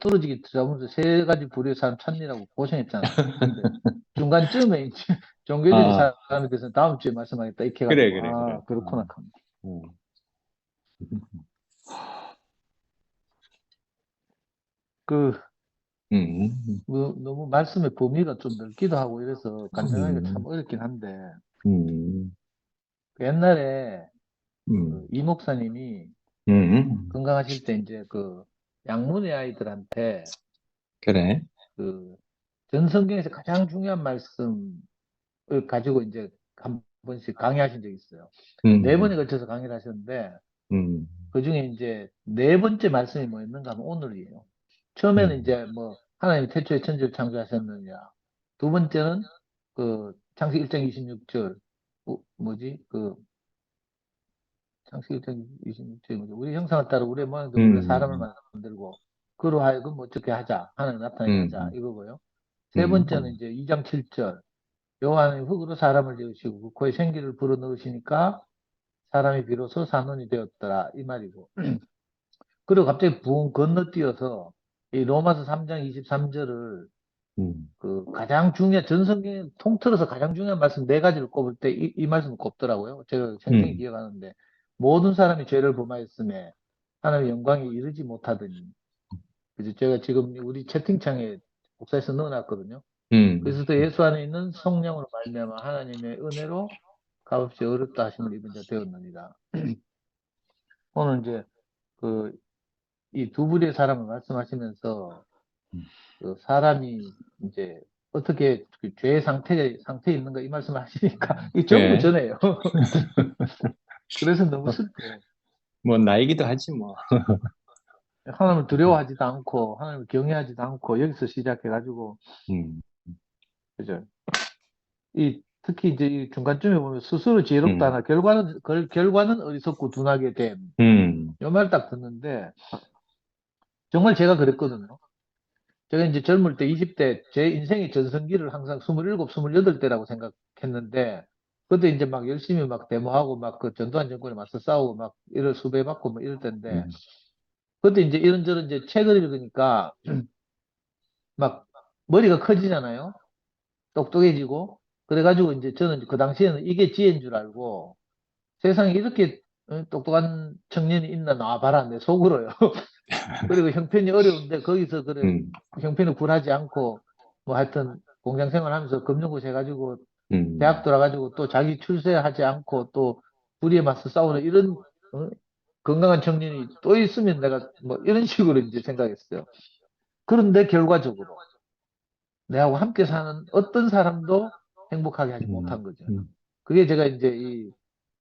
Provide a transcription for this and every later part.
뚫어지게 들어가면서 세 가지 부류의 사람 찾느라고 고생했잖아요. 근데 중간쯤에 이제 종교적인 아, 사람에 대해서는 다음 주에 말씀하겠다 이렇게 그래, 해가지고 그래, 그래. 아 그렇구나. 음. 그 음, 너무 말씀의 범위가 좀 넓기도 하고 이래서 간증하기가 참 음, 어렵긴 한데 음, 그 옛날에 음, 그이 목사님이 음, 건강하실 때 이제 그 양문의 아이들한테 그래. 그 전 성경에서 가장 중요한 말씀을 가지고 이제 한 번씩 강의하신 적이 있어요. 네 번에 음, 걸쳐서 강의를 하셨는데 음, 그 중에 이제 네 번째 말씀이 뭐였는가 하면 오늘이에요. 처음에는 음, 이제 뭐 하나님이 태초에 천지를 창조하셨느냐. 두 번째는 그 창세기 1장 26절 뭐지 그 창세기 1장 26절이 뭐지 우리 형상을 따라 우리의 모양대로 우리가 사람을 음, 만들고 그로 하여금 어떻게 하자 하나님 나타나게 하자 음, 이거고요. 세 음, 번째는 이제 2장 7절 여호와는 흙으로 사람을 지으시고 그 코에 생기를 불어넣으시니까 사람이 비로소 산원이 되었더라 이 말이고 그리고 갑자기 붕 건너뛰어서 이 로마서 3장 23절을 음, 그 가장 중요한 전성경 통틀어서 가장 중요한 말씀 네 가지를 꼽을 때 이 말씀을 꼽더라고요. 제가 생생히 음, 기억하는데 모든 사람이 죄를 범하였음에 하나님의 영광에 이르지 못하더니 그래서 제가 지금 우리 채팅창에 목사에서 넣어놨거든요. 음, 그래서 또 예수 안에 있는 성령으로 말미암아 하나님의 은혜로 값없이 어렵다 하심을 입은 자 되었느니라. 오늘 이제 그 이 두 부류의 사람을 말씀하시면서 그 사람이 이제 어떻게 그 죄의 상태에 있는가 이 말씀을 하시니까 이 전부 그래. 전해요. 그래서 너무 슬퍼요. 뭐, 나이기도 하지, 뭐. 하나님을 두려워하지도 않고 하나님을 경외하지도 않고 여기서 시작해가지고 음, 그죠? 이 특히 이제 이 중간쯤에 보면 스스로 음, 지혜롭다나 결과는 어리석고 둔하게 됨. 음, 이 말 딱 듣는데 정말 제가 그랬거든요. 제가 이제 젊을 때 20대 제 인생의 전성기를 항상 27, 28대라고 생각했는데 그때 이제 막 열심히 막 데모하고 막 그 전두환 정권에 맞서 싸우고 막 이럴 수배받고 뭐 이럴 때인데 음, 그때 이제 이런저런 이제 책을 읽으니까 막 머리가 커지잖아요. 똑똑해지고 그래가지고 이제 저는 그 당시에는 이게 지혜인 줄 알고 세상에 이렇게 똑똑한 청년이 있나 나와봐라 내 속으로요. 그리고 형편이 어려운데 거기서 그래 음, 형편을 굴하지 않고 뭐 하여튼 공장 생활하면서 금융고시 해가지고 대학 음, 들어가지고 또 자기 출세하지 않고 또 불의에 맞서 싸우는 이런 건강한 청년이 또 있으면 내가 뭐 이런 식으로 이제 생각했어요. 그런데 결과적으로 내하고 함께 사는 어떤 사람도 행복하게 하지 음, 못한 거죠. 음, 그게 제가 이제 이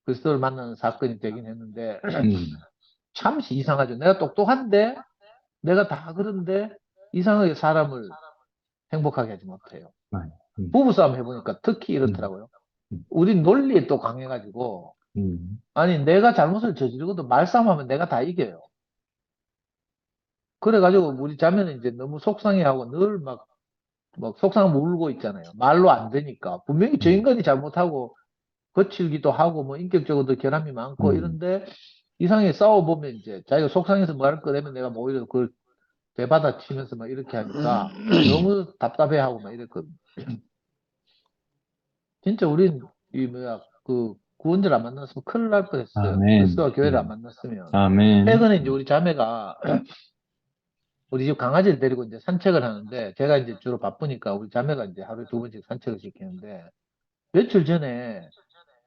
그리스도를 만나는 사건이 되긴 했는데 음, 참 이상하죠. 내가 똑똑한데 내가 다 그런데 이상하게 사람을 행복하게 하지 못해요. 아, 음, 부부싸움 해보니까 특히 음, 이렇더라고요. 음, 우리 논리에 또 강해가지고, 음, 아니, 내가 잘못을 저지르고도 말싸움하면 내가 다 이겨요. 그래가지고 우리 자매는 이제 너무 속상해하고 늘 막 속상하면 울고 있잖아요. 말로 안 되니까. 분명히 저 음, 인간이 잘못하고 거칠기도 하고 뭐 인격적으로도 결함이 많고 음, 이런데 이상하게 싸워보면 이제 자기가 속상해서 뭐 할 거라면 내가 뭐 오히려 그걸 되받아 치면서 막 이렇게 하니까 너무 답답해하고 막 이랬거든요. 진짜 우린 이 뭐야 그 구원자를 안 만났으면 큰일 날 뻔했어요. 아멘. 그리스도와 교회를 안 만났으면. 아멘. 최근에 이제 우리 자매가 우리 집 강아지를 데리고 이제 산책을 하는데 제가 이제 주로 바쁘니까 우리 자매가 이제 하루에 두 번씩 산책을 시키는데 며칠 전에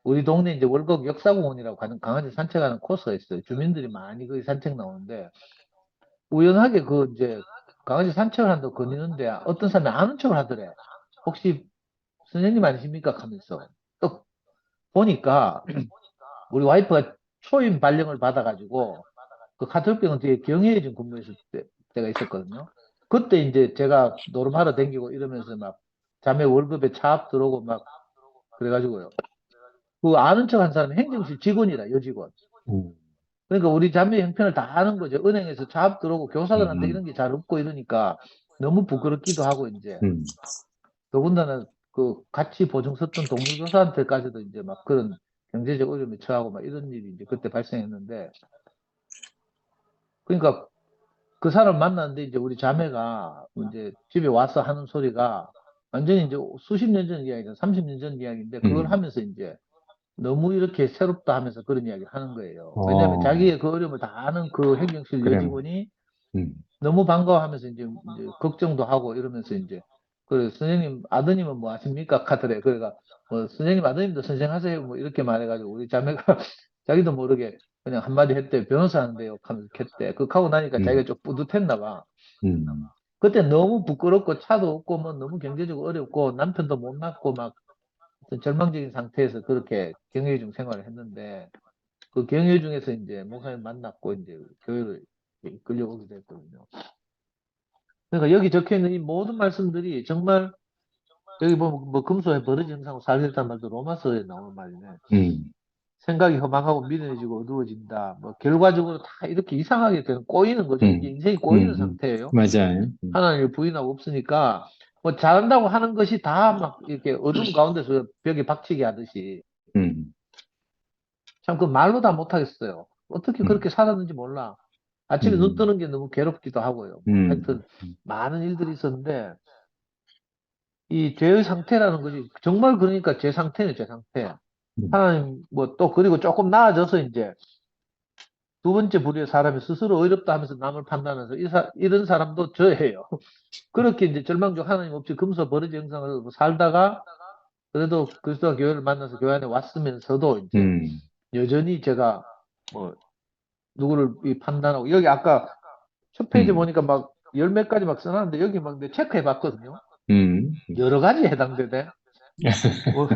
우리 동네 이제 월곡 역사공원이라고 가는 강아지 산책하는 코스가 있어요. 주민들이 많이 거기 산책 나오는데 우연하게 그 이제 강아지 산책을 한다고 거니는데 어떤 사람이 아는 척을 하더래. 혹시 선생님 아니십니까? 하면서 또 보니까 우리 와이프가 초임 발령을 받아가지고 그 카톨병원 뒤에 경혜진 근무했을 때가 있었거든요. 그때 이제 제가 노름하러 댕기고 이러면서 막 자매 월급에 차압 들어오고 막 그래가지고요. 그 아는 척 한 사람이 행정실 직원이라 여직원. 음, 그러니까 우리 자매 형편을 다 아는 거죠. 은행에서 차압 들어오고 교사들한테 음, 이런 게 잘 없고 이러니까 너무 부끄럽기도 하고 이제 음, 더군다나 그 같이 보증 섰던 동료 교사한테까지도 이제 막 그런 경제적 어려움에 처하고 막 이런 일이 이제 그때 발생했는데 그러니까 그 사람 만났는데 이제 우리 자매가 이제 집에 와서 하는 소리가 완전히 이제 수십 년 전 이야기죠. 30년 전 이야기인데 그걸 음, 하면서 이제 너무 이렇게 새롭다 하면서 그런 이야기를 하는 거예요. 왜냐하면 어, 자기의 그 어려움을 다 아는 그 행정실 그래, 여직원이 음, 너무 반가워하면서 이제 걱정도 하고 이러면서 이제 그래 선생님 아드님은 뭐 하십니까? 카더래. 그래가 뭐 선생님 아드님도 선생하세요. 뭐 이렇게 말해가지고 우리 자매가 자기도 모르게 그냥 한마디 했대. 변호사 하는데요. 하면서 했대. 그거 하고 나니까 음, 자기가 좀 뿌듯했나 봐. 음, 그때 너무 부끄럽고 차도 없고 뭐 너무 경제적으로 어렵고 남편도 못 낳고 막 어떤 절망적인 상태에서 그렇게 경영의 중 생활을 했는데 그 경영 중에서 이제 목사님 만났고 이제 교회를 이끌려오게 됐거든요. 그러니까 여기 적혀 있는 이 모든 말씀들이 정말 여기 보면 뭐 금소에 버러지 형상으로 살겠다는 말도 로마서에 나오는 말이네. 음, 생각이 허망하고 미련해지고 어두워진다. 뭐 결과적으로 다 이렇게 이상하게 되는 꼬이는 거죠. 이게 인생이 꼬이는 상태예요. 맞아요. 하나님을 부인하고 없으니까 뭐 잘한다고 하는 것이 다 막 이렇게 어둠 가운데서 벽에 박치게 하듯이 음, 참 그 말로 다 못하겠어요. 어떻게 음, 그렇게 살았는지 몰라. 아침에 눈 음, 뜨는 게 너무 괴롭기도 하고요. 뭐 음, 하여튼 많은 일들이 있었는데 이 죄의 상태라는 것이 정말 그러니까 제 상태는 제 상태. 음, 하나님 뭐 또 그리고 조금 나아져서 이제 두 번째 부류의 사람이 스스로 어렵다 하면서 남을 판단해서 이런 사람도 저예요. 그렇게 이제 절망적 하나님 없이 금서 버러지 형상을 살다가 그래도 그리스도와 교회를 만나서 교회 안에 왔으면서도 이제 음, 여전히 제가 뭐 누구를 이 판단하고 여기 아까 첫 페이지 음, 보니까 막 열 몇 가지 막 써놨는데 여기 막 내 체크해 봤거든요. 음, 여러 가지에 해당되네. 뭐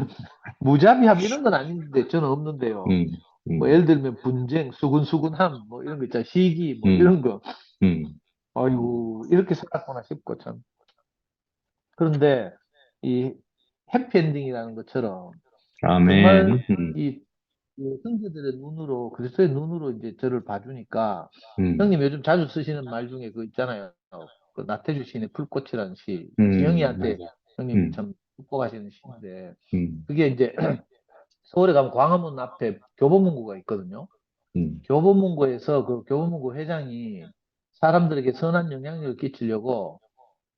무자비함 이런 건 아닌데 저는 없는데요. 음, 뭐 음, 예를 들면 분쟁, 수근수근함 뭐 이런 거 있잖아요. 시기 뭐 음, 이런 거. 음, 아이고 이렇게 살았구나 싶고 참. 그런데 이 해피엔딩이라는 것처럼 정말 아멘. 이 형제들의 눈으로 그리스도의 눈으로 이제 저를 봐주니까 음, 형님 요즘 자주 쓰시는 말 중에 그 있잖아요. 그 나태주 시인의 불꽃이라는 시. 지영이한테 맞아. 형님이 음, 참 축복하시는 시인데 음, 그게 이제 서울에 가면 광화문 앞에 교보문고가 있거든요. 음, 교보문고에서 그 교보문고 회장이 사람들에게 선한 영향력을 끼치려고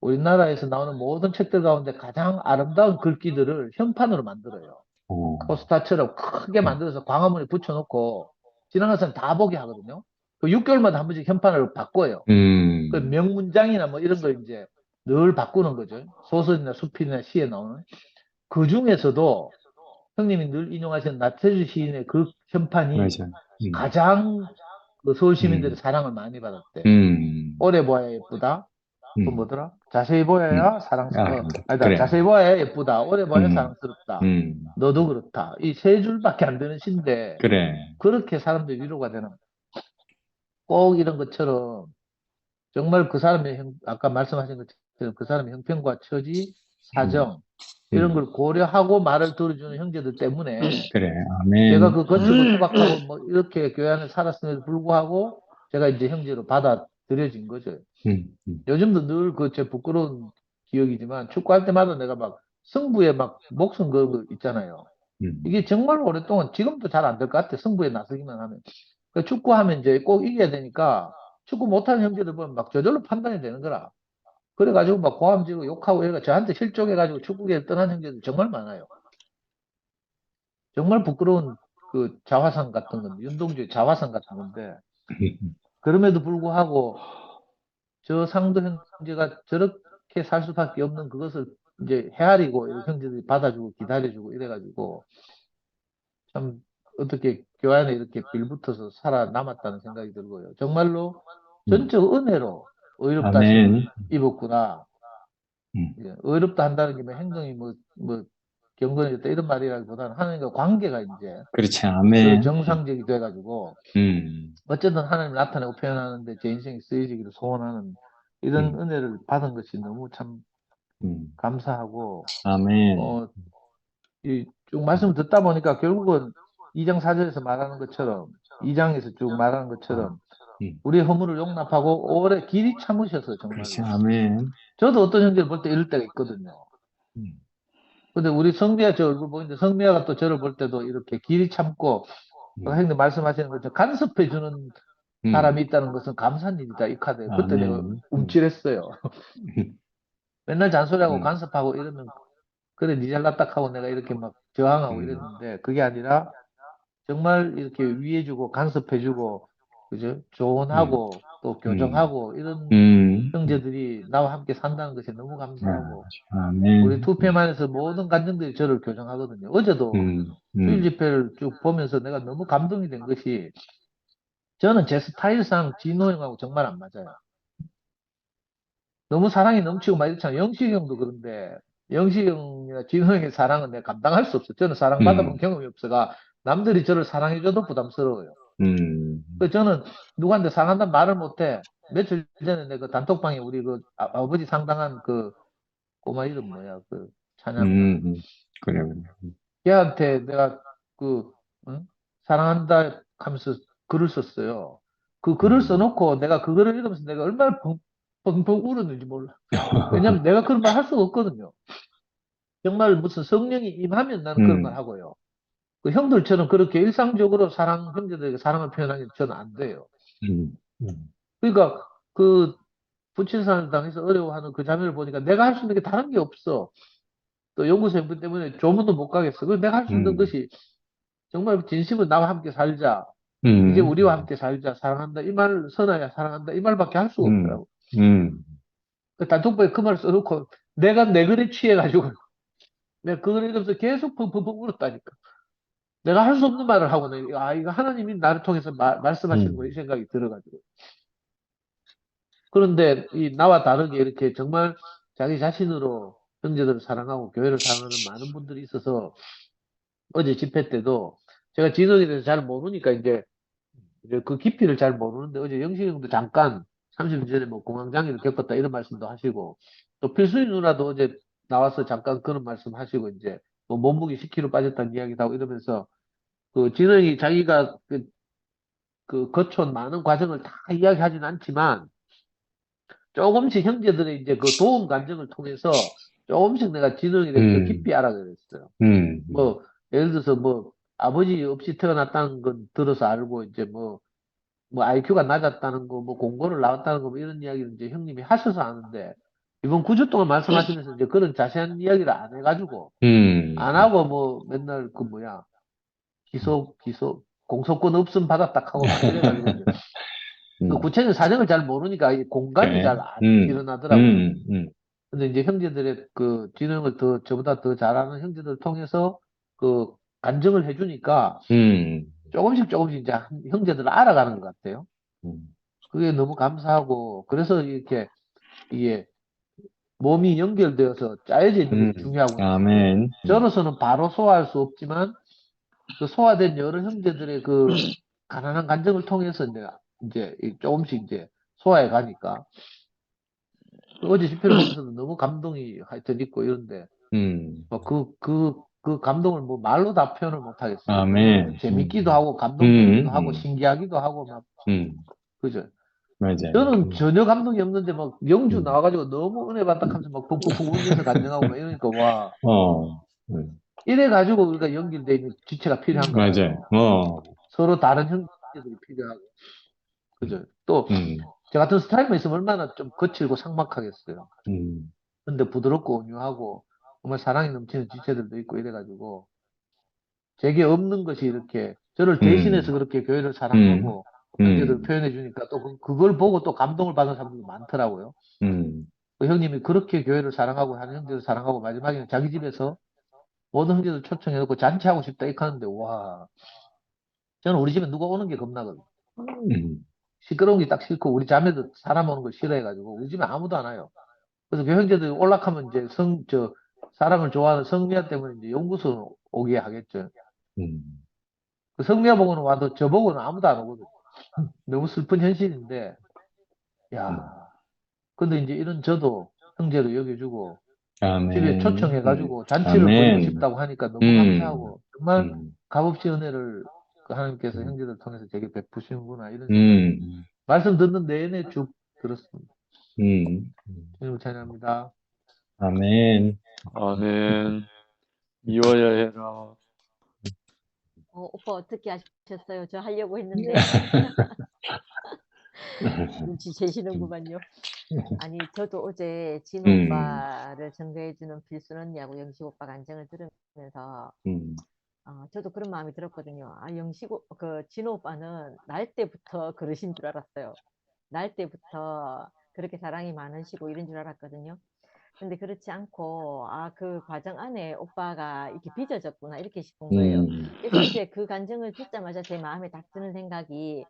우리나라에서 나오는 모든 책들 가운데 가장 아름다운 글귀들을 현판으로 만들어요. 어, 포스터처럼 크게 음, 만들어서 광화문에 붙여놓고 지나가는 사람 다 보게 하거든요. 그 6개월마다 한 번씩 현판을 바꿔요. 그 음, 명문장이나 뭐 이런 거 이제 늘 바꾸는 거죠. 소설이나 수필이나 시에 나오는. 그 중에서도 형님이 늘 인용하시는 나태주 시인의 그 현판이 맞아. 가장 그 서울 시민들의 음, 사랑을 많이 받았대. 음, 오래 보아야 예쁘다. 그 음, 뭐더라? 자세히 음. 보아야 아름답다. 아니다. 그래. 자세히 보아야 예쁘다. 오래 보아야 음, 사랑스럽다. 음, 너도 그렇다. 이 세 줄밖에 안 되는 시인데 그래. 그렇게 사람들 위로가 되는 꼭 이런 것처럼 정말 그 사람의 아까 말씀하신 것처럼 그 사람의 형편과 처지, 음, 사정 이런 음, 걸 고려하고 말을 들어주는 형제들 때문에 그래. 제가 아멘. 그 거칠고 투박하고 뭐 이렇게 교회 안에 살았음에도 불구하고 제가 이제 형제로 받아들여진 거죠. 음, 요즘도 늘 그 제 부끄러운 기억이지만 축구할 때마다 내가 막 승부에 막 목숨 걸고 거 있잖아요. 음, 이게 정말 오랫동안 지금도 잘 안 될 것 같아. 승부에 나서기만 하면. 그 축구하면 이제 꼭 이겨야 되니까 축구 못하는 형제들 보면 막 저절로 판단이 되는 거라. 그래가지고 막 고함지고 욕하고 얘가 저한테 실족해가지고 축구계를 떠난 형제들 정말 많아요. 정말 부끄러운 그 자화상 같은 건데, 윤동주의 자화상 같은 건데, 그럼에도 불구하고 저 상도 형제가 저렇게 살 수밖에 없는 그것을 이제 헤아리고 이런 형제들이 받아주고 기다려주고 이래가지고 참 어떻게 교회 안에 이렇게 빌붙어서 살아남았다는 생각이 들고요. 정말로 음. 전적 은혜로 의롭다 심을 아멘. 입었구나. 음, 예, 의롭다 한다는 게 뭐 행동이 뭐 경건해졌다 이런 말이라기보다는 하나님과 관계가 이제 그렇지. 서로 아멘. 정상적이 돼가지고 음, 어쨌든 하나님 나타내고 표현하는데 제 인생이 쓰여지기를 소원하는 이런 음, 은혜를 받은 것이 너무 참 음. 감사하고 아멘. 어, 이 쭉 말씀을 듣다 보니까 결국은 2장 4절에서 말하는 것처럼 2장에서 쭉 말하는 것처럼 음, 우리의 허물을 용납하고 오래 길이 참으셔서 그렇지. 정말로 아멘. 저도 어떤 형제를 볼 때 이럴 때가 있거든요. 음, 근데 우리 성미아 저 얼굴 보이는데 성미아가 또 저를 볼 때도 이렇게 길이 참고 음, 형님 말씀하시는 것처럼 간섭해 주는 사람이 있다는 것은 감사한 일이다. 이 카드에. 그때 내가 아멘. 움찔했어요. 맨날 잔소리하고 음, 간섭하고 이러면 그래 니 잘났다 하고 내가 이렇게 막 저항하고 음, 이랬는데 그게 아니라 정말 이렇게 위해주고 간섭해주고 그죠? 음, 조언하고 또 음, 교정하고 이런 음, 형제들이 나와 함께 산다는 것이 너무 아, 감사하고 우리 아멘. 투표만에서 모든 간증들이 저를 교정하거든요. 어제도 음, 주일 음, 집회를 쭉 보면서 내가 너무 감동이 된 것이 저는 제 스타일상 진호 형하고 정말 안 맞아요. 너무 사랑이 넘치고 막 이렇잖아요. 영식이 형도 그런데 영식이 형이나 진호 형의 사랑은 내가 감당할 수 없어요. 저는 사랑받아본 음, 경험이 없어가 남들이 저를 사랑해줘도 부담스러워요. 음, 그래서 저는 누구한테 사랑한다는 말을 못해. 며칠 전에 내가 단톡방에 우리 그 버지 상당한 그 꼬마 이름 뭐야 그 찬양 그래, 그래. 걔한테 내가 그 응? 사랑한다 하면서 글을 썼어요. 그 글을 음, 써놓고 내가 그거를 읽으면서 내가 얼마나 펑펑 울었는지 몰라. 왜냐면 내가 그런 말 할 수가 없거든요. 정말 무슨 성령이 임하면 나는 그런 말 음, 하고요. 그 형들처럼 그렇게 일상적으로 형제들에게 사랑을 표현하기 저는 안 돼요. 음, 음, 그러니까 그 부친산을 당해서 어려워하는 그 자매를 보니까 내가 할 수 있는 게 다른 게 없어. 또 연구소 형편 때문에 조문도 못 가겠어. 그래서 내가 할 수 있는 음, 것이 정말 진심으로 나와 함께 살자. 이제 음, 우리와 함께 살자. 사랑한다. 이 말, 선아야, 사랑한다. 이 말밖에 할 수가 음, 없더라고. 음, 그 단톡방에 그 말을 써놓고 내가 내 글에 취해가지고 내가 그 글을 읽으면서 계속 펑펑펑 울었다니까. 내가 할 수 없는 말을 하고는, 아, 이거 하나님이 나를 통해서 말씀하시는 거이 음, 생각이 들어가지고. 그런데 이 나와 다르게 이렇게 정말 자기 자신으로 형제들을 사랑하고 교회를 사랑하는 많은 분들이 있어서 어제 집회 때도 제가 진흥에 대해서 잘 모르니까 이제 그 깊이를 잘 모르는데 어제 영식이 형도 잠깐 30년 전에 뭐 공황장애를 겪었다 이런 말씀도 하시고 또 필수인 누나도 어제 나와서 잠깐 그런 말씀 하시고 이제 뭐 몸무게 10kg 빠졌다는 이야기도 하고 이러면서 그 진흥이 자기가 그 거쳐온 많은 과정을 다 이야기하진 않지만 조금씩 형제들의 이제 그 도움 간증을 통해서 조금씩 내가 진흥에 대해서 더 음, 깊이 알아가게 됐어요. 음, 뭐 예를 들어서 뭐 아버지 없이 태어났다는 건 들어서 알고 이제 뭐 IQ가 낮았다는 거, 뭐 공고를 나왔다는 거, 뭐 이런 이야기를 이제 형님이 하셔서 아는데, 이번 9주 동안 말씀하시면서 이제 그런 자세한 이야기를 안 해가지고, 음, 안 하고 뭐 맨날 그 뭐야, 공소권 없음 받았다 하고 막 이래가지고 이제, 그 음, 구체적인 사정을 잘 모르니까 이 공감이 그래. 잘 안 일어나더라고요. 음, 음, 근데 이제 형제들의 그 진흥을 저보다 더 잘하는 형제들 통해서 그 간증을 해주니까 음, 조금씩 조금씩 이제 형제들을 알아가는 것 같아요. 음, 그게 너무 감사하고, 그래서 이렇게 이게 몸이 연결되어서 짜여져 있는 것이 중요하구나 싶어요. 아멘. 저로서는 바로 소화할 수 없지만 그 소화된 여러 형제들의 그 가난한 감정을 통해서 내가 이제 조금씩 이제 소화해 가니까 그 어제 집회를 보면서도 너무 감동이 하여튼 있고 이런데 음, 뭐 그 감동을 뭐 말로 다 표현을 못 하겠어요. 너무 아멘. 재밌기도 하고 감동적이기도 음, 하고 음, 신기하기도 하고 막 음, 그죠? 맞아요. 저는 전혀 감동이 없는데 막 영주 음, 나와가지고 너무 은혜 받다 하면서 막 펑펑펑 울면서 간증하고 막 이러니까 와 어, 이래가지고 우리가 연결돼 있는 지체가 필요한 맞아요. 거예요. 서로 다른 형제들이 필요하고 그죠? 또 음, 저 같은 스타일만 있으면 얼마나 좀 거칠고 삭막하겠어요. 음, 근데 부드럽고 온유하고 정말 사랑이 넘치는 지체들도 있고 이래가지고 제게 없는 것이 이렇게 저를 대신해서 음, 그렇게 교회를 음, 사랑하고 형제들 음, 표현해 주니까 또 그걸 보고 또 감동을 받는 사람들이 많더라고요. 음, 그 형님이 그렇게 교회를 사랑하고 하는 형제를 사랑하고 마지막에는 자기 집에서 모든 형제들 초청해놓고 잔치하고 싶다 이렇게 하는데 와 저는 우리 집에 누가 오는 게 겁나거든요. 시끄러운 게 딱 싫고 우리 자매도 사람 오는 걸 싫어해가지고 우리 집에 아무도 안 와요. 그래서 그 형제들이 올락하면 이제 사람을 좋아하는 성미아 때문에 이제 연구소 오게 하겠죠. 음, 그 성미아 보고는 와도 저 보고는 아무도 안 오거든요. 너무 슬픈 현실인데 음. 야 근데 이제 이런 저도 형제로 여겨주고 집에 아멘. 초청해가지고 잔치를 벌이고 아멘. 싶다고 하니까 너무 음, 감사하고 정말 음, 값없이 은혜를 그 하나님께서 음, 형제들 통해서 제게 베푸시는구나 이런 생각이 음, 말씀 듣는 내내 쭉 들었습니다. 음. 주님을 찬양합니다. 아멘. 아멘. 이워야 해라. 오빠 어떻게 하셨어요? 저 하려고 했는데. 눈치채시는구만요. 아니, 저도 어제 진호 음, 오빠를 증거해주는 필순 언니하고 영식 오빠 간증을 들으면서 저도 그런 마음이 들었거든요. 아, 진호 오빠는 날 때부터 그러신 줄 알았어요. 날 때부터 그렇게 사랑이 많으시고 이런 줄 알았거든요. 근데 그렇지 않고, 그 과정 안에 오빠가 이렇게 빚어졌구나, 이렇게 싶은 거예요. 그래서 어제 그 간증을 듣자마자 제 마음에 딱 드는 생각이,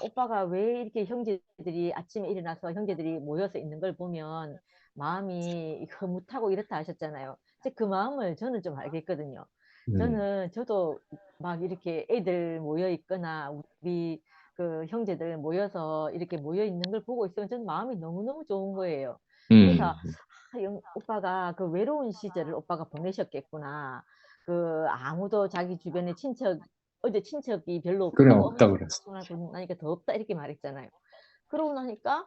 오빠가 왜 이렇게 형제들이 아침에 일어나서 형제들이 모여서 있는 걸 보면 마음이 흐뭇하고 이렇다 하셨잖아요. 이제 그 마음을 저는 좀 알겠거든요. 저도 막 이렇게 애들 모여 있거나 우리 그 형제들 모여서 이렇게 모여 있는 걸 보고 있으면 저는 마음이 너무너무 좋은 거예요. 그래서 오빠가 그 외로운 시절을 오빠가 보내셨겠구나. 그 아무도 자기 주변에 어제 친척이 별로 그래, 없다고 없다 어머니 그랬어. 그러고 나니까 더 없다 이렇게 말했잖아요. 그러고 나니까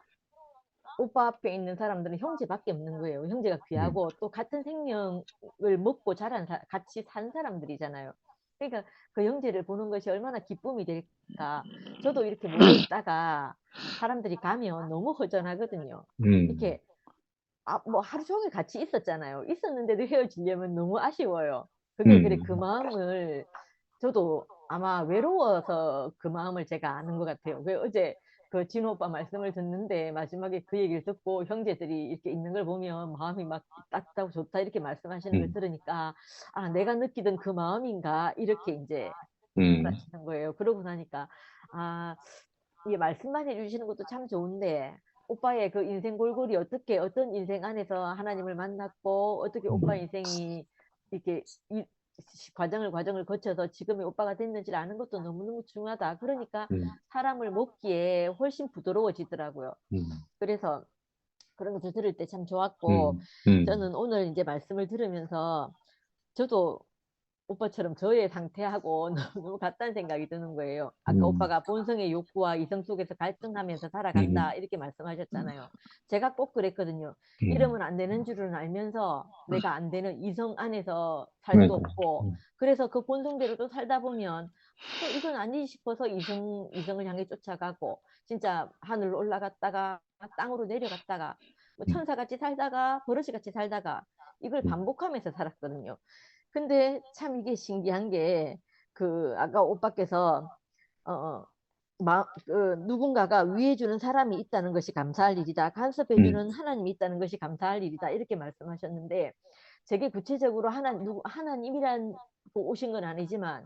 오빠 앞에 있는 사람들은 형제밖에 없는 거예요. 형제가 귀하고 또 같은 생명을 먹고 자란 같이 산 사람들이잖아요. 그러니까 그 형제를 보는 것이 얼마나 기쁨이 될까. 저도 이렇게 모여 있다가 사람들이 가면 너무 허전하거든요. 이렇게 뭐 하루 종일 같이 있었잖아요. 있었는데도 헤어지려면 너무 아쉬워요. 그래, 그 마음을 저도 아마 외로워서 그 마음을 제가 아는 것 같아요. 그 어제 그 진호 오빠 말씀을 듣는데 마지막에 그 얘기를 듣고 형제들이 이렇게 있는 걸 보면 마음이 막 따뜻하고 좋다 이렇게 말씀하시는 걸 들으니까 내가 느끼던 그 마음인가 이렇게 이제 알아치는 거예요. 그러고 나니까 이게 말씀만 해주시는 것도 참 좋은데 오빠의 그 인생 골골이 어떻게 어떤 인생 안에서 하나님을 만났고 어떻게 오빠 인생이 이렇게 과정을 거쳐서 지금의 오빠가 됐는지를 아는 것도 너무너무 중요하다. 그러니까 사람을 먹기에 훨씬 부드러워지더라고요. 그래서 그런 것도 들을 때 참 좋았고 저는 오늘 이제 말씀을 들으면서 저도 오빠처럼 저의 상태하고 너무 같다는 생각이 드는 거예요. 아까 오빠가 본성의 욕구와 이성 속에서 갈등하면서 살아간다 이렇게 말씀하셨잖아요. 제가 꼭 그랬거든요. 이러면 안 되는 줄은 알면서 내가 안 되는 이성 안에서 살 수 없고 그래서 그 본성대로 또 살다 보면 또 이건 아니지 싶어서 이성을 향해 쫓아가고 진짜 하늘로 올라갔다가 땅으로 내려갔다가 뭐 천사같이 살다가 버러지같이 살다가 이걸 반복하면서 살았거든요. 근데 참 이게 신기한 게 아까 오빠께서 누군가가 위해주는 사람이 있다는 것이 감사할 일이다. 간섭해주는 하나님이 있다는 것이 감사할 일이다. 이렇게 말씀하셨는데 제게 구체적으로 하나님이란 오신 건 아니지만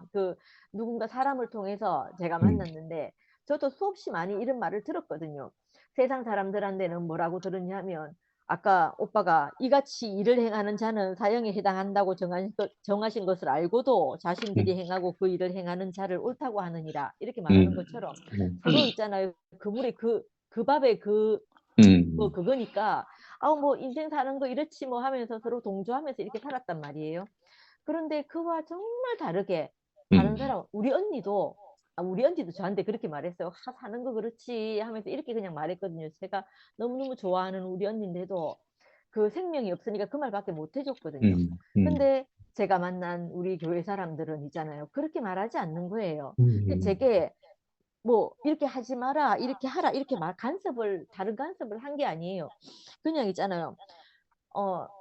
누군가 사람을 통해서 제가 만났는데 저도 수없이 많이 이런 말을 들었거든요. 세상 사람들한테는 뭐라고 들었냐면 아까 오빠가 이같이 일을 행하는 자는 사형에 해당한다고 정하신 것을 알고도 자신들이 행하고 그 일을 행하는 자를 옳다고 하느니라 이렇게 말하는 것처럼 서로 있잖아요. 그물에 그 밥에 뭐 그거니까 뭐 인생 사는 거 이렇지 뭐 하면서 서로 동조하면서 이렇게 살았단 말이에요. 그런데 그와 정말 다르게 다른 사람 우리 언니도 저한테 그렇게 말했어요. 사는 거 그렇지 하면서 이렇게 그냥 말했거든요. 제가 너무너무 좋아하는 우리 언니인데도 그 생명이 없으니까 그 말밖에 못 해줬거든요. 근데 제가 만난 우리 교회 사람들은 있잖아요. 그렇게 말하지 않는 거예요. 제게 뭐 이렇게 하지 마라 이렇게 하라 이렇게 다른 간섭을 한 게 아니에요. 그냥 있잖아요.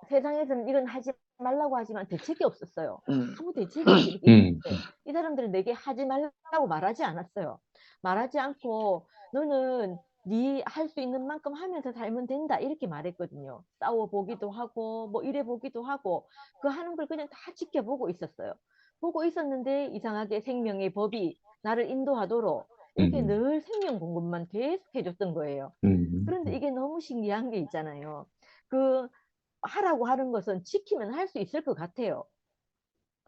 세상에서는 이건 하지 말라고 하지만 대책이 없었어요. 아무 대책이 없이 이렇게 있는데 이 사람들은 내게 하지 말라고 말하지 않았어요. 말하지 않고 너는 네 할 수 있는 만큼 하면서 살면 된다 이렇게 말했거든요. 싸워보기도 하고 뭐 이래보기도 하고 그 하는 걸 그냥 다 지켜보고 있었어요. 보고 있었는데 이상하게 생명의 법이 나를 인도하도록 이렇게 늘 생명 공급만 계속 해줬던 거예요. 그런데 이게 너무 신기한 게 있잖아요. 하라고 하는 것은 지키면 할 수 있을 것 같아요.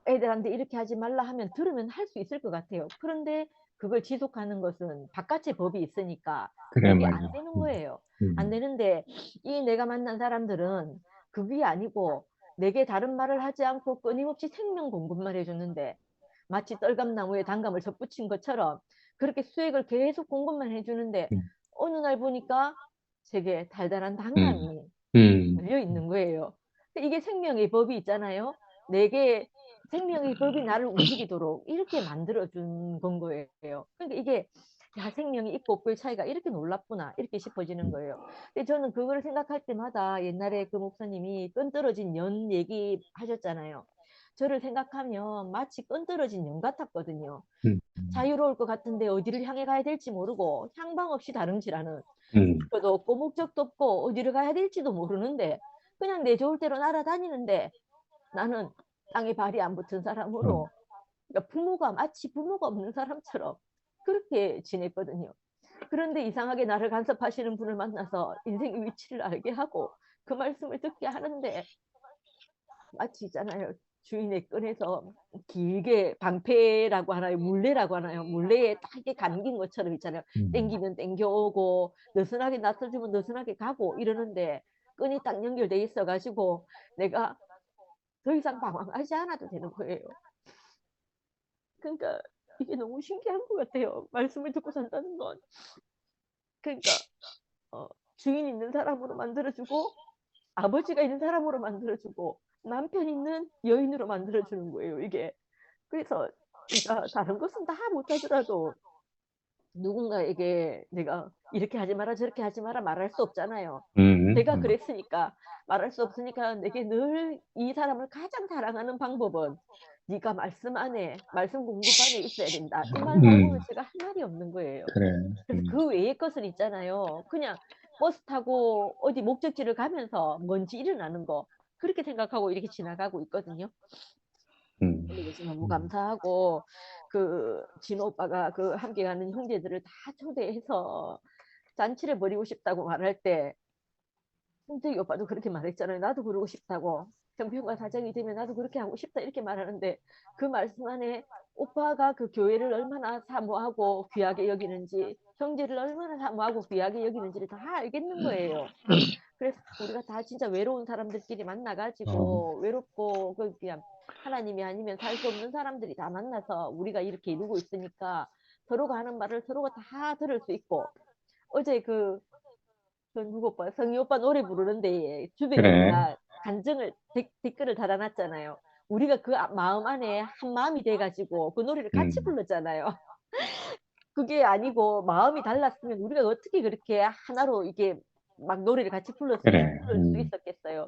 애들한테 이렇게 하지 말라 하면 들으면 할 수 있을 것 같아요. 그런데 그걸 지속하는 것은 바깥의 법이 있으니까 그래, 내게 맞아. 안 되는 거예요. 안 되는데 내가 만난 사람들은 그게 아니고 내게 다른 말을 하지 않고 끊임없이 생명 공급만 해주는데 마치 떨감나무에 단감을 접붙인 것처럼 그렇게 수액을 계속 공급만 해주는데 어느 날 보니까 제게 달달한 단감이 열려 있는 거예요. 이게 생명의 법이 있잖아요. 내게 생명의 법이 나를 움직이도록 이렇게 만들어준 건 거예요. 그러니까 이게 야, 생명이 있고 없고의 차이가 이렇게 놀랍구나 이렇게 싶어지는 거예요. 근데 저는 그걸 생각할 때마다 옛날에 그 목사님이 끈 떨어진 연 얘기 하셨잖아요. 저를 생각하면 마치 끈 떨어진 연 같았거든요. 음, 자유로울 것 같은데 어디를 향해 가야 될지 모르고 향방 없이 다름질하는, 음, 목표도 없고 목적도 없고 어디를 가야 될지도 모르는데 그냥 내 좋을 대로 날아다니는데 나는 땅에 발이 안 붙은 사람으로, 그러니까 마치 부모가 없는 사람처럼 그렇게 지냈거든요. 그런데 이상하게 나를 간섭하시는 분을 만나서 인생의 위치를 알게 하고 그 말씀을 듣게 하는데 마치 있잖아요. 주인의 끈에서 길게 방패라고 하나요? 물레라고 하나요? 물레에 딱 이렇게 감긴 것처럼 있잖아요. 땡기면 땡겨오고 느슨하게 놔둬주면 느슨하게 가고 이러는데 끈이 딱 연결돼 있어가지고 내가 더 이상 방황하지 않아도 되는 거예요. 그러니까 이게 너무 신기한 것 같아요. 말씀을 듣고 산다는 건. 그러니까 주인 있는 사람으로 만들어주고 아버지가 있는 사람으로 만들어주고 남편 있는 여인으로 만들어주는 거예요, 이게. 그래서 그러니까 다른 것은 다 못하더라도 누군가에게 내가 이렇게 하지 마라 저렇게 하지 마라 말할 수 없잖아요. 내가 그랬으니까 말할 수 없으니까 내게 늘 이 사람을 가장 사랑하는 방법은 네가 말씀 안에 말씀 공급 안에 있어야 된다. 이 말 말고는 제가 할 말이 없는 거예요. 그래. 그래서 그 외의 것은 있잖아요. 그냥 버스 타고 어디 목적지를 가면서 먼지 일어나는 거 그렇게 생각하고 이렇게 지나가고 있거든요. 근데 그래서 너무 감사하고 그 진호 오빠가 그 함께 가는 형제들을 다 초대해서 잔치를 벌이고 싶다고 말할 때 홍석이 오빠도 그렇게 말했잖아요. 나도 그러고 싶다고. 형편과 사정이 되면 나도 그렇게 하고 싶다 이렇게 말하는데 그 말씀 안에 오빠가 그 교회를 얼마나 사모하고 귀하게 여기는지 형제를 얼마나 사모하고 귀하게 여기는지를 다 알겠는 거예요. 그래서 우리가 다 진짜 외로운 사람들끼리 만나가지고 외롭고 그냥 하나님이 아니면 살 수 없는 사람들이 다 만나서 우리가 이렇게 이루고 있으니까 서로가 하는 말을 서로가 다 들을 수 있고 어제 그 누구 오빠 성희 오빠 노래 부르는데 주변에 그래. 내가 간증을 댓글을 달아놨잖아요. 우리가 그 마음 안에 한 마음이 돼가지고 그 노래를 같이 불렀잖아요. 그게 아니고 마음이 달랐으면 우리가 어떻게 그렇게 하나로 이게 막 노래를 같이 부를 그래. 수 있었겠어요.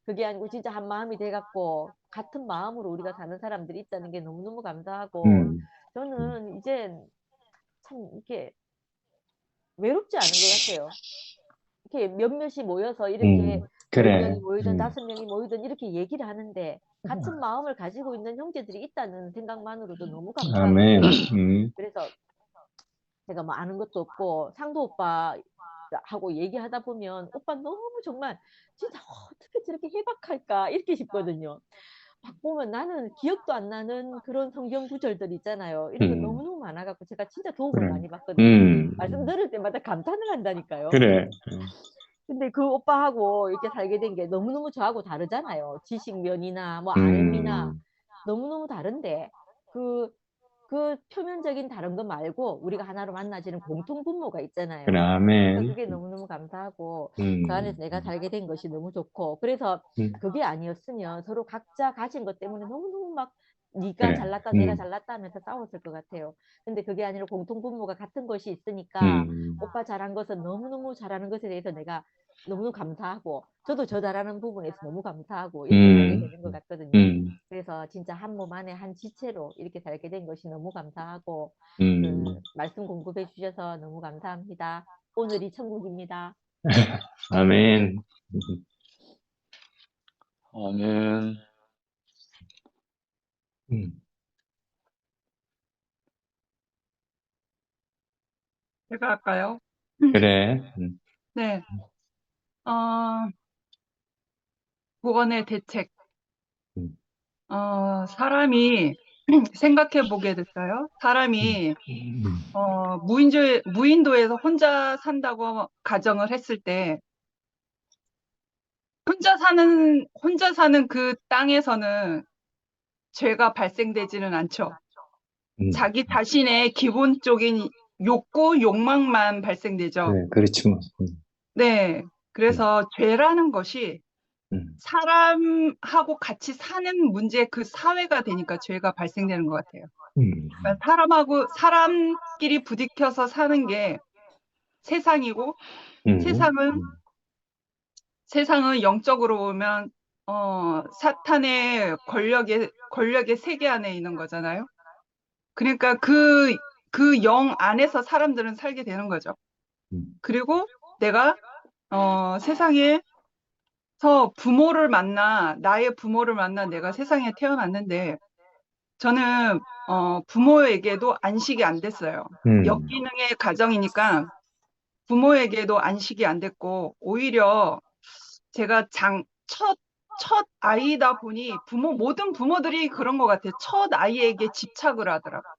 그게 아니고 진짜 한 마음이 돼갖고 같은 마음으로 우리가 사는 사람들이 있다는 게 너무너무 감사하고 저는 이젠 참 이렇게 외롭지 않은 것 같아요. 이렇게 몇몇이 모여서 이렇게 그래. 10명이 모이든 5명이 모이든 이렇게 얘기를 하는데 같은 마음을 가지고 있는 형제들이 있다는 생각만으로도 너무 감사하고 아멘. 그래서 제가 뭐 아는 것도 없고 상도 오빠하고 얘기하다 보면 오빠 너무 정말 진짜 어떻게 저렇게 해박할까 이렇게 싶거든요. 막 보면 나는 기억도 안 나는 그런 성경 구절들 있잖아요. 이런 거 너무너무 많아갖고 제가 진짜 도움을 그래. 많이 받거든요. 말씀 들을 때마다 감탄을 한다니까요. 그래. 근데 그 오빠하고 이렇게 살게 된 게 너무너무 저하고 다르잖아요. 지식면이나 뭐 알미나 너무너무 다른데 그 표면적인 다른 거 말고 우리가 하나로 만나지는 공통 분모가 있잖아요. 그래. 그래서 아멘. 그게 너무너무 감사하고 그 안에서 내가 살게 된 것이 너무 좋고 그래서 그게 아니었으면 서로 각자 가진 것 때문에 너무너무 막 네가 그래. 잘났다 내가 잘났다 하면서 싸웠을 것 같아요. 근데 그게 아니라 공통 분모가 같은 것이 있으니까 오빠 잘한 것은 너무너무 잘하는 것에 대해서 내가 너무너무 감사하고 저도 저 잘하는 부분에서 너무 감사하고 이렇게 살게 되는 것 같거든요. 그래서 진짜 한 몸 안에 한 지체로 이렇게 살게 된 것이 너무 감사하고 그 말씀 공급해 주셔서 너무 감사합니다. 오늘이 천국입니다. 아멘. 아멘. 제가 할까요? 그래. 네. 구원의 대책. 사람이 생각해 보게 됐어요. 사람이 무인도에서 혼자 산다고 가정을 했을 때 혼자 사는 그 땅에서는 죄가 발생되지는 않죠. 자기 자신의 기본적인 욕망만 발생되죠. 그래, 그렇지 뭐. 네. 그래서 죄라는 것이 사람하고 같이 사는 문제, 그 사회가 되니까 죄가 발생되는 것 같아요. 음, 그러니까 사람끼리 부딪혀서 사는 게 세상이고, 음, 세상은 세상은 영적으로 보면 사탄의 권력의 세계 안에 있는 거잖아요. 그러니까 그 영 안에서 사람들은 살게 되는 거죠. 그리고 내가 세상에서 나의 부모를 만나 내가 세상에 태어났는데, 저는 부모에게도 안식이 안 됐어요. 역기능의 가정이니까 부모에게도 안식이 안 됐고, 오히려 제가 첫 아이다 보니 모든 부모들이 그런 것 같아요. 첫 아이에게 집착을 하더라고요.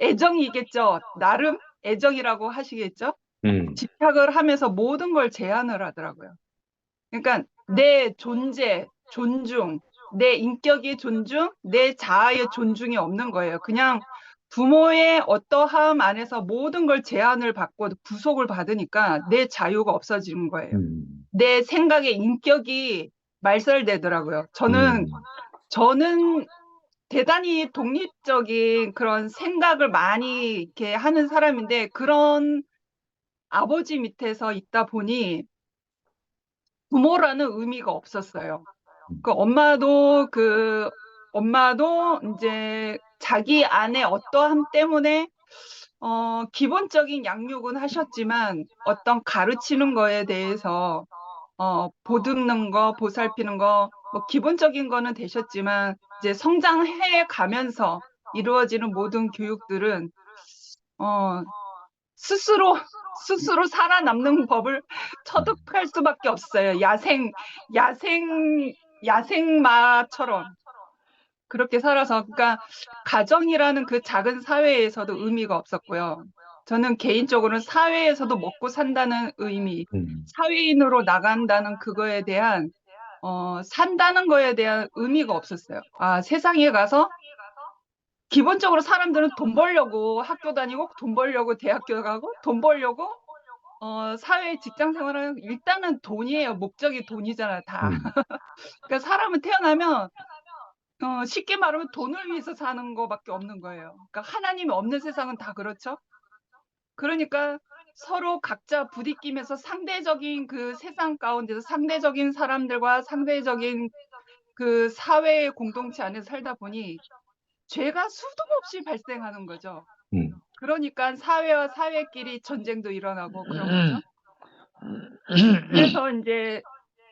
애정이겠죠. 나름 애정이라고 하시겠죠. 집착을 하면서 모든 걸 제한을 하더라고요. 그러니까 내 존재, 존중, 내 인격의 존중, 내 자아의 존중이 없는 거예요. 그냥 부모의 어떠함 안에서 모든 걸 제한을 받고 구속을 받으니까 내 자유가 없어지는 거예요. 내 생각의 인격이 말살되더라고요. 저는 대단히 독립적인 그런 생각을 많이 이렇게 하는 사람인데, 그런 아버지 밑에서 있다 보니 부모라는 의미가 없었어요. 엄마도 이제 자기 아내 어떠함 때문에 기본적인 양육은 하셨지만, 어떤 가르치는 거에 대해서 보듬는 거, 보살피는 거, 뭐 기본적인 거는 되셨지만, 이제 성장해 가면서 이루어지는 모든 교육들은 스스로 살아남는 법을 터득할 수밖에 없어요. 야생마처럼 그렇게 살아서. 그러니까 가정이라는 그 작은 사회에서도 의미가 없었고요. 저는 개인적으로는 사회에서도 먹고 산다는 의미, 사회인으로 나간다는 그거에 대한 산다는 거에 대한 의미가 없었어요. 세상에 가서 기본적으로 사람들은 돈 벌려고 학교 다니고, 돈 벌려고 대학교 가고, 돈 벌려고 사회 직장 생활하는, 일단은 돈이에요. 목적이 돈이잖아요, 다. 그러니까 사람은 태어나면 쉽게 말하면 돈을 위해서 사는 거밖에 없는 거예요. 그러니까 하나님이 없는 세상은 다 그렇죠. 그러니까 서로 각자 부딪히면서 상대적인 그 세상 가운데서 상대적인 사람들과 상대적인 그 사회의 공동체 안에 살다 보니 죄가 수도 없이 발생하는 거죠. 그러니까 사회와 사회끼리 전쟁도 일어나고 그런 거죠. 그래서 이제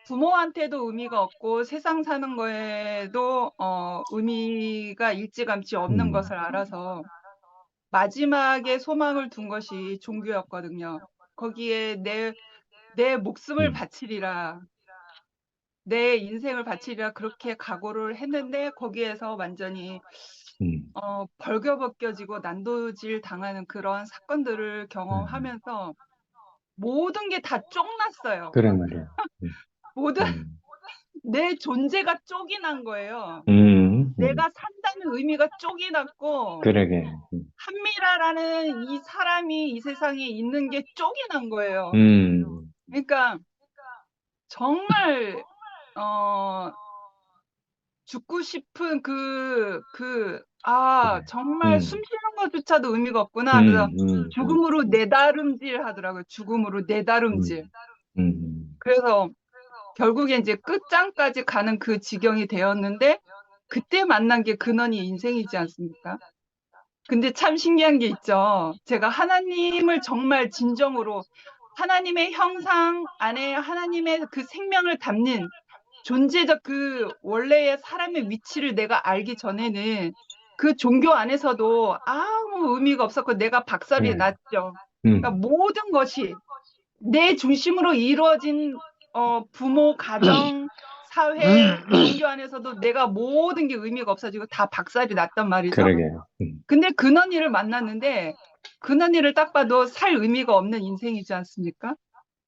부모한테도 의미가 없고 세상 사는 거에도 의미가 일찌감치 없는 것을 알아서 마지막에 소망을 둔 것이 종교였거든요. 거기에 내 목숨을 바치리라, 내 인생을 바치리라, 그렇게 각오를 했는데, 거기에서 완전히 벌거벗겨지고 난도질 당하는 그런 사건들을 경험하면서 모든 게 다 쪽났어요. 그래 말이야. 내 존재가 쪽이 난 거예요. 음, 내가 산다는 의미가 쪽이 났고, 그러게. 한미라라는 이 사람이 이 세상에 있는 게 쪽이 난 거예요. 그러니까 정말 죽고 싶은 정말 숨 쉬는 것조차도 의미가 없구나. 그래서 죽음으로 내다름질 하더라고요. 죽음으로 내다름질. 그래서 결국에 이제 끝장까지 가는 그 지경이 되었는데, 그때 만난 게 근원이 인생이지 않습니까? 근데 참 신기한 게 있죠. 제가 하나님을 정말 진정으로, 하나님의 형상 안에 하나님의 그 생명을 담는 존재적 그 원래의 사람의 위치를 내가 알기 전에는 그 종교 안에서도 아무 의미가 없었고 내가 박살이 났죠. 그러니까 모든 것이 내 중심으로 이루어진 부모, 가정, 사회, 종교 안에서도 내가 모든 게 의미가 없어지고 다 박살이 났단 말이죠. 그러게요. 근데 근원이를 만났는데, 근원이를 딱 봐도 살 의미가 없는 인생이지 않습니까?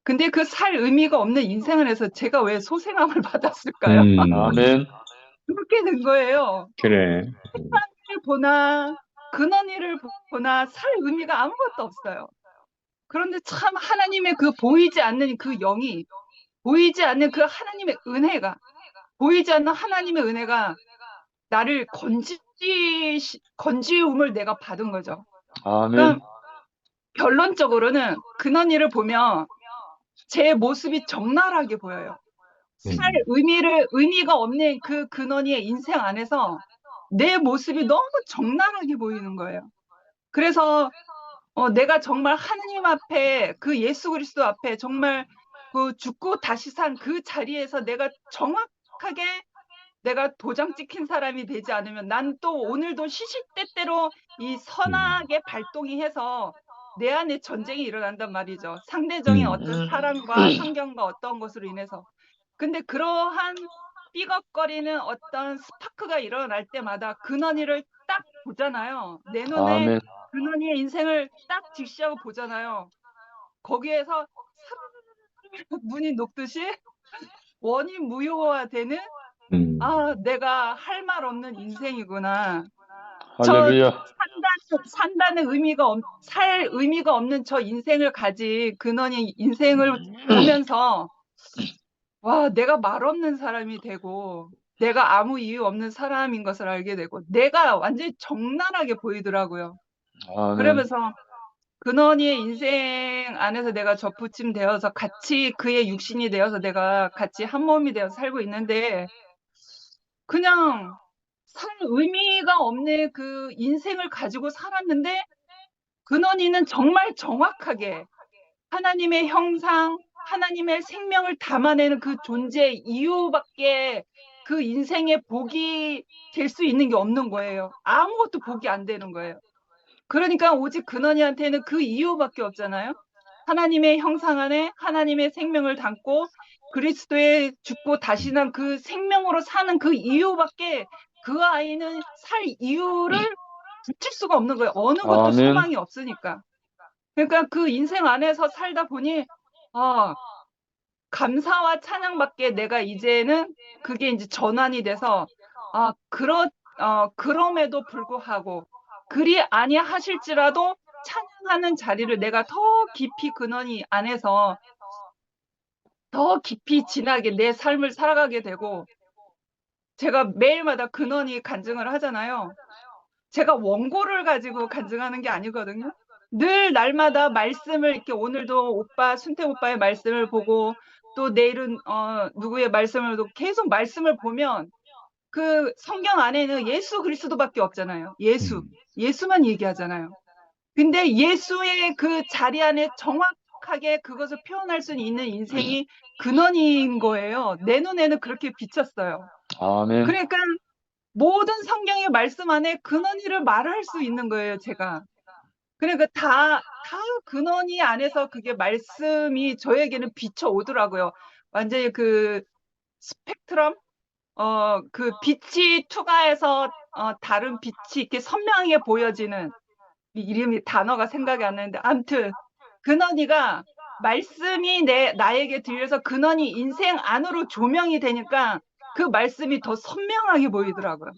근데 그 살 의미가 없는 인생을 해서 제가 왜 소생함을 받았을까요? 아멘. 그렇게 된 거예요. 그래. 세상을 보나 근원이를 보나 살 의미가 아무것도 없어요. 그런데 참 하나님의 그 보이지 않는 그 영이 보이지 않는 그 하나님의 은혜가, 보이지 않는 하나님의 은혜가 나를 건지움을 내가 받은 거죠. 아멘. 그럼 결론적으로는 근원이를 보면 제 모습이 적나라하게 보여요. 살 의미가 없는 그 근원이의 인생 안에서 내 모습이 너무 적나라하게 보이는 거예요. 그래서 내가 정말 하느님 앞에 그 예수 그리스도 앞에 정말 그 죽고 다시 산 그 자리에서 내가 정확하게 내가 도장 찍힌 사람이 되지 않으면 난 또 오늘도 시시때때로 이 선악의 발동이 해서 내 안에 전쟁이 일어난단 말이죠. 상대적인 어떤 사람과 환경과 어떤 것으로 인해서. 근데 그러한 삐걱거리는 어떤 스파크가 일어날 때마다 근원이를 딱 보잖아요. 내 눈에 아멘. 근원이의 인생을 딱 직시하고 보잖아요. 거기에서 문이 녹듯이 원인 무효화되는 내가 할 말 없는 인생이구나. 할렐루야. 산다는 살 의미가 없는 저 인생을 가진 근원의 인생을 보면서 와, 내가 말 없는 사람이 되고 내가 아무 이유 없는 사람인 것을 알게 되고 내가 완전히 적나라하게 보이더라고요. 아멘. 그러면서 근원이의 인생 안에서 내가 접붙임되어서 같이 그의 육신이 되어서 내가 같이 한 몸이 되어서 살고 있는데 그냥 살 의미가 없는 그 인생을 가지고 살았는데 근원이는 정말 정확하게 하나님의 형상, 하나님의 생명을 담아내는 그 존재 이유밖에 그 인생의 복이 될 수 있는 게 없는 거예요. 아무것도 복이 안 되는 거예요. 그러니까 오직 근원이한테는 그 이유밖에 없잖아요. 하나님의 형상 안에 하나님의 생명을 담고 그리스도의 죽고 다시 난 그 생명으로 사는 그 이유밖에 그 아이는 살 이유를 붙일 수가 없는 거예요. 어느 것도 아멘. 소망이 없으니까. 그러니까 그 인생 안에서 살다 보니 감사와 찬양밖에 내가 이제는 그게 이제 전환이 돼서 그럼에도 불구하고 그리 아니하실지라도 찬양하는 자리를 내가 더 깊이 근원이 안에서 더 깊이 진하게 내 삶을 살아가게 되고 제가 매일마다 근원이 간증을 하잖아요. 제가 원고를 가지고 간증하는 게 아니거든요. 늘 날마다 말씀을 이렇게 오늘도 순태 오빠의 말씀을 보고 또 내일은 누구의 말씀을 보고 계속 말씀을 보면 그 성경 안에는 예수 그리스도밖에 없잖아요. 예수만 얘기하잖아요. 근데 예수의 그 자리 안에 정확하게 그것을 표현할 수 있는 인생이 근원인 거예요. 내 눈에는 그렇게 비쳤어요. 아멘. 그러니까 모든 성경의 말씀 안에 근원이를 말할 수 있는 거예요, 제가. 그러니까 다 근원이 안에서 그게 말씀이 저에게는 비춰오더라고요. 완전히 그 스펙트럼? 그 빛이 투과해서 다른 빛이 이렇게 선명하게 보여지는 이름이 단어가 생각이 안 나는데 아무튼 근원이가 말씀이 나에게 들려서 근원이 인생 안으로 조명이 되니까 그 말씀이 더 선명하게 보이더라고요.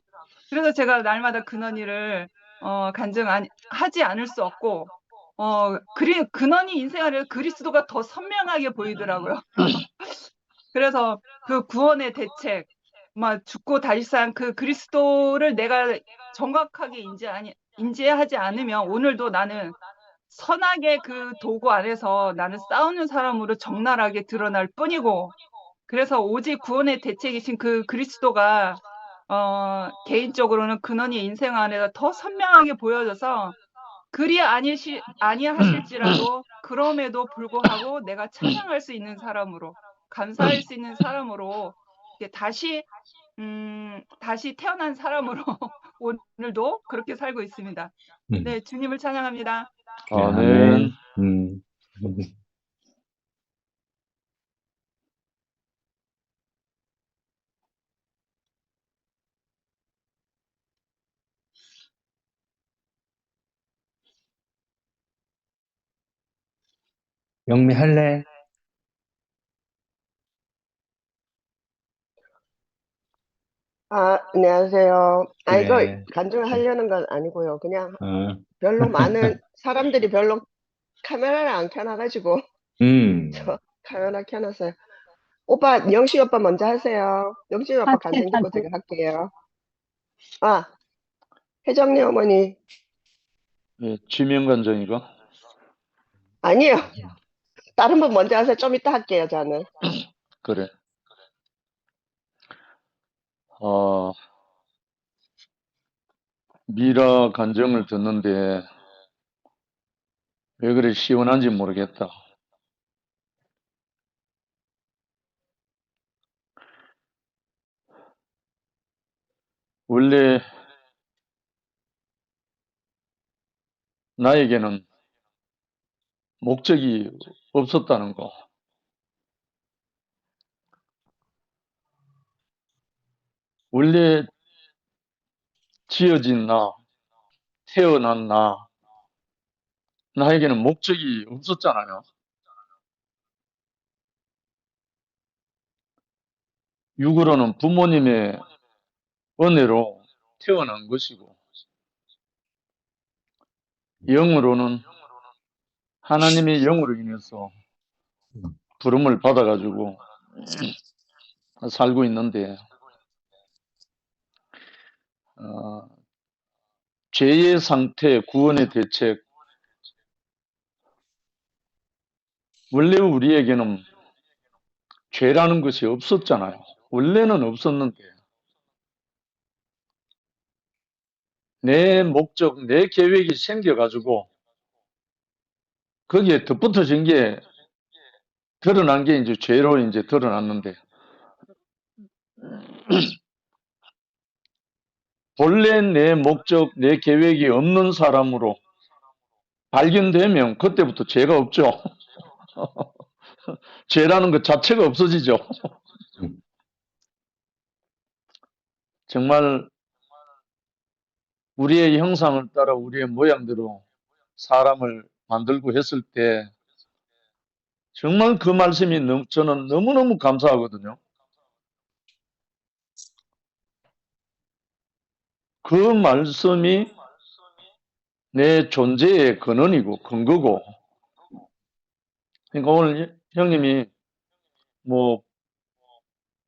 그래서 제가 날마다 근원이를 간증하지 않을 수 없고 근원이 인생 안에서 그리스도가 더 선명하게 보이더라고요. 그래서 그 구원의 대책, 죽고 다시 산 그 그리스도를 내가 정확하게 인지하지 않으면 오늘도 나는 선악의 그 도구 안에서 나는 싸우는 사람으로 적나라하게 드러날 뿐이고 그래서 오직 구원의 대책이신 그 그리스도가 개인적으로는 근원이 인생 안에서 더 선명하게 보여져서 그리 아니하실지라도 그럼에도 불구하고 내가 찬양할 수 있는 사람으로 감사할 수 있는 사람으로 다시 태어난 사람으로 오늘도 그렇게 살고 있습니다. 네, 주님을 찬양합니다. 아멘. 영미 할래? 안녕하세요. 이거 그래. 간증을 하려는 건 아니고요. 그냥 어. 별로 많은 사람들이 별로 카메라를 안 켜놔가지고 음. 저 카메라 켜놨어요. 오빠, 영식 오빠 먼저 하세요. 영식 오빠 하트, 간증 듣고 하트. 제가 할게요. 아, 혜정리 어머니. 예, 지명간정이가? 아니요. 다른 분 먼저 하세요. 좀 이따 할게요, 저는. 그래. 어, 미라 간증을 듣는데 왜 그리 시원한지 모르겠다. 원래 나에게는 목적이 없었다는 거. 원래 지어진 나, 태어난 나에게는 목적이 없었잖아요. 육으로는 부모님의 은혜로 태어난 것이고, 영으로는 하나님의 영으로 인해서 부름을 받아가지고 살고 있는데, 죄의 상태, 구원의 대책, 원래 우리에게는 죄라는 것이 없었잖아요. 원래는 없었는데, 내 목적, 내 계획이 생겨가지고, 거기에 덧붙여진 게, 드러난 게 이제 죄로 이제 드러났는데, 본래 내 목적, 내 계획이 없는 사람으로 발견되면 그때부터 죄가 없죠. 죄라는 것 자체가 없어지죠. 정말 우리의 형상을 따라 우리의 모양대로 사람을 만들고 했을 때 정말 그 말씀이 저는 너무너무 감사하거든요. 그 말씀이 내 존재의 근원이고 근거고, 그러니까 오늘 형님이 뭐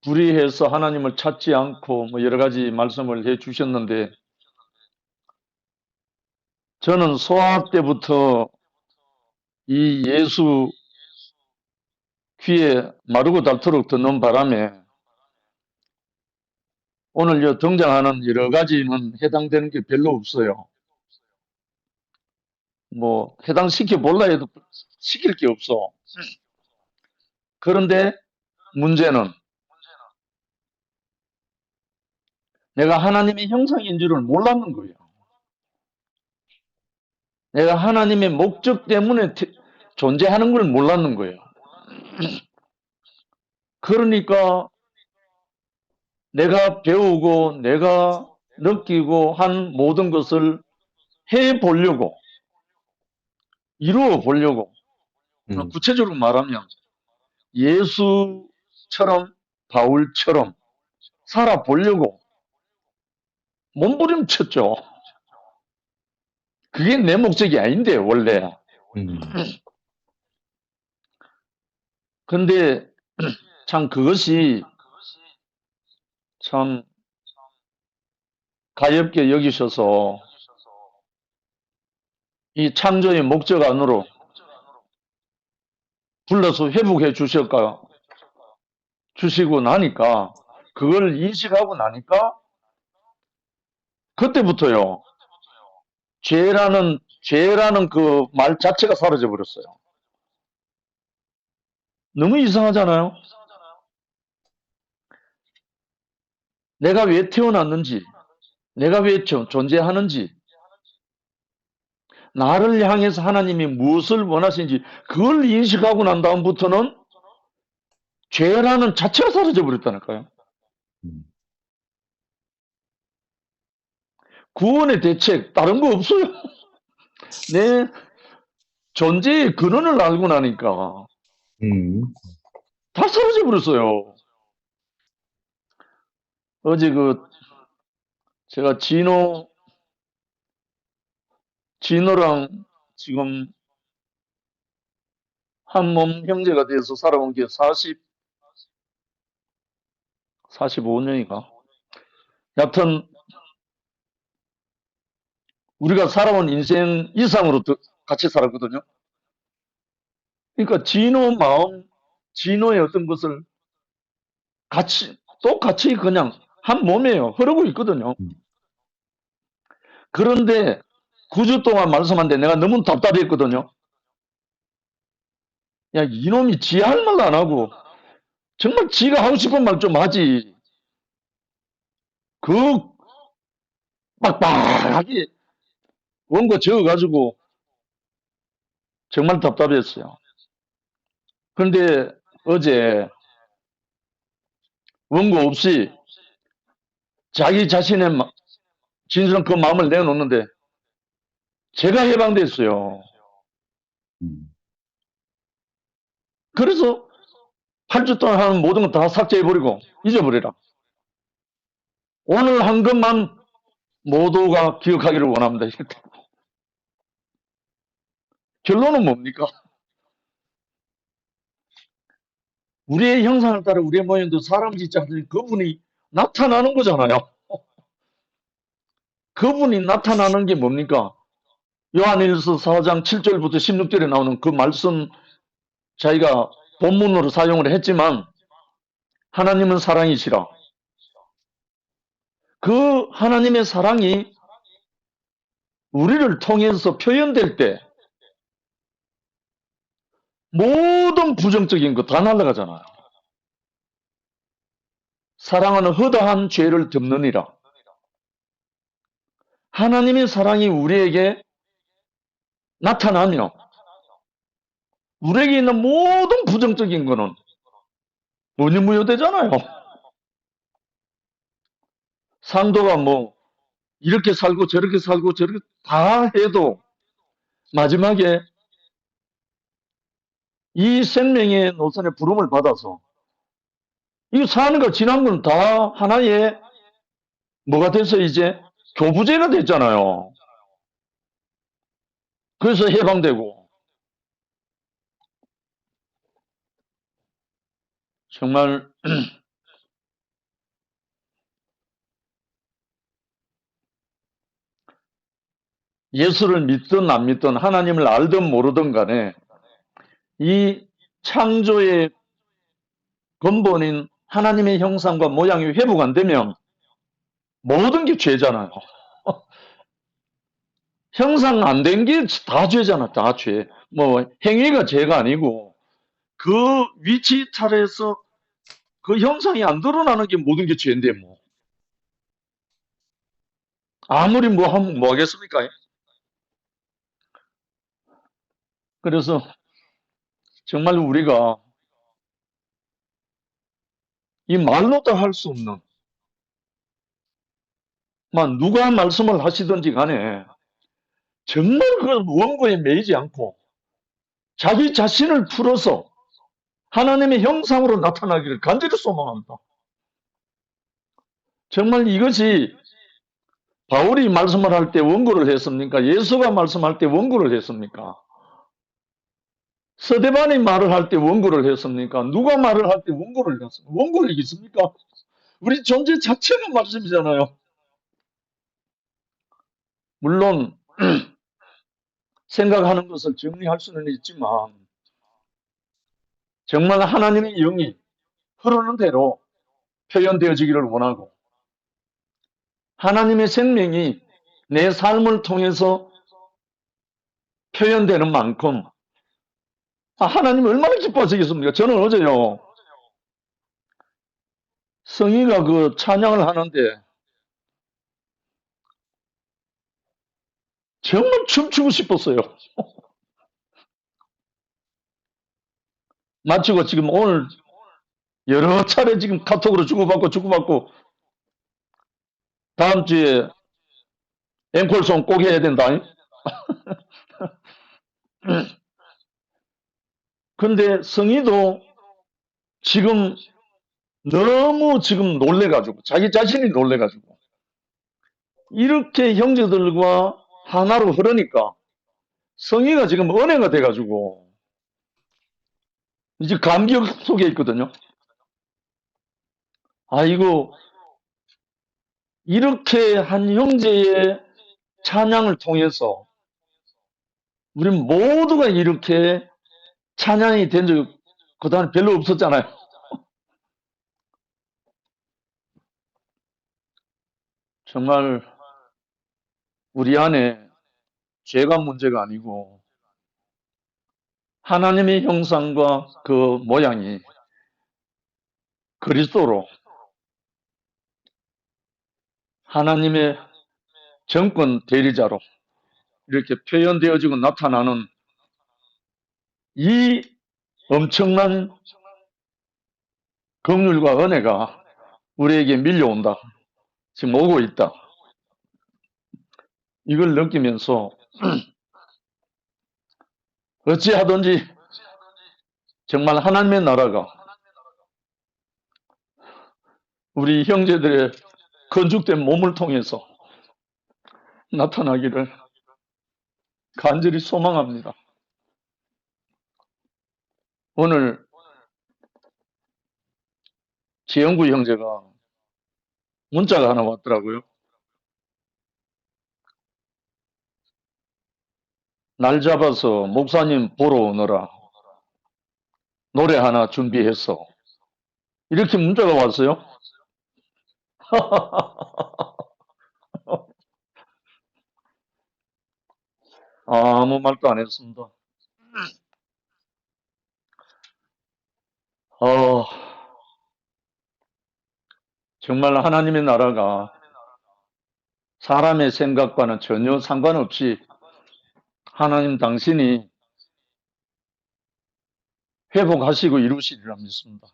불의해서 하나님을 찾지 않고 뭐 여러 가지 말씀을 해 주셨는데, 저는 소아 때부터 이 예수 귀에 마르고 닳도록 듣는 바람에 오늘 등장하는 여러 가지는 해당되는 게 별로 없어요. 뭐 해당시켜 볼라 해도 시킬 게 없어. 그런데 문제는 내가 하나님의 형상인 줄을 몰랐는 거예요. 내가 하나님의 목적 때문에 존재하는 걸 몰랐는 거예요. 그러니까 내가 배우고 내가 느끼고 한 모든 것을 해 보려고, 이루어 보려고, 구체적으로 말하면 예수처럼 바울처럼 살아보려고 몸부림쳤죠. 그게 내 목적이 아닌데 원래. 근데 참 그것이 참 가엽게 여기셔서 이 창조의 목적 안으로 불러서 회복해 주시고 나니까, 그걸 인식하고 나니까 그때부터요 죄라는 그 말 자체가 사라져 버렸어요. 너무 이상하잖아요. 내가 왜 태어났는지, 내가 왜 존재하는지, 나를 향해서 하나님이 무엇을 원하시는지 그걸 인식하고 난 다음부터는 죄라는 자체가 사라져 버렸다니까요. 구원의 대책 다른 거 없어요. 내 존재의 근원을 알고 나니까 다 사라져 버렸어요. 어제 제가 진호랑 지금 한 몸 형제가 돼서 살아온 게 45년인가? 여하튼 우리가 살아온 인생 이상으로 같이 살았거든요. 그러니까 진호 마음, 진호의 어떤 것을 똑같이 그냥 한 몸이에요. 흐르고 있거든요. 그런데 9주 동안 말씀하는데 내가 너무 답답했거든요. 야, 이놈이 지 할 말도 안 하고, 정말 지가 하고 싶은 말 좀 하지. 그, 빡빡하게 원고 적어가지고, 정말 답답했어요. 그런데 어제 원고 없이 자기 자신의 진실한 그 마음을 내놓는데, 제가 해방됐어요. 그래서 8주 동안 하는 모든 걸 다 삭제해버리고, 잊어버리라. 오늘 한 것만 모두가 기억하기를 원합니다. 결론은 뭡니까? 우리의 형상을 따라 우리의 모양도 사람 짓지 않으니 그분이 나타나는 거잖아요. 그분이 나타나는 게 뭡니까? 요한일서 4장 7절부터 16절에 나오는 그 말씀 자기가 본문으로 사용을 했지만 하나님은 사랑이시라. 그 하나님의 사랑이 우리를 통해서 표현될 때 모든 부정적인 거 다 날아가잖아요. 사랑은 허다한 죄를 덮느니라. 하나님의 사랑이 우리에게 나타나면 우리에게 있는 모든 부정적인 거는 무념무효되잖아요. 상도가 뭐 이렇게 살고 저렇게 살고 저렇게 다 해도 마지막에 이 생명의 노선에 부름을 받아서 이 사는 거 지난 건 다 하나의 뭐가 돼서 이제 교부제가 됐잖아요. 그래서 해방되고 정말 예수를 믿든 안 믿든 하나님을 알든 모르든 간에 이 창조의 근본인 하나님의 형상과 모양이 회복 안 되면 모든 게 죄잖아요. 형상 안 된 게 다 죄잖아, 다 죄. 뭐 행위가 죄가 아니고 그 위치 차례에서 그 형상이 안 드러나는 게 모든 게 죄인데 뭐. 아무리 뭐 하면 뭐 하겠습니까? 그래서 정말 우리가 이 말로도 할 수 없는 누가 말씀을 하시든지 간에 정말 그 원고에 매이지 않고 자기 자신을 풀어서 하나님의 형상으로 나타나기를 간절히 소망합니다. 정말 이것이 바울이 말씀을 할 때 원고를 했습니까? 예수가 말씀할 때 원고를 했습니까? 서대반이 말을 할 때 원고를 했습니까? 누가 말을 할 때 원고를 했습니까? 원고를 있습니까? 우리 존재 자체가 말씀이잖아요. 물론 생각하는 것을 정리할 수는 있지만 정말 하나님의 영이 흐르는 대로 표현되어지기를 원하고 하나님의 생명이 내 삶을 통해서 표현되는 만큼 하나님 얼마나 기뻐하시겠습니까? 저는 어제요 성희가 그 찬양을 하는데 정말 춤추고 싶었어요. 마치고 지금 오늘 여러 차례 지금 카톡으로 주고받고 다음 주에 앵콜송 꼭 해야 된다. 근데 성희도 지금 너무 지금 놀래가지고 자기 자신이 놀래가지고 이렇게 형제들과 하나로 흐르니까 성희가 지금 은혜가 돼가지고 이제 감격 속에 있거든요. 아이고, 이렇게 한 형제의 찬양을 통해서 우리 모두가 이렇게 찬양이 된 적 그동안 별로 없었잖아요. 정말 우리 안에 죄가 문제가 아니고 하나님의 형상과 그 모양이 그리스도로 하나님의 정권 대리자로 이렇게 표현되어지고 나타나는 이 엄청난 긍휼과 은혜가 우리에게 밀려온다. 지금 오고 있다. 이걸 느끼면서 어찌하든지 정말 하나님의 나라가 우리 형제들의 건축된 몸을 통해서 나타나기를 간절히 소망합니다. 오늘 지영구 형제가 문자가 하나 왔더라고요. 날 잡아서 목사님 보러 오너라. 노래 하나 준비했어. 이렇게 문자가 왔어요. 아무 말도 안 했습니다. 정말 하나님의 나라가 사람의 생각과는 전혀 상관없이 하나님 당신이 회복하시고 이루시리라 믿습니다.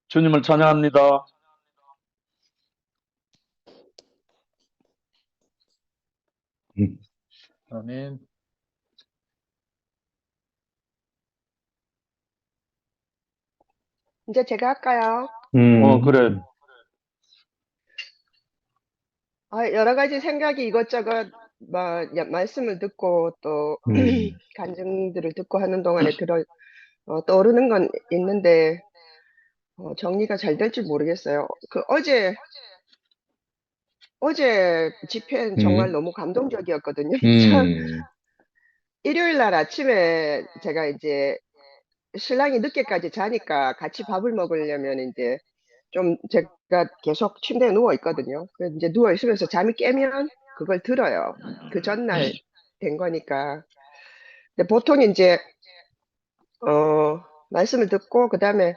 주님을 찬양합니다. 아멘. 이제 제가 할까요? 그래. 여러 가지 생각이 이것저것 말씀을 듣고 또 간증들을 듣고 하는 동안에 떠오르는 건 있는데 정리가 잘 될지 모르겠어요. 어제 집회는 정말 너무 감동적이었거든요. 참, 일요일 날 아침에 제가 이제 신랑이 늦게까지 자니까 같이 밥을 먹으려면 이제 좀 제가 계속 침대에 누워 있거든요. 그래서 이제 누워 있으면서 잠이 깨면 그걸 들어요. 그 전날 된 거니까. 근데 보통 이제 말씀을 듣고 그다음에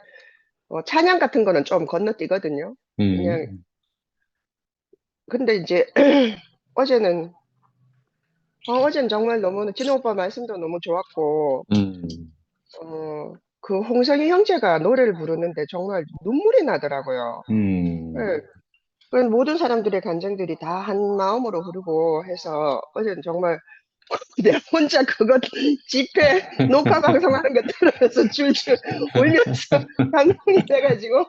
찬양 같은 거는 좀 건너뛰거든요. 그냥 근데 이제 어제는 어제는 정말 너무 진호 오빠 말씀도 너무 좋았고 그 홍성희 형제가 노래를 부르는데 정말 눈물이 나더라고요. 네. 그 모든 사람들의 감정들이 다 한 마음으로 흐르고 해서 어제는 정말 내가 혼자 그것 집회 녹화 방송하는 거 들으면서 줄줄 울면서 감동이 돼가지고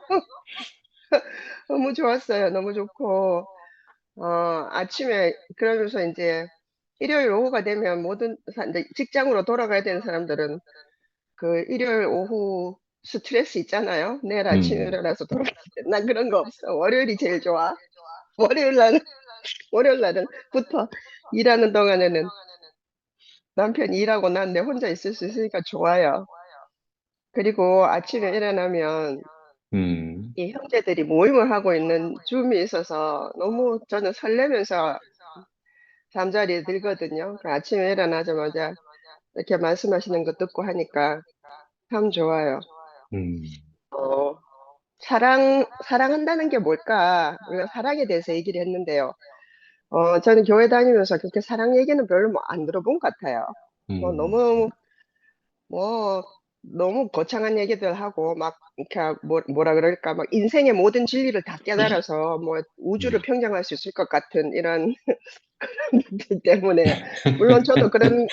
너무 좋았어요. 너무 좋고 아침에 그러면서 이제 일요일 오후가 되면 이제 직장으로 돌아가야 되는 사람들은 그 일요일 오후 스트레스 있잖아요. 내일 아침에 일어나서 돌아갈 때. 난 그런 거 없어. 월요일이 제일 좋아. 월요일 날은부터 일하는 동안에는 남편이 일하고 난 내 혼자 있을 수 있으니까 좋아요. 그리고 아침에 일어나면 이 형제들이 모임을 하고 있는 줌이 있어서 너무 저는 설레면서 잠자리에 들거든요. 그 아침에 일어나자마자 이렇게 말씀하시는 거 듣고 하니까 참 좋아요. 어, 사랑한다는 게 뭘까? 우리가 사랑에 대해서 얘기를 했는데요. 저는 교회 다니면서 그렇게 사랑 얘기는 별로 안 들어본 것 같아요. 뭐, 너무 거창한 얘기들 하고, 막, 이렇게, 뭐라 그럴까, 막, 인생의 모든 진리를 다 깨달아서, 우주를 평정할 수 있을 것 같은 이런 분들 때문에, 물론 저도 그런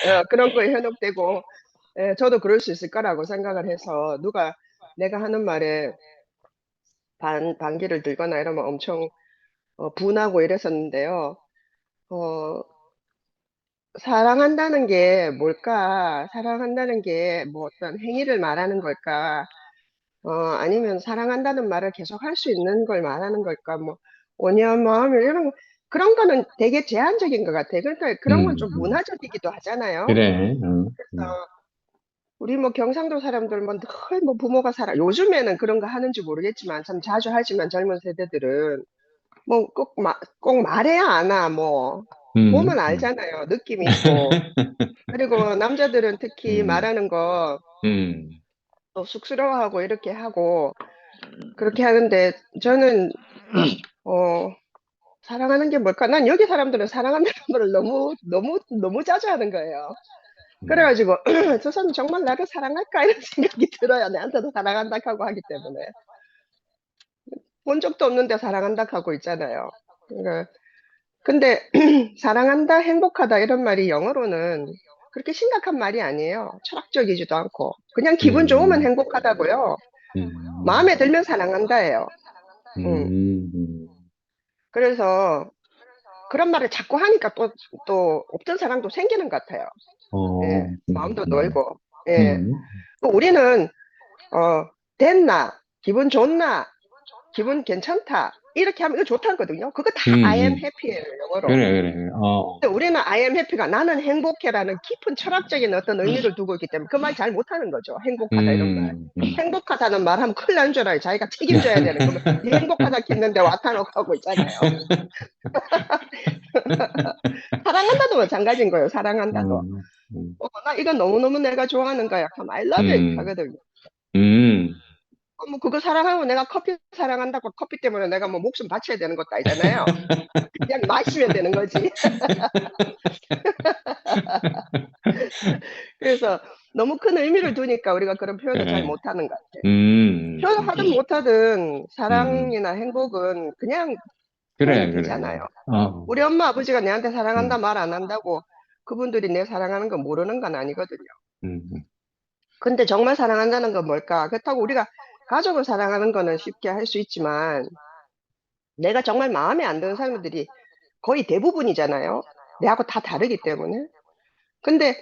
거에 현혹되고, 저도 그럴 수 있을 거라고 생각을 해서, 내가 하는 말에 반기를 들거나 이러면 엄청, 분하고 이랬었는데요. 사랑한다는 게 뭘까? 사랑한다는 게 뭐 어떤 행위를 말하는 걸까? 아니면 사랑한다는 말을 계속 할 수 있는 걸 말하는 걸까? 뭐, 온유한 마음을 이런 거, 그런 거는 되게 제한적인 것 같아요. 그러니까 그런 건 좀 문화적이기도 하잖아요. 그래. 우리 뭐 경상도 사람들 뭐 늘 뭐 부모가 요즘에는 그런 거 하는지 모르겠지만 참 자주 하지만 젊은 세대들은 뭐 꼭 말해야 아나 뭐 보면 알잖아요. 느낌이 있고. 그리고 남자들은 특히 말하는 거 또 쑥스러워하고 이렇게 하고 그렇게 하는데 저는 사랑하는 게 뭘까? 난 여기 사람들은 사랑한다는 말을 너무 자주 하는 거예요. 그래가지고 저 사람 정말 나를 사랑할까 이런 생각이 들어요. 내한테도 사랑한다 하고 하기 때문에 본 적도 없는데 사랑한다 하고 있잖아요. 그러니까 근데 사랑한다, 행복하다 이런 말이 영어로는 그렇게 심각한 말이 아니에요. 철학적이지도 않고 그냥 기분 좋으면 행복하다고요. 마음에 들면 사랑한다예요. 그래서 그런 말을 자꾸 하니까 또 없던 사랑도 생기는 것 같아요. 예, 마음도 놀고. 예. 우리는 됐나, 기분 좋나, 기분 괜찮다 이렇게 하면 이거 좋다거든요. 그거 다 I am happy예요, 영어로. 그래. 근데 우리는 I am happy가 나는 행복해라는 깊은 철학적인 어떤 의미를 두고 있기 때문에 그 말 잘 못하는 거죠. 행복하다 이런 말. 행복하다는 말 하면 큰일 난 줄 알아요. 자기가 책임져야 되는 거면 네 행복하다 했는데 와타놓고 하고 있잖아요. 사랑한다도 마찬가지인 거예요. 사랑한다도. 나 이건 너무너무 내가 좋아하는 거야. 그럼 I love it 하거든요. 뭐 그거 사랑하면 내가 커피 사랑한다고 커피 때문에 내가 뭐 목숨 바쳐야 되는 것도 아니잖아요. 그냥 마시면 되는 거지. 그래서 너무 큰 의미를 두니까 우리가 그런 표현을 잘 못하는 것 같아요. 표현하든 못하든 사랑이나 행복은 그냥 표현이 되잖아요. 우리 엄마 아버지가 내한테 사랑한다 말 안 한다고 그분들이 내 사랑하는 거 모르는 건 아니거든요. 근데 정말 사랑한다는 건 뭘까? 그렇다고 우리가 가족을 사랑하는 거는 쉽게 할 수 있지만 내가 정말 마음에 안 드는 사람들이 거의 대부분이잖아요. 내하고 다 다르기 때문에. 근데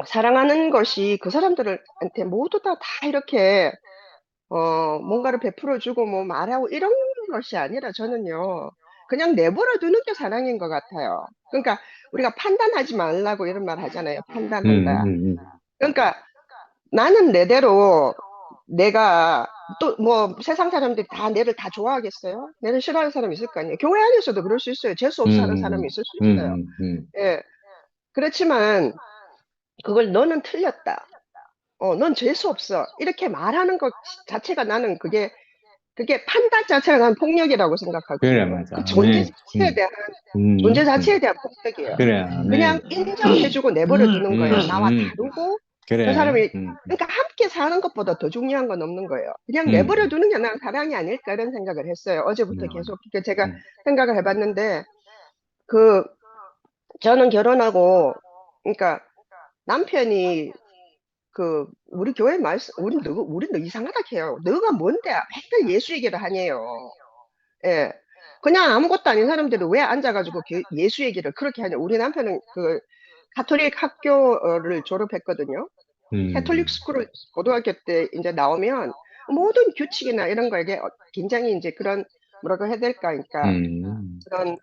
사랑하는 것이 그 사람들한테 모두 다 이렇게 뭔가를 베풀어주고 뭐 말하고 이런 것이 아니라 저는요. 그냥 내버려 두는 게 사랑인 것 같아요. 그러니까 우리가 판단하지 말라고 이런 말 하잖아요. 판단한다. 그러니까 나는 내대로 내가 또 뭐 세상 사람들이 다 내를 다 좋아하겠어요? 내를 싫어하는 사람이 있을 거 아니에요. 교회 안에서도 그럴 수 있어요. 재수 없어 하는 사람이 있을 수 있어요. 예. 그렇지만 그걸 너는 틀렸다. 넌 재수 없어. 이렇게 말하는 것 자체가 나는 그게 판단 자체가 난 폭력이라고 그래, 생각하거든요. 맞아. 그 존재 자체에 대한 존재 자체에 대한 폭력이에요. 그래, 그냥 인정해주고 내버려 두는 거예요. 나와 다르고 그 그래. 사람이 그러니까 함께 사는 것보다 더 중요한 건 없는 거예요. 그냥 내버려 두는 게 난 사랑이 아닐까 이런 생각을 했어요. 어제부터 계속 이렇게 제가 생각을 해봤는데 저는 결혼하고 그러니까 남편이 우리 교회 말씀 우리 너 이상하다 해요. 너가 뭔데 맨날 예수 얘기를 하네요. 예. 그냥 아무것도 아닌 사람들이 왜 앉아가지고 예수 얘기를 그렇게 하냐. 우리 남편은 가톨릭 학교를 졸업했거든요. 캐톨릭 스쿨을 고등학교 때 이제 나오면 모든 규칙이나 이런 거에 굉장히 이제 그런 뭐라고 해야 될까, 그러니까 그런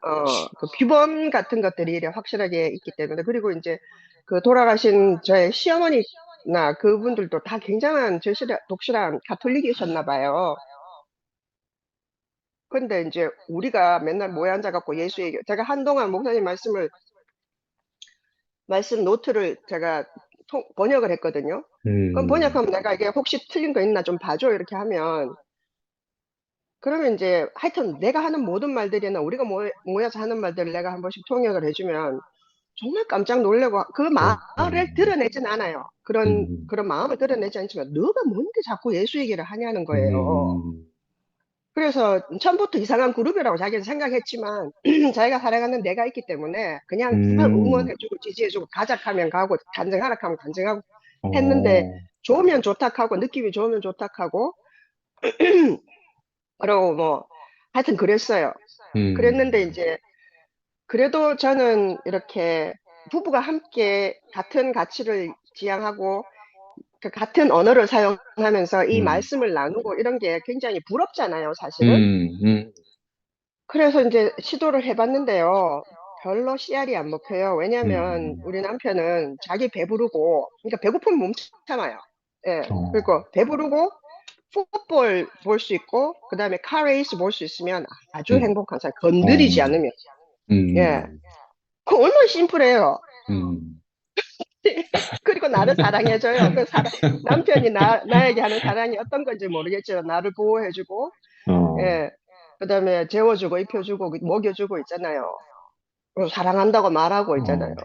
그 규범 같은 것들이 이렇게 확실하게 있기 때문에 그리고 이제 돌아가신 저의 시어머니나 그분들도 다 굉장한 독실한 가톨릭이셨나 봐요. 근데 이제 우리가 맨날 모여 앉아갖고 예수 얘기, 제가 한동안 목사님 말씀 노트를 제가 번역을 했거든요. 그럼 번역하면 내가 이게 혹시 틀린 거 있나 좀 봐줘 이렇게 하면 그러면 이제 하여튼 내가 하는 모든 말들이나 우리가 모여서 하는 말들을 내가 한 번씩 통역을 해주면 정말 깜짝 놀라고 그 말을 드러내진 않아요. 그런 마음을 드러내지 않지만 너가 뭔데 자꾸 예수 얘기를 하냐는 거예요. 그래서 처음부터 이상한 그룹이라고 자기는 생각했지만 자기가 살아가는 내가 있기 때문에 그냥 응원해주고 지지해주고 가작하면 가고 간증하라 하면 간증하고 했는데 좋으면 좋다 하고 느낌이 좋으면 좋다 하고 그러고 뭐 하여튼 그랬어요. 그랬는데 이제 그래도 저는 이렇게 부부가 함께 같은 가치를 지향하고 그 같은 언어를 사용하면서 이 음, 말씀을 나누고 이런 게 굉장히 부럽잖아요, 사실은. 음, 그래서 이제 시도를 해봤는데요. 별로 씨알이 안 먹혀요. 왜냐하면 음, 우리 남편은 자기 배부르고, 그러니까 배고프면 못 참아요. 예. 어, 그리고 배부르고 풋볼 볼 수 있고, 그 다음에 카레이스 볼 수 있으면 아주 음, 행복한 사람. 어, 건드리지 않으면. 예. 음, 그 얼마나 심플해요. 음, 그리고 나를 사랑해줘요. 남편이 나에게 하는 사랑이 어떤 건지 모르겠지만, 나를 보호해주고, 어, 예. 그 다음에 재워주고, 입혀주고, 먹여주고 있잖아요. 사랑한다고 말하고 있잖아요.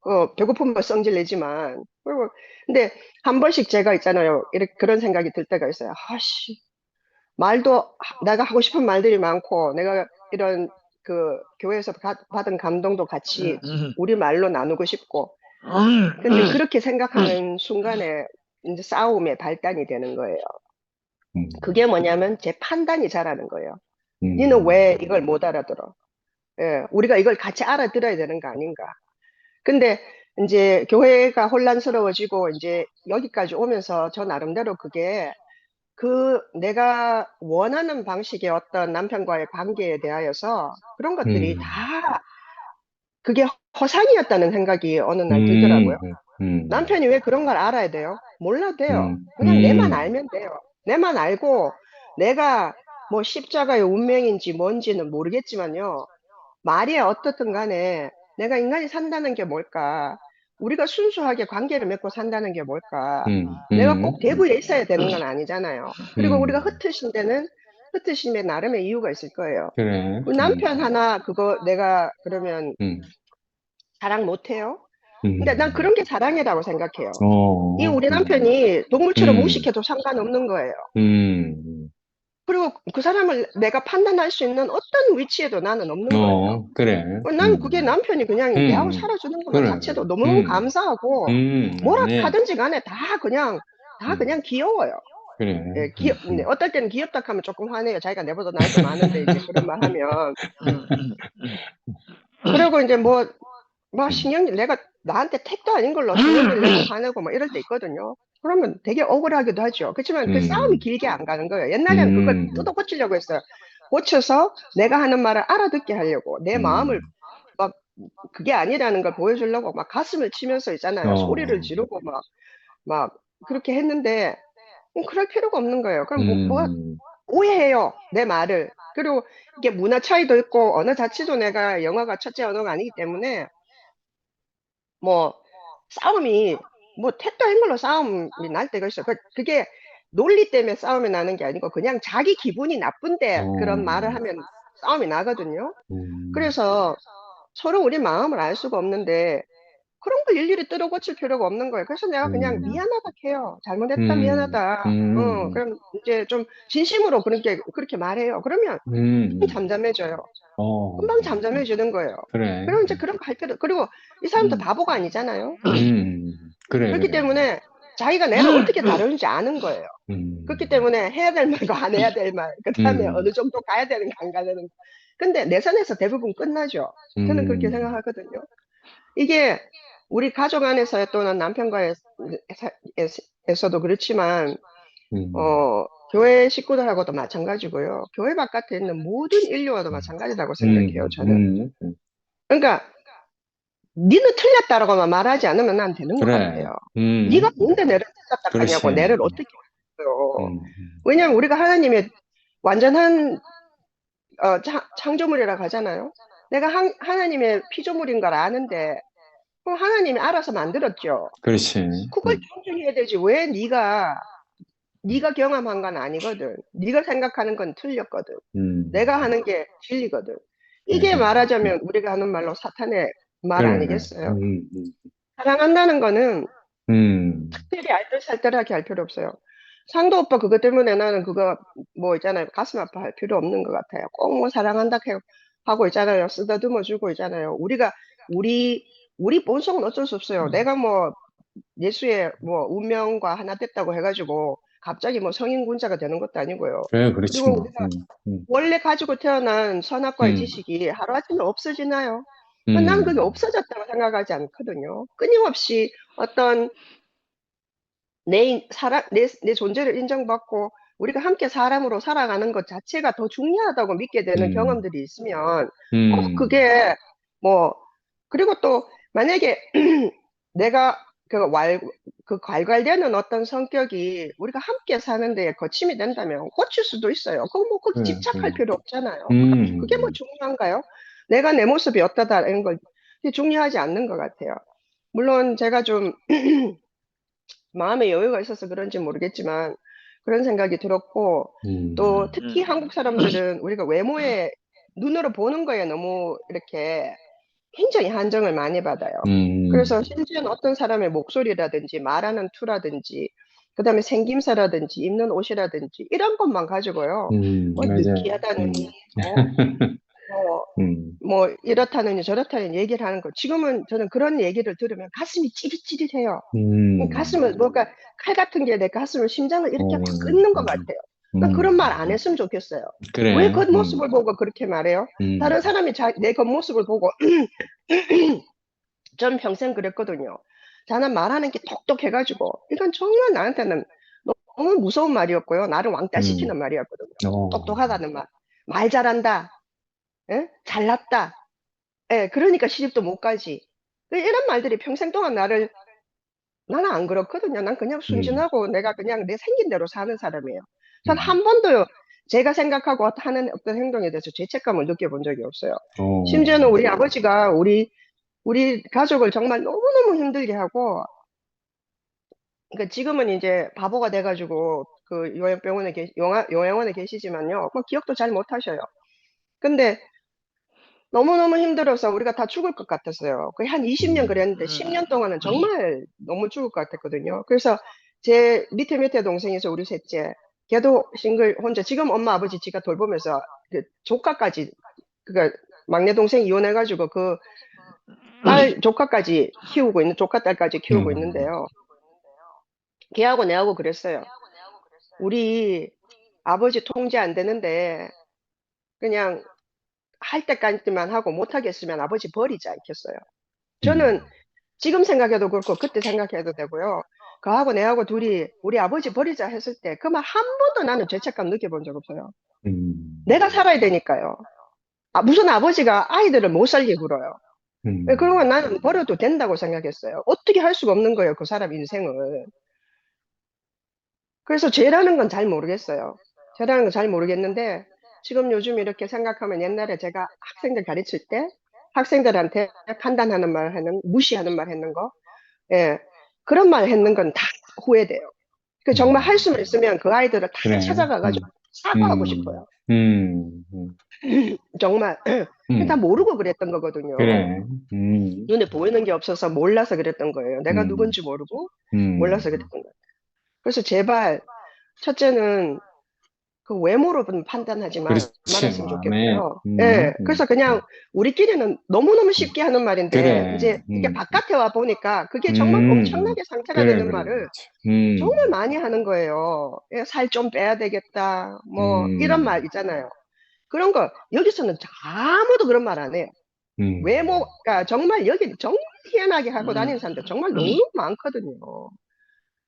어, 배고프면 성질 내지만. 그리고, 근데 한 번씩 제가 있잖아요. 이렇게 그런 생각이 들 때가 있어요. 아씨, 내가 하고 싶은 말들이 많고, 내가 이런 교회에서 받은 감동도 같이 우리 말로 나누고 싶고, 근데 그렇게 생각하는 순간에 이제 싸움의 발단이 되는 거예요. 음, 그게 뭐냐면 제 판단이 잘하는 거예요. 니는 음, 왜 이걸 못 알아들어? 예, 우리가 이걸 같이 알아들어야 되는 거 아닌가? 근데 이제 교회가 혼란스러워지고 이제 여기까지 오면서 저 나름대로 그게 내가 원하는 방식의 어떤 남편과의 관계에 대하여서 그런 것들이 음, 다 그게 허상이었다는 생각이 어느 날 들더라고요. 음, 음, 남편이 왜 그런 걸 알아야 돼요? 몰라도 돼요. 음, 그냥 내만 알면 돼요. 내만 알고 내가 뭐 십자가의 운명인지 뭔지는 모르겠지만요. 말이 어떻든 간에 내가 인간이 산다는 게 뭘까? 우리가 순수하게 관계를 맺고 산다는 게 뭘까? 내가 꼭 대구에 있어야 되는 건 아니잖아요. 그리고 우리가 흩으신 데는 흩으심에 나름의 이유가 있을 거예요. 그래, 우리 남편 하나 그거 내가 그러면 음, 자랑 못해요? 근데 난 음, 그런 게 자랑이라고 생각해요. 이 어, 우리 남편이 동물처럼 음, 무식해도 상관없는 거예요. 음, 그리고 그 사람을 내가 판단할 수 있는 어떤 위치에도 나는 없는 거예요. 그래, 난 그게 남편이 그냥 내하고 음, 살아주는 것만 그래, 자체도 너무너무 감사하고, 뭐라 아멘, 하든지 간에 다 그냥 귀여워요. 그래, 예, 네, 어떨 때는 귀엽다 하면 조금 화내요. 자기가 내보다 나이도 많은데 이제 그런 말 하면. 그리고 이제 내가 나한테 택도 아닌 걸로 신경질 내고 화내고 뭐 이럴 때 있거든요. 그러면 되게 억울하기도 하죠. 그렇지만 그 싸움이 음, 길게 안 가는 거예요. 옛날에는 그걸 음, 뜯어 고치려고 했어요. 고쳐서 내가 하는 말을 알아듣게 하려고 내 음, 마음을 막 그게 아니라는 걸 보여주려고 막 가슴을 치면서 있잖아요. 소리를 어, 지르고 막 그렇게 했는데 그럴 필요가 없는 거예요. 그럼 음, 오해해요. 내 말을. 그리고 이게 문화 차이도 있고 언어 자체도 내가 영어가 첫째 언어가 아니기 때문에 뭐 싸움이 택도 행걸로 싸움이 날 때가 있어요. 그게 논리 때문에 싸움이 나는 게 아니고 그냥 자기 기분이 나쁜데 그런 어, 말을 하면 싸움이 나거든요. 음, 그래서 서로 우리 마음을 알 수가 없는데 그런 걸 일일이 뜯어 고칠 필요가 없는 거예요. 그래서 내가 그냥 음, 미안하다 해요. 잘못했다, 음, 미안하다. 음, 그럼 이제 좀 진심으로 그렇게 말해요. 그러면 금방 음, 잠잠해져요. 어, 금방 잠잠해지는 거예요. 그래, 그럼 이제 그런 거 할 필요, 그리고 이 사람도 바보가 아니잖아요. 그래, 그렇기 그래, 때문에 자기가 내를 어떻게 다루는지 아는 거예요. 그렇기 음, 때문에 해야 될 말과 안 해야 될 말, 그 다음에 음, 어느 정도 가야 되는가 안 가야 되는가. 근데 내 선에서 대부분 끝나죠. 저는 그렇게 음, 생각하거든요. 이게 우리 가족 안에서 또는 남편과의 에서도 그렇지만, 음, 교회 식구들하고도 마찬가지고요. 교회 바깥에 있는 모든 인류와도 마찬가지라고 생각해요, 저는. 그러니까 니는 틀렸다라고만 말하지 않으면 난 되는 것 그래, 같아요. 네가 뭔데 내를 틀렸다 그렇지, 하냐고, 내를 어떻게 했어요. 음, 왜냐면 우리가 하나님의 완전한 창조물이라고 하잖아요. 내가 하나님의 피조물인 걸 아는데 그럼 하나님이 알아서 만들었죠. 그렇지, 그걸 존중해야 되지. 왜 네가 경험한 건 아니거든. 네가 생각하는 건 틀렸거든. 음, 내가 하는 게 진리거든. 그래, 이게 말하자면 우리가 하는 말로 사탄의 말 그래, 아니겠어요? 사랑한다는 거는 음, 특별히 알뜰살뜰하게 할 필요 없어요. 상도 오빠 그것 때문에 나는 그거 있잖아요. 가슴 아파할 필요 없는 것 같아요. 꼭 사랑한다 하고 있잖아요. 쓰다듬어 주고 있잖아요. 우리 본성은 어쩔 수 없어요. 내가 예수의 운명과 하나 됐다고 해가지고 갑자기 성인군자가 되는 것도 아니고요. 그래, 그렇지, 그리고 뭐, 우리가 원래 가지고 태어난 선악과의 음, 지식이 하루아침에 없어지나요? 난 그게 음, 없어졌다고 생각하지 않거든요. 끊임없이 어떤 내 존재를 인정받고 우리가 함께 사람으로 살아가는 것 자체가 더 중요하다고 믿게 되는 경험들이 있으면 꼭 그게 뭐 그리고 또 만약에 내가 그 괄괄되는 어떤 성격이 우리가 함께 사는 데에 거침이 된다면 고칠 수도 있어요. 그거 뭐 그렇게 집착할 필요 없잖아요. 그게 뭐 중요한가요? 내가 내 모습이 어떠다는 걸 중요하지 않는 것 같아요. 물론 제가 좀 마음의 여유가 있어서 그런지 모르겠지만 그런 생각이 들었고 또 특히 한국 사람들은 우리가 외모에 눈으로 보는 거에 너무 이렇게 굉장히 한정을 많이 받아요. 그래서 심지어는 어떤 사람의 목소리라든지 말하는 투라든지 그다음에 생김새라든지 입는 옷이라든지 이런 것만 가지고요. 뭐 맞아요. 느끼하다느니 뭐 이렇다느니 저렇다느니 얘기를 하는 거. 지금은 저는 그런 얘기를 들으면 가슴이 찌릿찌릿해요. 가슴을 뭔가 칼 같은 게 내 가슴을 심장을 이렇게 막 끊는 것 같아요. 그러니까 그런 말 안 했으면 좋겠어요. 그래. 왜 겉모습을 보고 그렇게 말해요? 다른 사람이 내 겉모습을 보고 전 평생 그랬거든요. 저는 말하는 게 똑똑해가지고 이건 정말 나한테는 너무 무서운 말이었고요. 나를 왕따시키는 말이었거든요. 똑똑하다는 말. 말 잘한다. 예? 잘났다. 예, 그러니까 시집도 못 가지. 이런 말들이 평생 동안 나는 안 그렇거든요. 난 그냥 순진하고 내가 그냥 내 생긴 대로 사는 사람이에요. 전 한 번도 제가 생각하고 하는 어떤 행동에 대해서 죄책감을 느껴본 적이 없어요. 심지어는 우리 아버지가 우리 가족을 정말 너무너무 힘들게 하고, 그러니까 지금은 이제 바보가 돼가지고 그 요양원에 계시지만요. 뭐 기억도 잘 못 하셔요. 근데 너무너무 힘들어서 우리가 다 죽을 것 같았어요. 거의 한 20년 그랬는데 10년 동안은 정말 너무 죽을 것 같았거든요. 그래서 제 밑에 동생에서 우리 셋째, 걔도 싱글 혼자 지금 엄마 아버지 지가 돌보면서 그 조카까지 그니까 막내 동생 이혼해가지고 그 딸 조카까지 키우고 있는 조카 딸까지 키우고 있는데요. 걔하고 내하고 그랬어요. 우리 아버지 통제 안 되는데 그냥 할 때까지만 하고 못하겠으면 아버지 버리지 않겠어요. 저는 지금 생각해도 그렇고 그때 생각해도 되고요. 그하고 내하고 둘이 우리 아버지 버리자 했을 때 그 말 한 번도 나는 죄책감 느껴본 적 없어요. 내가 살아야 되니까요. 무슨 아버지가 아이들을 못 살게 굴어요. 그런 건 나는 버려도 된다고 생각했어요. 어떻게 할 수가 없는 거예요, 그 사람 인생을. 그래서 죄라는 건 잘 모르겠어요. 죄라는 건 잘 모르겠는데 지금 요즘 이렇게 생각하면 옛날에 제가 학생들 가르칠 때 학생들한테 판단하는 말 무시하는 말 했는 거, 예, 그런 말 했는 건 다 후회돼요. 정말 할 수만 있으면 그 아이들을 다 그래. 찾아가가지고 사과하고 싶어요. 정말 다 모르고 그랬던 거거든요. 그래. 눈에 보이는 게 없어서 몰라서 그랬던 거예요. 내가 누군지 모르고 몰라서 그랬던 거예요. 그래서 제발 첫째는 그 외모로 판단하지 말았으면 좋겠고요. 예, 그래서 그냥 우리끼리는 너무너무 쉽게 하는 말인데 그래. 이제 이게 바깥에 와 보니까 그게 정말 엄청나게 상처가 되는 말을 정말 많이 하는 거예요. 살 좀 빼야 되겠다. 뭐 이런 말 있잖아요. 그런 거 여기서는 아무도 그런 말 안 해요. 외모가 정말 여기 정말 희한하게 하고 다니는 사람들 정말 너무 많거든요.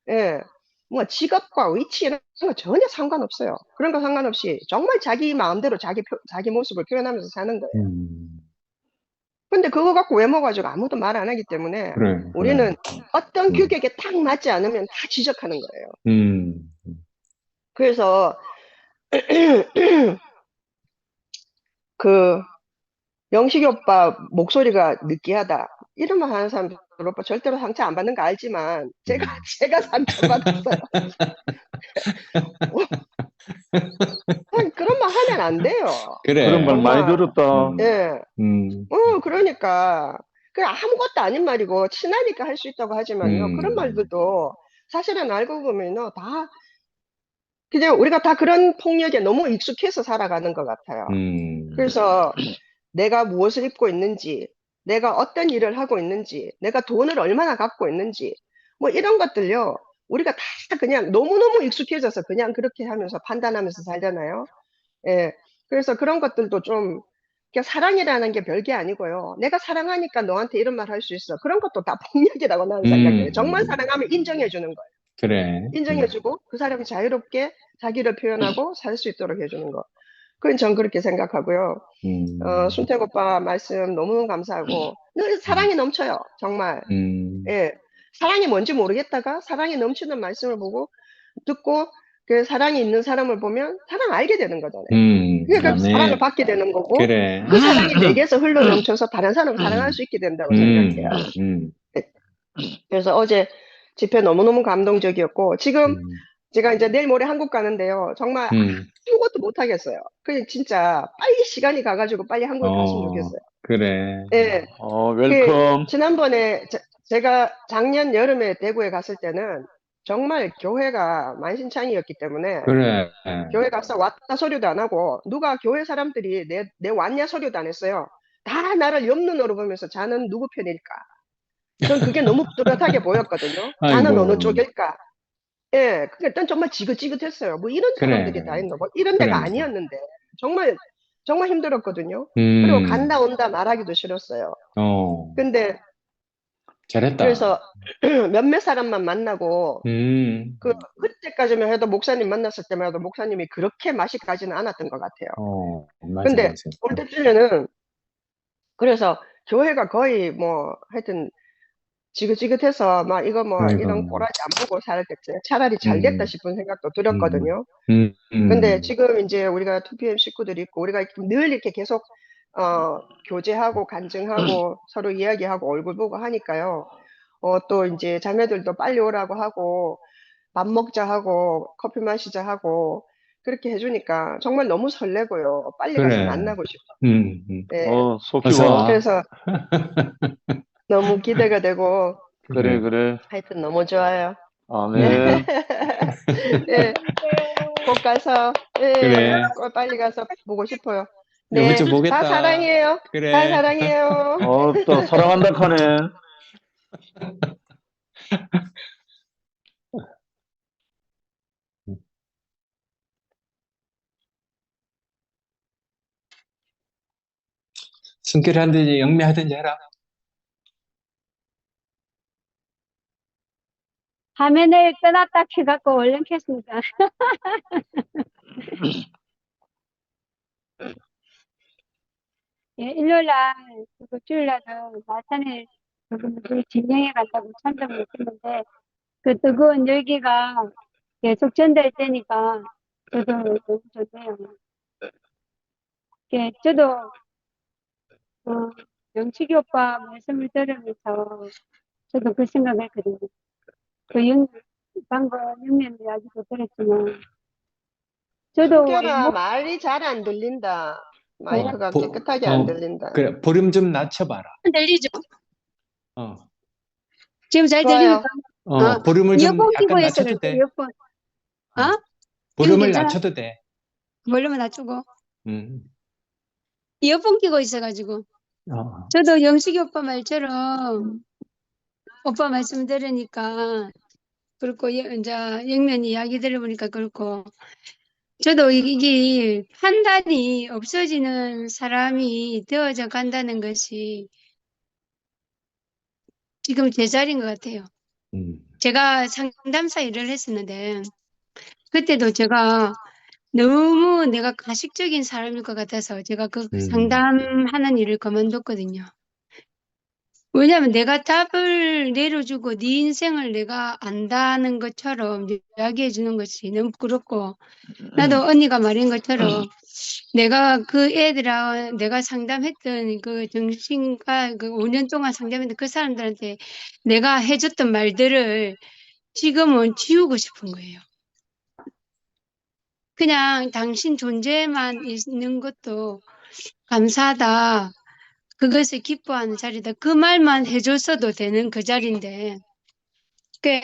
예. 뭐 직업과 위치 이런 거 전혀 상관없어요. 그런 거 상관없이 정말 자기 마음대로 자기 모습을 표현하면서 사는 거예요. 근데 그거 갖고 외모 가지고 아무도 말 안 하기 때문에 그래. 우리는 어떤 규격에 딱 맞지 않으면 다 지적하는 거예요. 그래서 그 영식이 오빠 목소리가 느끼하다 이런 말 하는 사람들 오빠 절대로 상처 안 받는 거 알지만 제가 상처 받았어요. 그런 말 하면 안 돼요. 그래. 그런 말 많이 들었다. 예. 그러니까 그 아무것도 아닌 말이고 친하니까 할 수 있다고 하지만요. 그런 말들도 사실은 알고 보면요 다 그냥 우리가 다 그런 폭력에 너무 익숙해서 살아가는 것 같아요. 그래서 내가 무엇을 입고 있는지, 내가 어떤 일을 하고 있는지, 내가 돈을 얼마나 갖고 있는지, 뭐 이런 것들요. 우리가 다 그냥 너무너무 익숙해져서 그냥 그렇게 하면서 판단하면서 살잖아요. 예. 그래서 그런 것들도 좀, 사랑이라는 게 별게 아니고요. 내가 사랑하니까 너한테 이런 말 할 수 있어. 그런 것도 다 폭력이라고 나는 생각해요. 정말 사랑하면 인정해 주는 거예요. 그래. 인정해주고 그 사람이 자유롭게 자기를 표현하고 살 수 있도록 해주는 거. 그건 전 그렇게 생각하고요. 순택 오빠 말씀 너무 감사하고 사랑이 넘쳐요. 정말. 예. 사랑이 뭔지 모르겠다가 사랑이 넘치는 말씀을 보고 듣고 그 사랑이 있는 사람을 보면 사랑 알게 되는 거잖아요. 그러니까 사랑을 아멘. 받게 되는 거고 그래. 그 사랑이 내게서 흘러 넘쳐서 다른 사람을 사랑할 수 있게 된다고 생각해요. 그래서 어제 집회 너무너무 감동적이었고 지금 제가 이제 내일 모레 한국 가는데요. 정말 아무것도 못 하겠어요. 그냥 진짜 빨리 시간이 가가지고 빨리 한국에 갔으면 좋겠어요. 그래. 예. 웰컴. 지난번에 제가 작년 여름에 대구에 갔을 때는 정말 교회가 만신창이었기 때문에 그래. 교회 가서 왔다 소리도 안 하고 누가 교회 사람들이 내 왔냐 소리도 안 했어요. 다 나를 옆눈으로 보면서 자는 누구 편일까? 전 그게 너무 뚜렷하게 보였거든요. 자는 아이고. 어느 쪽일까? 예, 그러니까 정말 지긋지긋했어요. 뭐 이런 사람들이 그래. 다 있나? 뭐 이런 데가 그래. 아니었는데 정말 정말 힘들었거든요. 그리고 간다 온다 말하기도 싫었어요. 근데 잘했다. 그래서 몇몇 사람만 만나고 그때까지만 해도 목사님 만났을 때만 해도 목사님이 그렇게 맛이 가지는 않았던 것 같아요. 맞아, 근데 맞아. 올 때쯤에는 그래서 교회가 거의 뭐 하여튼 지긋지긋해서 막 이거 뭐 아이고. 이런 꼬라지 안 보고 살 때 차라리 잘 됐다 싶은 생각도 들었거든요. 근데 지금 이제 우리가 2PM 식구들이 있고 우리가 늘 이렇게 계속 교제하고 간증하고 서로 이야기하고 얼굴 보고 하니까요. 또 이제 자매들도 빨리 오라고 하고 밥 먹자 하고 커피 마시자 하고 그렇게 해주니까 정말 너무 설레고요. 빨리 가서 그래. 만나고 싶어. 네. 속이 어서 와. 와. 그래서 너무 기대가 되고 그래. 하여튼 너무 좋아요. 아멘. 예, 꼭 가서 그래. 꼭 빨리 가서 보고 싶어요. 이번 네, 주 보겠다. 다 사랑해요. 그래. 다 사랑해요. 또 사랑한다 카네. 순결하든지 영매하든지 해라. 화면을 끄놨다 켜갖고 얼른 켰습니다. 예, 일요일날, 그리고 주일날은 마산에 진영에 간다고 참석을 했는데, 그 뜨거운 열기가 계속 전달 되니까, 저도 너무 좋네요. 예, 저도, 영식이 오빠 말씀을 들으면서, 저도 그 생각을 했거든요. 방금 영면 이야기도 들었지만, 저도 순결아, 말이 잘 안 들린다. 마이크가 깨끗하게 안 들린다. 그래, 볼륨 좀 낮춰봐라. 들리죠? 어. 지금 잘 좋아요. 들립니까? 볼륨을 좀 이어폰 끼고 약간 해서 낮춰도 돼. 이어폰. 볼륨을 괜찮아? 낮춰도 돼. 볼륨을 낮추고. 음. 이어폰 끼고 있어가지고. 어. 저도 영식이 오빠 말처럼 오빠 말씀 들으니까 그렇고 이제 영면 이야기 들어보니까 그렇고 저도 이게 판단이 없어지는 사람이 되어져 간다는 것이 지금 제 자리인 것 같아요. 제가 상담사 일을 했었는데 그때도 제가 너무 내가 가식적인 사람일 것 같아서 제가 그 상담하는 일을 그만뒀거든요. 왜냐하면 내가 답을 내려주고 네 인생을 내가 안다는 것처럼 이야기해 주는 것이 너무 부끄럽고 나도 언니가 말한 것처럼 내가 그 애들하고 내가 상담했던 그 정신과 그 5년 동안 상담했던 그 사람들한테 내가 해줬던 말들을 지금은 지우고 싶은 거예요. 그냥 당신 존재만 있는 것도 감사하다. 그것을 기뻐하는 자리다. 그 말만 해줬어도 되는 그 자리인데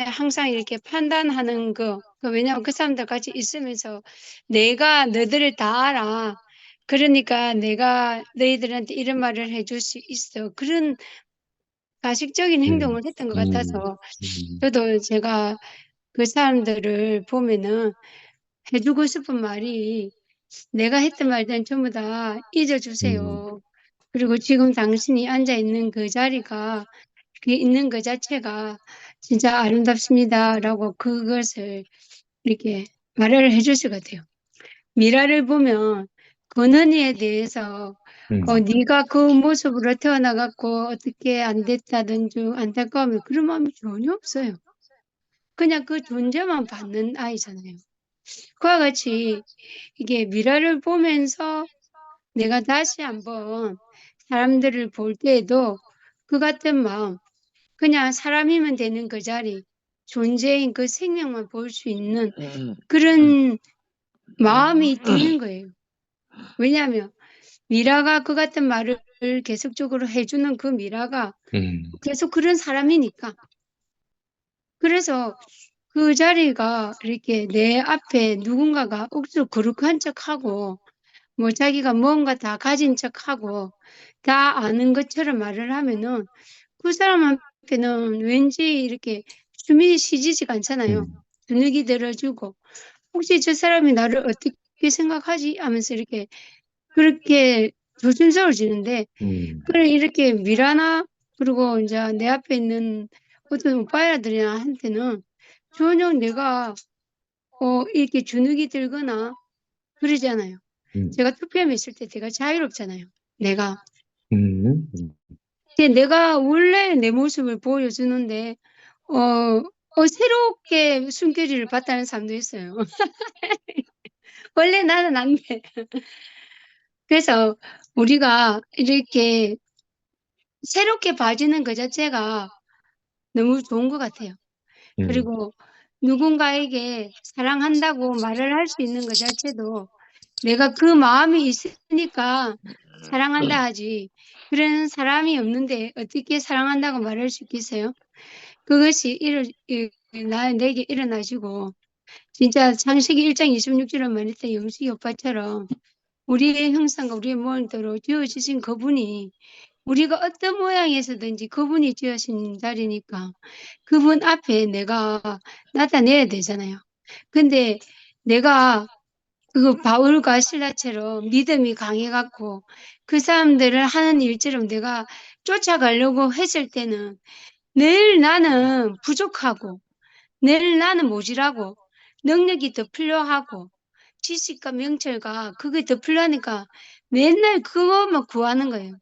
항상 이렇게 판단하는 거. 왜냐하면 그 사람들 같이 있으면서 내가 너희들을 다 알아. 그러니까 내가 너희들한테 이런 말을 해줄 수 있어. 그런 가식적인 행동을 했던 것 같아서 저도 제가 그 사람들을 보면은 해주고 싶은 말이 내가 했던 말들은 전부 다 잊어주세요. 그리고 지금 당신이 앉아있는 그 자리가 있는 그 자체가 진짜 아름답습니다라고 그것을 이렇게 말을 해줄 것 같아요. 미라를 보면 권은희에 대해서 네가 그 모습으로 태어나갖고 어떻게 안 됐다든지 안타까우면 그런 마음이 전혀 없어요. 그냥 그 존재만 받는 아이잖아요. 그와 같이 이게 미라를 보면서 내가 다시 한번 사람들을 볼 때에도 그 같은 마음, 그냥 사람이면 되는 그 자리, 존재인 그 생명만 볼 수 있는 그런 마음이 드는 거예요. 왜냐하면 미라가 그 같은 말을 계속적으로 해주는 그 미라가 계속 그런 사람이니까. 그래서 그 자리가 이렇게 내 앞에 누군가가 억지로 거룩한 척하고 뭐 자기가 뭔가 다 가진 척하고 다 아는 것처럼 말을 하면은 그 사람한테는 왠지 이렇게 숨이 쉬지지가 않잖아요. 분위기 들어주고 혹시 저 사람이 나를 어떻게 생각하지 하면서 이렇게 그렇게 조심스러워지는데 그래 이렇게 미라나 그리고 이제 내 앞에 있는 어떤 오빠들한테는 전혀 내가 이렇게 주눅이 들거나 그러잖아요. 제가 투표함 있을 때 되게 자유롭잖아요. 내가. 근데 내가 원래 내 모습을 보여주는데 새롭게 숨겨지를 봤다는 사람도 있어요. 원래 나는 안 돼. 그래서 우리가 이렇게 새롭게 봐지는 그 자체가 너무 좋은 것 같아요. 그리고 누군가에게 사랑한다고 말을 할 수 있는 것 자체도 내가 그 마음이 있으니까 사랑한다 하지. 그런 사람이 없는데 어떻게 사랑한다고 말할 수 있겠어요? 그것이 내게 일어나시고 진짜 창세기 1장 26절에 말했던 영식이 오빠처럼 우리의 형상과 우리의 모양대로 지어주신 그분이 우리가 어떤 모양에서든지 그분이 지으신 자리니까 그분 앞에 내가 나타내야 되잖아요. 근데 내가 그 바울과 신라처럼 믿음이 강해갖고 그 사람들을 하는 일처럼 내가 쫓아가려고 했을 때는 늘 나는 부족하고 늘 나는 모질하고 능력이 더 필요하고 지식과 명철과 그게 더 필요하니까 맨날 그것만 구하는 거예요.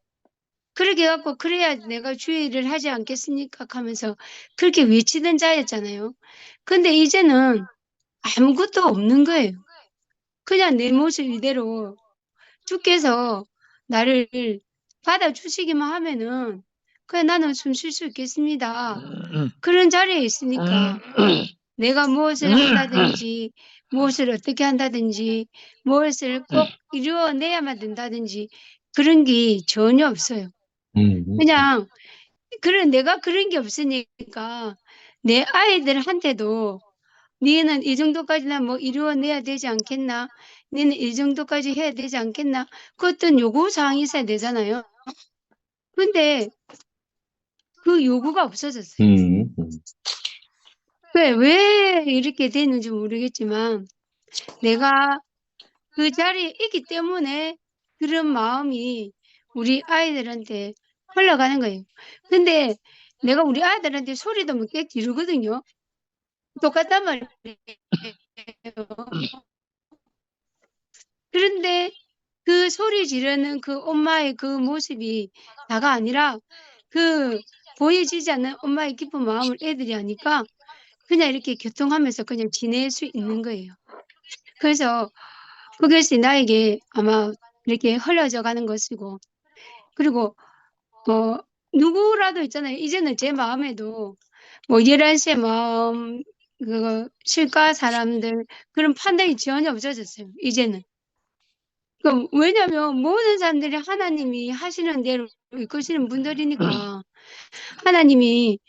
그렇게 해갖고 그래야 내가 주의 일을 하지 않겠습니까? 하면서 그렇게 외치던 자였잖아요. 근데 이제는 아무것도 없는 거예요. 그냥 내 모습 이대로 주께서 나를 받아주시기만 하면은 그냥 나는 숨 쉴 수 있겠습니다. 그런 자리에 있으니까 내가 무엇을 한다든지 무엇을 어떻게 한다든지 무엇을 꼭 이루어내야만 된다든지 그런 게 전혀 없어요. 그냥 내가 그런 게 없으니까 내 아이들한테도 니는 이 정도까지는 뭐 이루어내야 되지 않겠나? 니는 이 정도까지 해야 되지 않겠나? 그 어떤 요구사항이 있어야 되잖아요. 근데 그 요구가 없어졌어요. 왜 이렇게 되는지 모르겠지만 내가 그 자리에 있기 때문에 그런 마음이 우리 아이들한테 흘러가는 거예요. 근데 내가 우리 아이들한테 소리도 꽤 지르거든요. 똑같단 말이에요. 그런데 그 소리 지르는 그 엄마의 그 모습이 다가 아니라 그 보여지지 않는 엄마의 기쁜 마음을 애들이 하니까 그냥 이렇게 교통하면서 그냥 지낼 수 있는 거예요. 그래서 그것이 나에게 아마 이렇게 흘러져 가는 것이고 그리고 누구라도 있잖아요. 이제는 제 마음에도 뭐 11시의 마음 그 실과 사람들 그런 판단이 전혀 없어졌어요. 이제는. 왜냐면 모든 사람들이 하나님이 하시는 대로 이끄시는 분들이니까 하나님이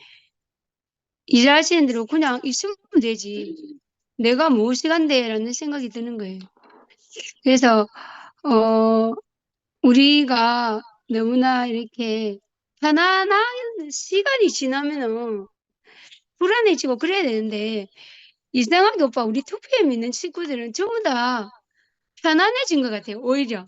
일하시는 대로 그냥 있으면 되지. 내가 무엇이 간대라는 생각이 드는 거예요. 그래서 우리가 너무나 이렇게 편안한 시간이 지나면은 불안해지고 그래야 되는데 이상하게 오빠 우리 투표에 믿는 친구들은 전부 다 편안해진 것 같아요. 오히려.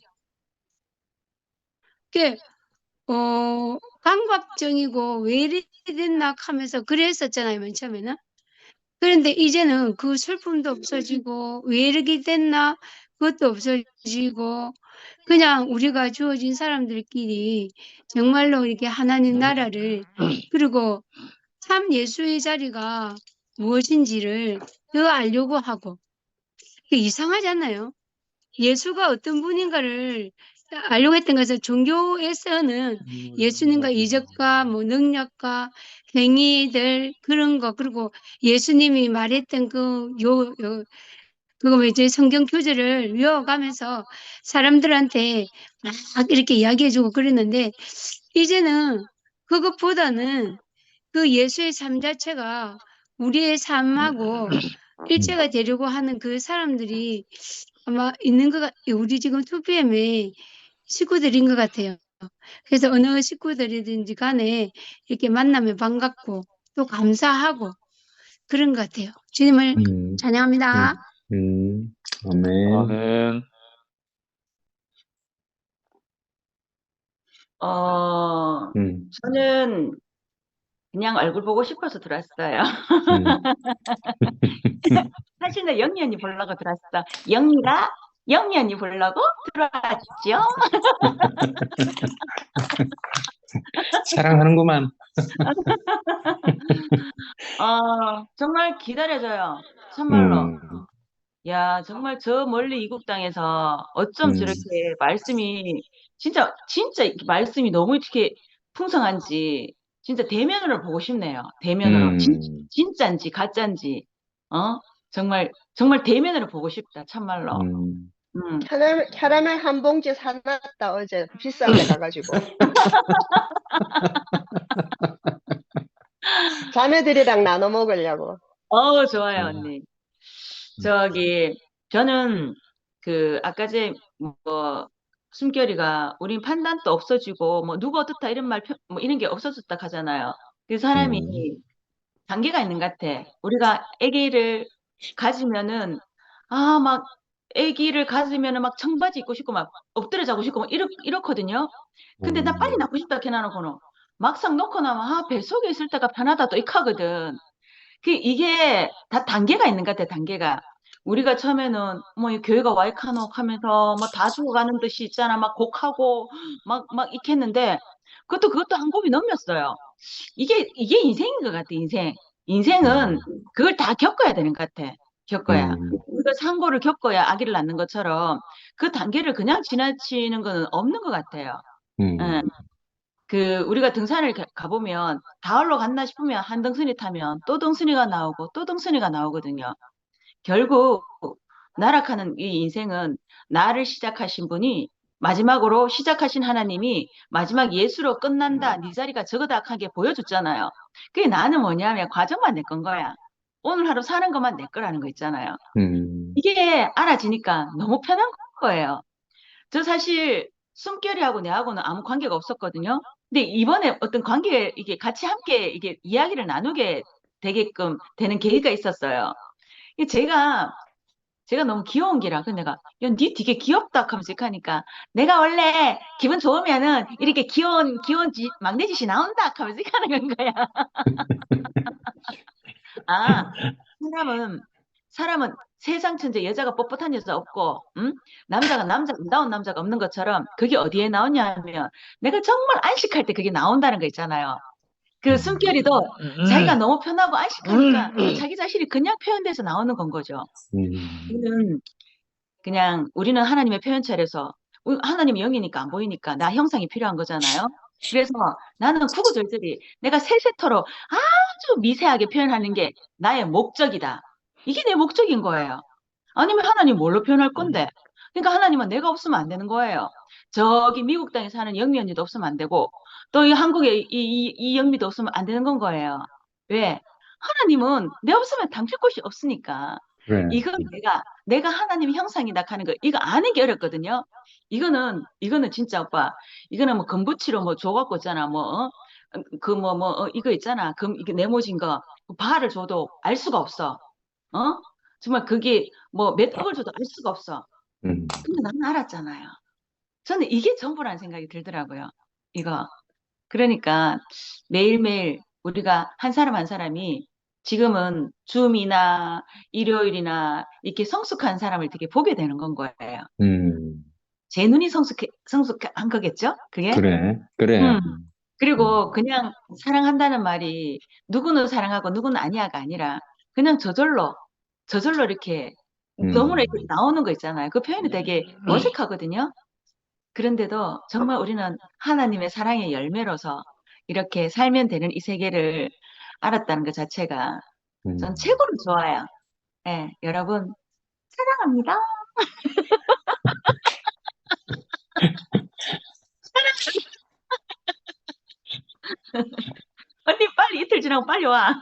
강박증이고 왜 이리 됐나 하면서 그랬었잖아요, 맨 처음에는. 그런데 이제는 그 슬픔도 없어지고 왜 이렇게 됐나 그것도 없어지고 그냥 우리가 주어진 사람들끼리 정말로 이렇게 하나님 나라를 그리고 참 예수의 자리가 무엇인지를 더 알려고 하고 그 이상하지 않나요? 예수가 어떤 분인가를 알려고 했던 것은 종교에서는 예수님과 이적과 뭐 능력과 행위들 그런 거 그리고 예수님이 말했던 그거 이제 성경 교재를 외워가면서 사람들한테 막 이렇게 이야기해주고 그랬는데 이제는 그것보다는 그 예수의 삶 자체가 우리의 삶하고 일체가 되려고 하는 그 사람들이 아마 있는 우리 지금 2PM의 식구들인 것 같아요. 그래서 어느 식구들이든지 간에 이렇게 만나면 반갑고 또 감사하고 그런 것 같아요. 주님을 찬양합니다. 아멘. 아멘. 저는 그냥 얼굴 보고 싶어서 들어왔어요. 사실은 영희 언니 보려고 들어왔어. 영희 언니 보려고 들어왔죠. 사랑하는구만. 정말 기다려져요. 참말로. 야, 정말 저 멀리 이국 땅에서 어쩜 저렇게 말씀이 진짜 이렇게 말씀이 너무 이렇게 풍성한지 진짜 대면으로 보고 싶네요. 대면으로 진짜인지 가짜인지 정말 대면으로 보고 싶다. 참말로. 캐러멜 한 봉지 사놨다 어제 비싼 데 가가지고 자매들이랑 나눠 먹으려고. 좋아요, 언니. 저는 아까 뭐 숨결이가 우린 판단도 없어지고 뭐 누구 어떻다 이런 뭐 이런 게 없어졌다 하잖아요. 그 사람이 단계가 있는 것 같아. 우리가 아기를 가지면은 막 아기를 가지면은 막 청바지 입고 싶고 막 엎드려 자고 싶고 막 이렇거든요. 근데 나 빨리 낳고 싶다 해놔놓고는 막상 놓고 나면 뱃속에 있을 때가 편하다 또 이카거든. 이게 다 단계가 있는 것 같아. 단계가. 우리가 처음에는 뭐 이 교회가 와이카노 하면서 뭐 다 죽어가는 듯이 있잖아. 막 곡하고 막 익혔는데 그것도 한 곱이 넘겼어요. 이게 인생인 것 같아. 인생은 그걸 다 겪어야 되는 것 같아. 겪어야. 우리가 상고를 겪어야 아기를 낳는 것처럼 그 단계를 그냥 지나치는 거는 없는 것 같아요. 예. 우리가 등산을 가보면 다을로 갔나 싶으면 한 덩순이 타면 또 덩순이가 나오고 또 덩순이가 나오거든요. 결국 나락하는 이 인생은 나를 시작하신 분이 마지막으로 시작하신 하나님이 마지막 예수로 끝난다. 네 자리가 저거다 하게 보여줬잖아요. 그게 나는 뭐냐면 과정만 내 건 거야. 오늘 하루 사는 것만 내 거라는 거 있잖아요. 이게 알아지니까 너무 편한 거예요. 저 사실 숨결이하고 내하고는 아무 관계가 없었거든요. 근데 이번에 어떤 관계 이게 같이 함께 이게 이야기를 나누게 되게끔 되는 계기가 있었어요. 제가 너무 귀여운 기라. 그래서 내가, 야, 니 되게 귀엽다 하면서 이렇게 하니까 내가 원래 기분 좋으면은 이렇게 귀여운 막내 짓이 나온다 하면서 이렇게 하는 거야. 사람은 세상 천재 여자가 뻣뻣한 여자 없고, 남자가 아름다운 남자가 없는 것처럼 그게 어디에 나오냐 하면 내가 정말 안식할 때 그게 나온다는 거 있잖아요. 숨결이도 자기가 너무 편하고 안식하니까 자기 자신이 그냥 표현돼서 나오는 건 거죠. 우리는 하나님의 표현체라서 하나님이 영이니까 안 보이니까 나 형상이 필요한 거잖아요. 그래서 나는 구구절절히 내가 세세토록 아주 미세하게 표현하는 게 나의 목적이다. 이게 내 목적인 거예요. 아니면 하나님 뭘로 표현할 건데? 그러니까 하나님은 내가 없으면 안 되는 거예요. 저기 미국 땅에 사는 영미 언니도 없으면 안 되고 또 이 한국에 이 영미도 없으면 안 되는 건 거예요. 왜? 하나님은 내 없으면 담길 곳이 없으니까. 그래. 이건 내가 하나님 형상이다 하는 거 이거 아는 게 어렵거든요. 이거는 진짜 오빠 이거는 뭐 금붙이로 뭐 줘갖고 있잖아 이거 있잖아 이게 네모진 거 바를 줘도 알 수가 없어. 정말 그게 뭐 몇 억을 줘도 알 수가 없어. 근데 나는 알았잖아요. 저는 이게 전부라는 생각이 들더라고요. 이거 그러니까 매일매일 우리가 한 사람 한 사람이 지금은 줌이나 일요일이나 이렇게 성숙한 사람을 되게 보게 되는 건 거예요. 제 눈이 성숙한 거겠죠? 그게? 그래, 그래. 음. 그리고 그냥 사랑한다는 말이 누구는 사랑하고 누구는 아니야가 아니라 그냥 저절로 이렇게 너무나 이렇게 나오는 거 있잖아요. 그 표현이 되게 어색하거든요. 그런데도 정말 우리는 하나님의 사랑의 열매로서 이렇게 살면 되는 이 세계를 알았다는 것 자체가 전 최고로 좋아요. 예, 여러분 사랑합니다. 언니 빨리 이틀 지나고 빨리 와.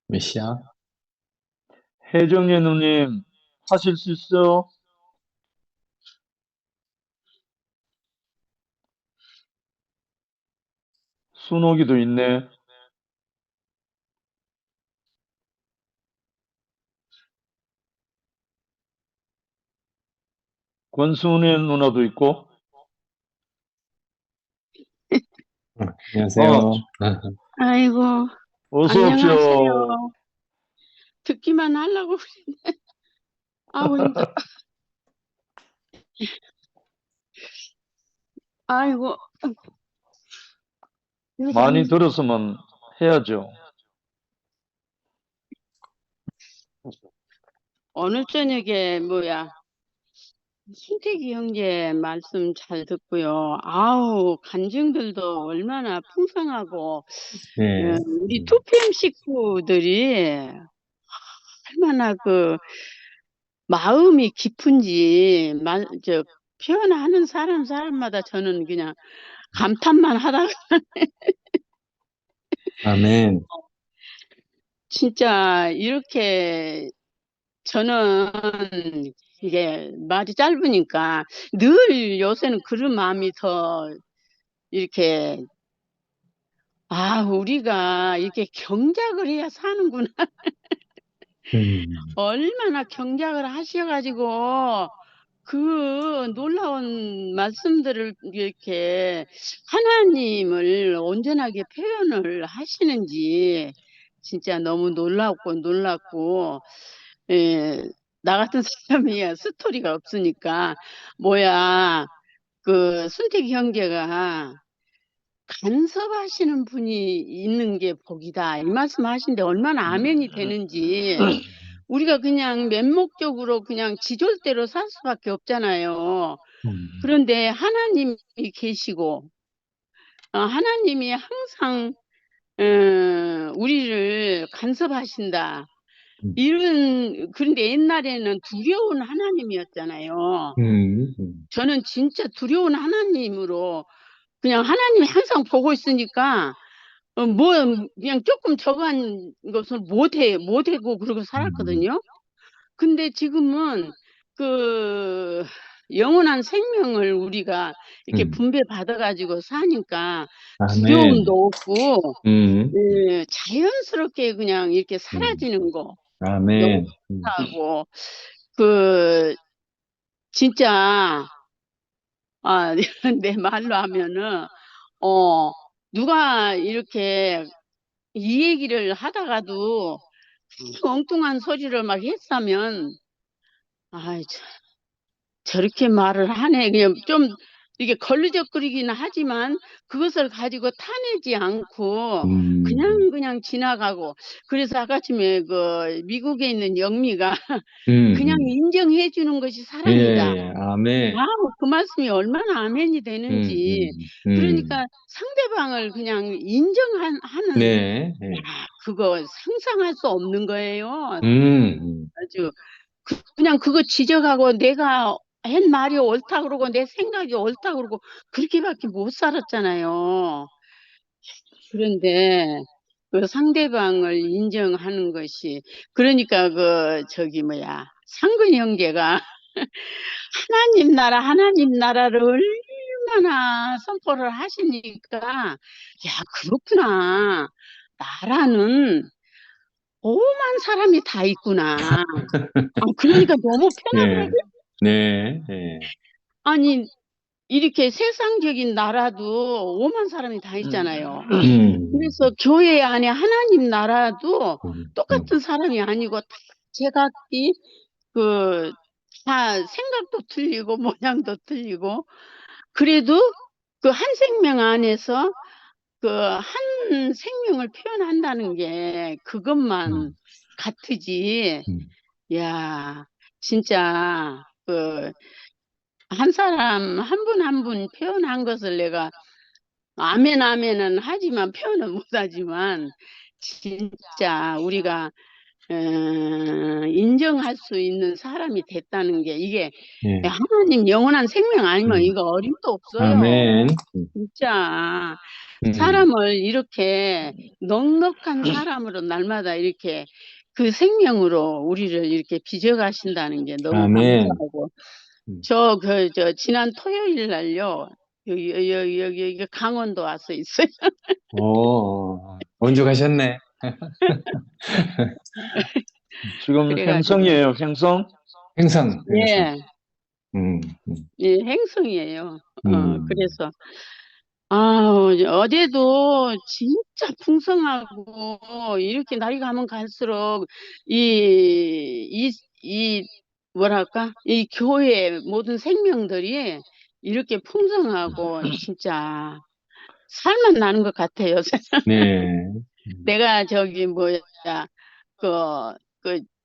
몇 시야? 혜정예 누님 하실 수 있어요? 순옥이도 있네. 권순애 누나도 있고. 안녕하세요. 아이고, 어서 오십시오. 안녕하세요. 듣기만 하려고 그랬는데. 아우, 힘들어. 아이고. 많이 들었으면 해야죠. 오늘 저녁에 순택이 형제 말씀 잘 듣고요. 아우, 간증들도 얼마나 풍성하고, 네. 우리 2PM 식구들이 얼마나 마음이 깊은지, 표현하는 사람마다 저는 그냥 감탄만 하다가 아멘. 진짜 이렇게 저는 이게 말이 짧으니까 늘 요새는 그런 마음이 더 이렇게 우리가 이렇게 경작을 해야 사는구나. 얼마나 경작을 하셔가지고 그 놀라운 말씀들을 이렇게 하나님을 온전하게 표현을 하시는지 진짜 너무 놀랍고 나 같은 사람이 스토리가 없으니까 순택이 형제가 간섭하시는 분이 있는 게 복이다 이 말씀 하신데 얼마나 아멘이 되는지 우리가 그냥 맹목적으로 그냥 지절대로 살 수밖에 없잖아요. 그런데 하나님이 계시고 하나님이 항상 우리를 간섭하신다. 그런데 옛날에는 두려운 하나님이었잖아요. 저는 진짜 두려운 하나님으로 그냥 하나님이 항상 보고 있으니까 그냥 조금 저간 것을 못하고 그러고 살았거든요. 근데 지금은 영원한 생명을 우리가 이렇게 분배받아가지고 사니까 두려움도 없고 자연스럽게 그냥 이렇게 사라지는 거. 아멘. 하고 진짜 내 말로 하면은 누가 이렇게 이 얘기를 하다가도 엉뚱한 소리를 막 했으면 저렇게 말을 하네. 그냥 좀 이게 걸리적거리기는 하지만 그것을 가지고 타내지 않고 그냥 지나가고. 그래서 아까쯤에 미국에 있는 영미가 그냥 인정해 주는 것이 사랑이다. 예, 아멘. 그 말씀이 얼마나 아멘이 되는지. 그러니까 상대방을 그냥 인정하는 네. 그거 상상할 수 없는 거예요. 아주 그냥 그거 지적하고 내가 한 말이 옳다 그러고 내 생각이 옳다 그러고 그렇게밖에 못 살았잖아요. 그런데 상대방을 인정하는 것이 그러니까 상근 형제가 하나님 나라를 얼마나 선포를 하시니까, 야, 그렇구나. 나라는 오만 사람이 다 있구나. 그러니까 너무 편하더라고요. 네, 네, 아니, 이렇게 세상적인 나라도 오만 사람이 다 있잖아요. 그래서 교회 안에 하나님 나라도 똑같은 사람이 아니고 다 제각기 다 생각도 틀리고 모양도 틀리고 그래도 그 한 생명 안에서 그 한 생명을 표현한다는 게 그것만 같으지. 야, 진짜 한 사람 한 분 한 분 표현한 것을 내가 아멘 아멘은 하지만 표현은 못하지만 진짜 우리가 인정할 수 있는 사람이 됐다는 게 이게 네. 하나님 영원한 생명 아니면 이거 어림도 없어요. 아멘. 진짜 사람을 이렇게 넉넉한 사람으로 날마다 이렇게 그 생명으로 우리를 이렇게 빚어가신다는 게 너무 아멘. 감사하고 저 지난 토요일 날요 여기 강원도 와서 있어요. 언제 가셨네. 지금 그래가지고. 행성이에요, 행성? 행성. 예. 음, 예, 행성이에요. 음. 그래서 어제도 진짜 풍성하고 이렇게 날이 가면 갈수록 뭐랄까 이 교회 모든 생명들이 이렇게 풍성하고 진짜 살만 나는 것 같아요. 네. 내가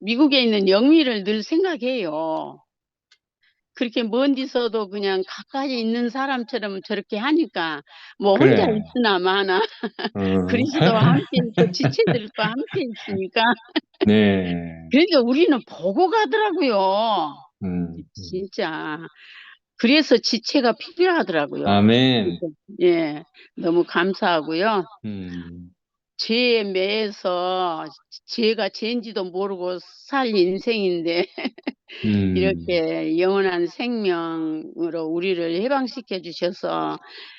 미국에 있는 영미를 늘 생각해요. 그렇게 먼 데서도 그냥 가까이 있는 사람처럼 저렇게 하니까 뭐 그래. 혼자 있으나 마나 그리스도와 함께 있고 지체들과 함께 있으니까 네. 그러니까 우리는 보고 가더라고요. 진짜 그래서 지체가 필요하더라고요. 아멘. 예, 너무 감사하고요. 죄에 매여서 죄가 죄인지도 모르고 살 인생인데 이렇게 영원한 생명으로 우리를 해방시켜 주셔서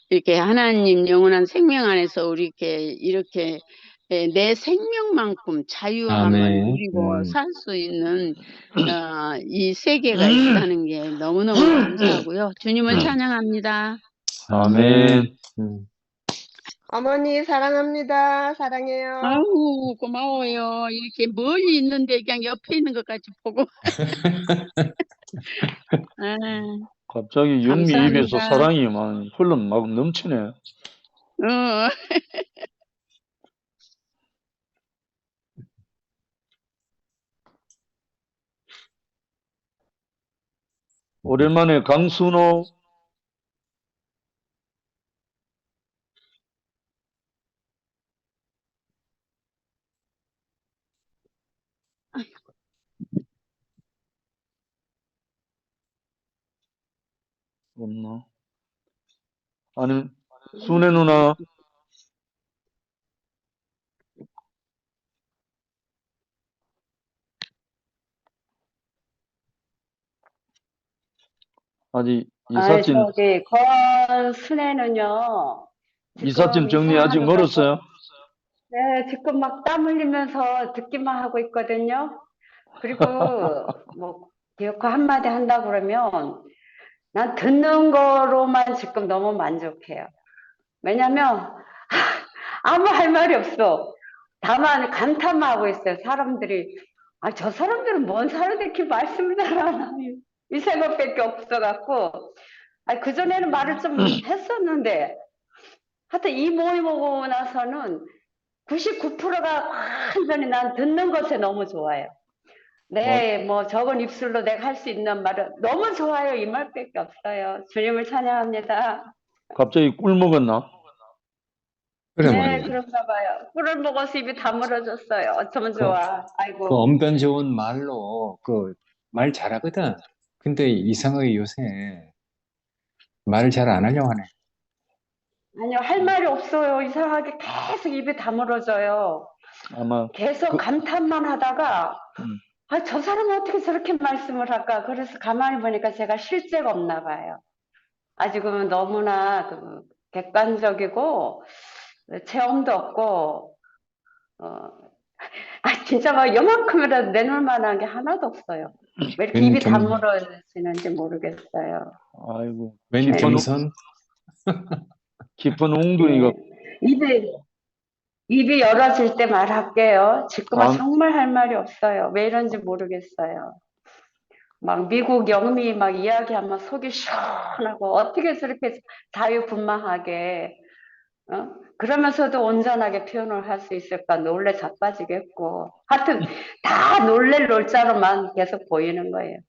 이렇게 하나님 영원한 생명 안에서 이렇게 내 생명만큼 자유함을 아멘. 누리고 살 수 있는 이 세계가 있다는 게 너무너무 감사하고요. 주님을 찬양합니다. 아멘. 어머니 사랑합니다. 사랑해요. 아우 고마워요. 이렇게 멀리 있는데 그냥 옆에 있는 것까지 보고. 갑자기 영미 감사합니다. 입에서 사랑이 막 막 넘치네. 오랜만에 강순호. 없나? 아니, 순애 누나. 아직 이삿짐, 권순애는요, 이삿짐 지금 정리 아직 이사하느라고, 멀었어요? 네, 지금 막 땀 흘리면서 듣기만 하고 있거든요. 그리고 뭐 기어코 한마디 한다 그러면 난 듣는 거로만 지금 너무 만족해요. 왜냐면 아무 할 말이 없어. 다만 감탄만 하고 있어요. 사람들이 저 사람들은 뭔 사람들 이렇게 말씀을 잘하나 이 생각밖에 없어갖고 그전에는 말을 좀 했었는데 하여튼 이 모임 오고 나서는 99%가 완전히 난 듣는 것에 너무 좋아요. 뭐 적은 입술로 내가 할 수 있는 말은 너무 좋아요. 이 말밖에 없어요. 주님을 찬양합니다. 갑자기 꿀 먹었나? 그래 네, 말이야. 그런가 봐요. 꿀을 먹어서 입이 다물어졌어요. 어쩌면 좋아. 아이고. 그 언변 좋은 말로 말 잘하거든. 근데 이상하게 요새 말을 잘 안 하려고 하네. 아니요, 할 말이 없어요. 이상하게 계속 입이 다물어져요. 아마 계속 감탄만 하다가 저 사람은 어떻게 저렇게 말씀을 할까? 그래서 가만히 보니까 제가 실제가 없나 봐요. 아직은 너무나 객관적이고 체험도 없고 진짜 막 요만큼이라도 내놓을 만한 게 하나도 없어요. 왜 이렇게 입이 다물어지는지 모르겠어요. 아이고, 웬 겸손? 깊은 웅둥이가. 입이 열어질 때 말할게요. 지금은 아, 정말 할 말이 없어요. 왜 이런지 모르겠어요. 막 미국 영미 막 이야기하면 속이 시원하고 어떻게 저렇게 자유분방하게 그러면서도 온전하게 표현을 할 수 있을까 놀래 자빠지겠고 하여튼 다 놀랄 놀자로만 계속 보이는 거예요.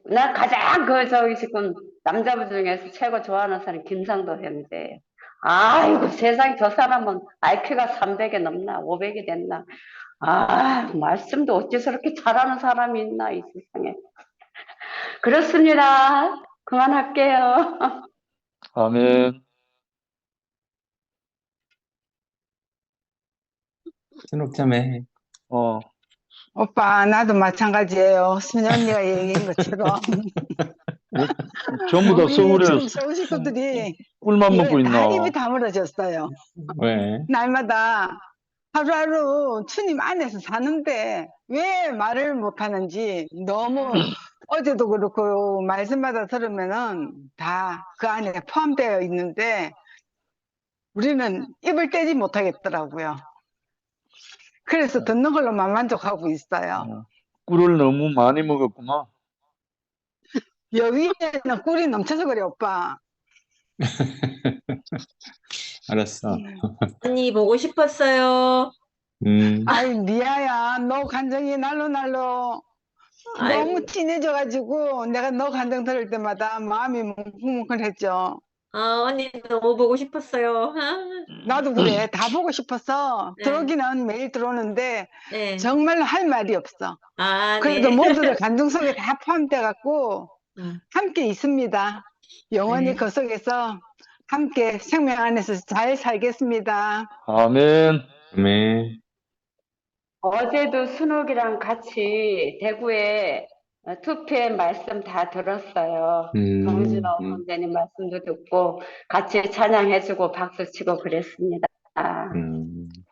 나 가장 지금 남자분 중에서 최고 좋아하는 사람이 김상도 형제예요. 아이고 세상에 저 사람은 IQ가 300이 넘나 500이 됐나. 말씀도 어찌 저렇게 잘하는 사람이 있나 이 세상에. 그렇습니다. 그만할게요. 아멘. 순옥자매. 오빠, 나도 마찬가지예요. 순이 언니가 얘기한 것처럼. 전부 다 우리 서울에 지금 서울 식구들이 꿀만 먹고 다 있나? 입이 다물어졌어요. 왜? 날마다 하루하루 주님 안에서 사는데 왜 말을 못하는지 너무 어제도 그렇고 말씀마다 들으면은 다 그 안에 포함되어 있는데 우리는 입을 떼지 못하겠더라고요. 그래서 듣는 걸로만 만족하고 있어요. 꿀을 너무 많이 먹었구나. 여기에는 꿀이 넘쳐서 그래, 오빠. 알았어. 언니 보고 싶었어요. 아이, 미아야, 너 감정이 날로 너무 아이고. 진해져가지고 내가 너 감정 들을 때마다 마음이 뭉클뭉클했죠. 언니 너무 보고 싶었어요. 나도 그래. 다 보고 싶어서 네. 들어오기는 매일 들어오는데 네. 정말 할 말이 없어. 네. 그래도 모두들 감정 속에 다 포함돼갖고 함께 있습니다. 영원히 네. 그 속에서 함께 생명 안에서 잘 살겠습니다. 아멘. 아멘. 어제도 순옥이랑 같이 대구에 투표회 말씀 다 들었어요. 정진호 선생님 말씀도 듣고 같이 찬양해주고 박수치고 그랬습니다.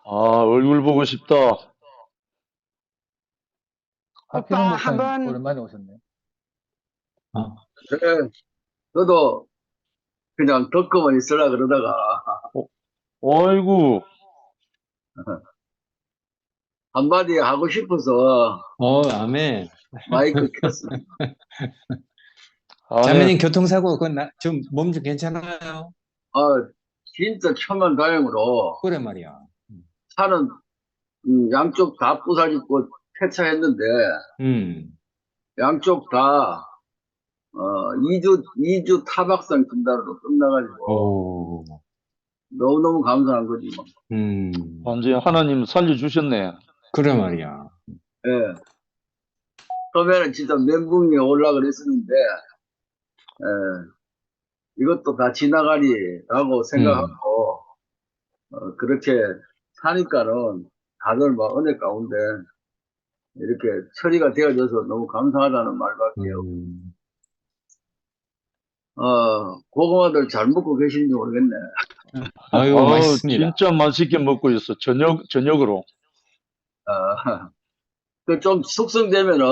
얼굴 보고 싶다. 박현웅 목사님 한번 오랜만에 오셨네. 네, 저도 그냥 듣고만 있으려 그러다가 어이구. 한마디 하고 싶어서 아멘. 마이크 켰습니다. 자매님 교통사고 좀 몸 좀 괜찮아요? 진짜 천만 다행으로 그래 말이야. 차는 양쪽 다 부사지고 폐차했는데 양쪽 다 2주 타박상 진단으로 끝나가지고 너무너무 감사한 거지 뭐. 완전히 하나님 살려주셨네. 그래 말이야. 예. 처음에는 진짜 멘붕이 올라 그랬었는데 이것도 다 지나가리라고 생각하고 그렇게 사니까는 다들 막 은혜 가운데 이렇게 처리가 되어져서 너무 감사하다는 말밖에 고구마들 잘 먹고 계신지 모르겠네. 아유, 맛있습니다. 진짜 맛있게 먹고 있어. 저녁으로. 좀 숙성되면은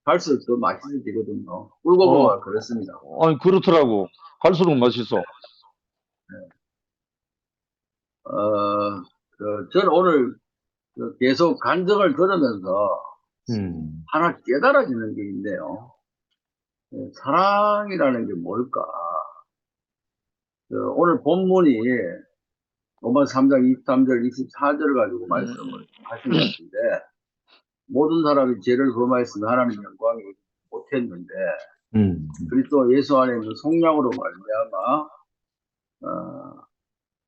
갈수록 더 맛있어지거든요. 꿀고구마 그렇습니다. 아니, 그렇더라고. 갈수록 맛있어. 저는 오늘 계속 간증을 들으면서 하나 깨달아지는 게 있네요. 사랑이라는 게 뭘까? 오늘 본문이 로마 3장 23절, 24절을 가지고 말씀을 하신 것 같은데, 모든 사람이 죄를 범하였으며 하나님 영광이 못했는데, 그리스도 예수 안에 있는 속량으로 말미암아,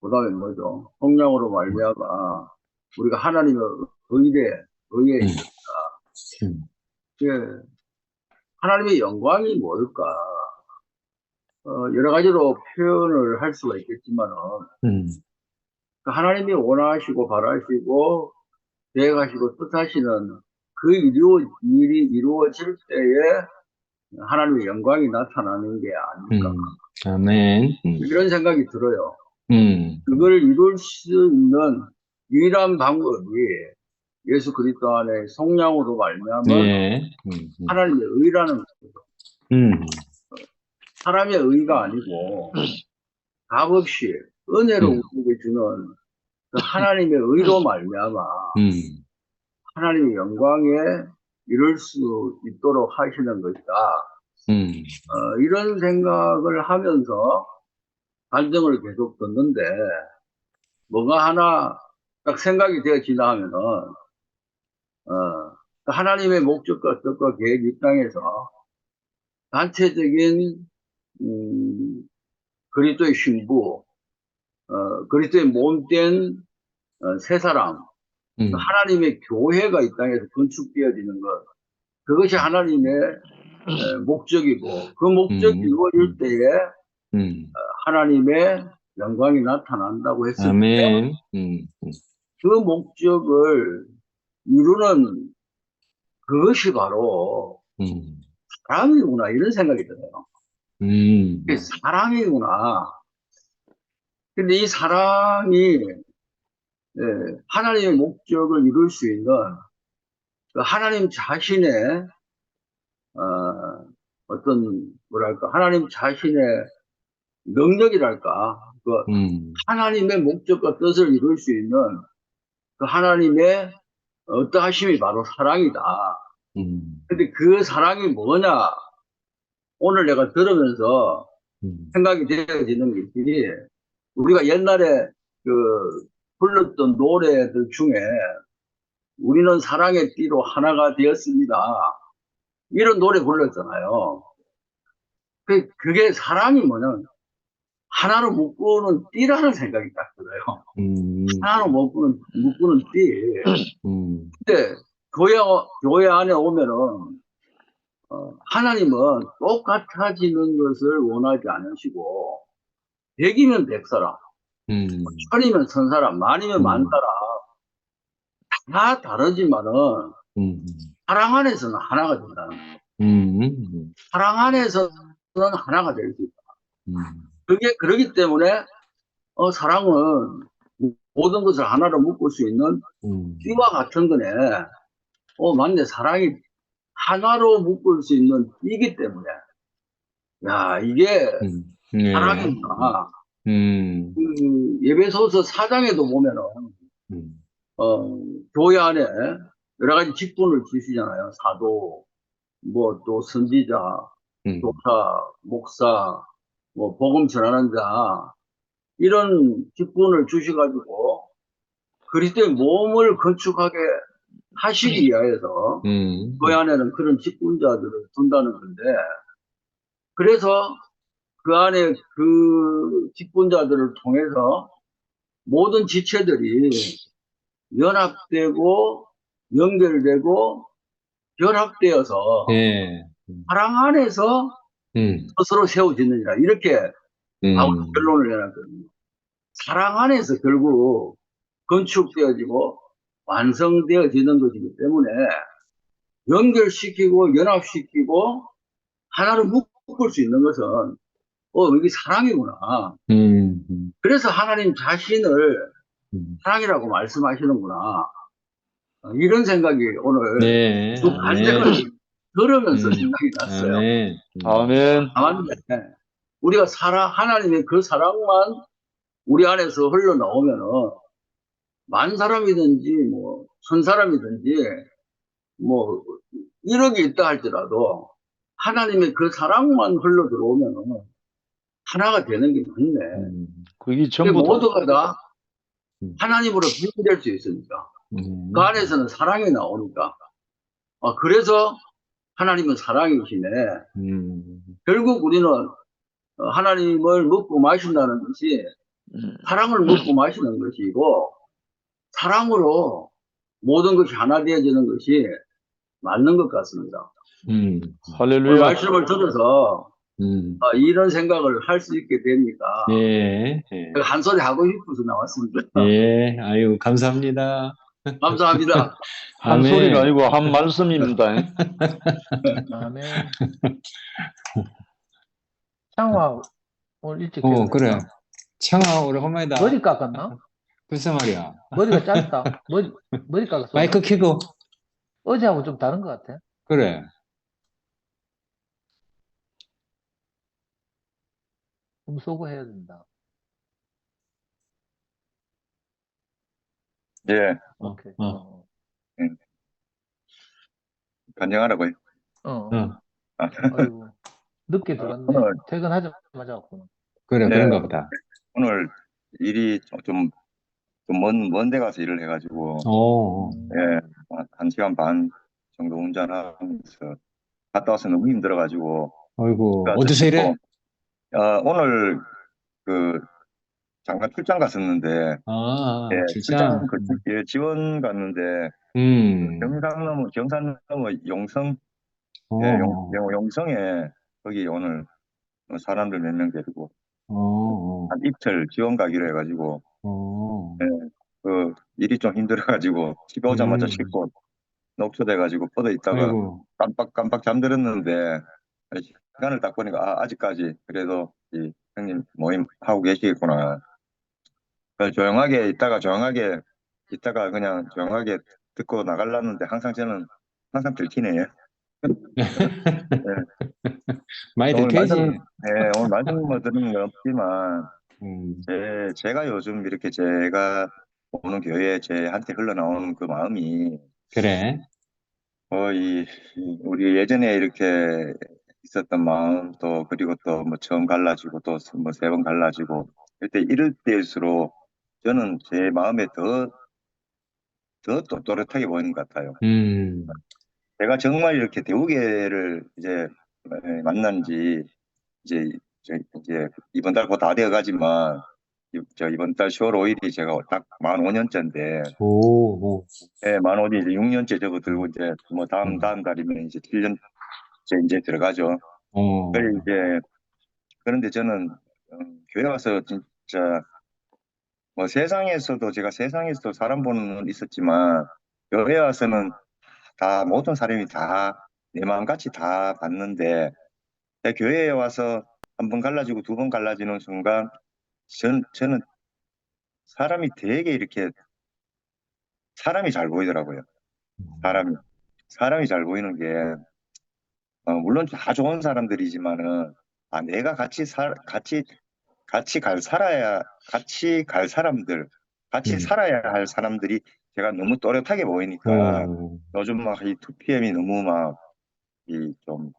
그 다음에 뭐죠? 속량으로 말미암아 우리가 하나님의 의에 있었다. 하나님의 영광이 뭘까? 여러 가지로 표현을 할 수가 있겠지만은, 하나님이 원하시고 바라시고 계획하시고 뜻하시는 그 일이 이루어질 때에 하나님의 영광이 나타나는 게 아닐까. 아멘. 이런 생각이 들어요. 음. 그걸 이룰 수 있는 유일한 방법이 예수 그리스도 안에 성령으로 말미암은 네. 하나님의 의라는 거죠. 음. 사람의 의가 아니고 값없이 은혜로 우리에게 주는 그 하나님의 의로 말미암아 하나님의 영광에 이룰 수 있도록 하시는 것이다. 이런 생각을 하면서 간증을 계속 듣는데 뭐가 하나 딱 생각이 되어지나 하면은 하나님의 목적과 뜻과 계획 입장에서 단체적인 그리스도의 신부, 그리스도의 몸된 세 사람, 하나님의 교회가 이 땅에서 건축되어지는 것, 그것이 하나님의 목적이고 그 목적이 이루어질 때에 하나님의 영광이 나타난다고 했을 아멘. 때 그 목적을 이루는 그것이 바로 사랑이구나 이런 생각이 들어요. 그게 사랑이구나. 근데 이 사랑이 하나님의 목적을 이룰 수 있는 그 하나님 자신의 어떤 뭐랄까 하나님 자신의 능력이랄까 그 하나님의 목적과 뜻을 이룰 수 있는 그 하나님의 어떠하심이 바로 사랑이다. 근데 그 사랑이 뭐냐? 오늘 내가 들으면서 생각이 되어지는 것이 우리가 옛날에 그 불렀던 노래들 중에 우리는 사랑의 띠로 하나가 되었습니다. 이런 노래 불렀잖아요. 그게 사랑이 뭐냐? 하나로 묶는 띠라는 생각이 딱 들어요. 하나로 묶는 띠. 근데 교회 안에 오면은 하나님은 똑같아지는 것을 원하지 않으시고 100이면 100사람, 1000이면 1000사람, 만이면 만사람 다 다르지만은 사랑 안에서는 하나가 된다는 거예요. 사랑 안에서는 하나가 될 수 있다. 그러기 때문에 사랑은 모든 것을 하나로 묶을 수 있는 띠와 같은 거네. 맞네. 사랑이 하나로 묶을 수 있는 띠이기 때문에. 야, 이게 사랑이구나. 그 예배소서 4장에도 보면은, 교회 안에 여러 가지 직분을 주시잖아요. 사도, 뭐 또 선지자, 교사, 목사, 뭐 복음 전하는 자, 이런 직분을 주셔가지고 그리스도의 몸을 건축하게 하시기 위하여서 교회 안에는 그런 직분자들을 둔다는 건데, 그래서 그 안에 그 직분자들을 통해서 모든 지체들이 연합되고 연결되고 결합되어서 사랑 안에서 스스로 세워지느니라 이렇게 바울은 결론을 내놨거든요. 사랑 안에서 결국 건축되어지고 완성되어지는 것이기 때문에 연결시키고 연합시키고 하나로 묶을 수 있는 것은 이게 사랑이구나. 그래서 하나님 자신을 사랑이라고 말씀하시는구나. 이런 생각이 오늘 그 간증을 들으면서 생각이 났어요. 아멘. 맞네. 우리가 하나님의 그 사랑만 우리 안에서 흘러나오면은 만 사람이든지 뭐 1000사람이든지 뭐 1억이 있다 할지라도 하나님의 그 사랑만 흘러 들어오면은 하나가 되는 게 맞네. 그게 전부 모두가 다 하나님으로 비교될 수 있으니까. 그 안에서는 사랑이 나오니까. 그래서 하나님은 사랑이시네. 결국 우리는 하나님을 먹고 마신다는 것이 사랑을 먹고 마시는 것이고, 사랑으로 모든 것이 하나 되어지는 것이 맞는 것 같습니다. 할렐루야. 말씀을 들어서 이런 생각을 할 수 있게 되니까 한 소리 하고 싶어서 나왔습니다. 아유, 감사합니다. 감사합니다. 한 아멘. 소리가 아니고 한 말씀입니다. 아멘. 창화 오늘 일찍 그래. 퇴근했나? 청아, 오래간만이다. 머리 깎았나? 글쎄 말이야. 머리가 짧다. 머리 깎았어. 마이크 켜고. 어제하고 좀 다른 것 같아. 그래. 꼼쏘고 해야 된다. 예, 오케이. 변경하라고요. 아이고. 늦게 들어갔네. 오늘, 퇴근하자마자 왔구나. 그래, 예, 그런가 보다. 오늘 일이 좀 먼 데 가서 일을 해가지고, 예, 한 시간 반 정도 운전하면서 갔다 와서 너무 힘들어가지고, 아이고, 그래서 어디서 일해? 오늘 잠깐 출장 갔었는데, 예, 출장. 예, 지원 갔는데, 경산 넘어 용성, 예, 용성에 거기 오늘 사람들 몇 명 데리고 한 이틀 지원 가기로 해가지고, 예, 일이 좀 힘들어가지고 집에 오자마자 씻고 녹초돼가지고 뻗어 있다가 아이고. 깜빡 잠들었는데 시간을 딱 보니까 아직까지 그래도 이 형님 모임 하고 계시겠구나. 그래서 조용하게 있다가 그냥 조용하게 듣고 나가려는데 저는 항상 들키네요. 많이 오늘 들켜야지. 오늘 말씀 뭐 들은 건 없지만 제가 요즘 이렇게 제가 오는 교회에 제한테 흘러나오는 그 마음이 그래. 우리 예전에 이렇게 있었던 마음 또 그리고 또 뭐 처음 갈라지고 또 뭐 세 번 갈라지고 이럴 때일수록 저는 제 마음에 더 또렷하게 보이는 것 같아요. 제가 정말 이렇게 대우교회를 이제 만난 지 이제 이번 달 곧 다 되어 가지만 이번 달 10월 5일이 제가 딱 만 5년째인데 만 5년이 이제 6년째 접어들고 이제 뭐 다음 달이면 이제 7년째 이제 들어가죠. 그런데 저는 교회 와서 진짜 뭐 제가 세상에서도 사람 보는 눈은 있었지만 교회 와서는 다 모든 사람이 다 내 마음같이 다 봤는데 교회에 와서 한 번 갈라지고 두 번 갈라지는 순간 저는 사람이 되게 이렇게 사람이 잘 보이더라고요. 사람이 잘 보이는 게 물론 다 좋은 사람들이지만은 내가 같이 갈 사람들, 같이 살아야 할 사람들이 제가 너무 또렷하게 보이니까 요즘 막 이 2PM이 너무 막 좀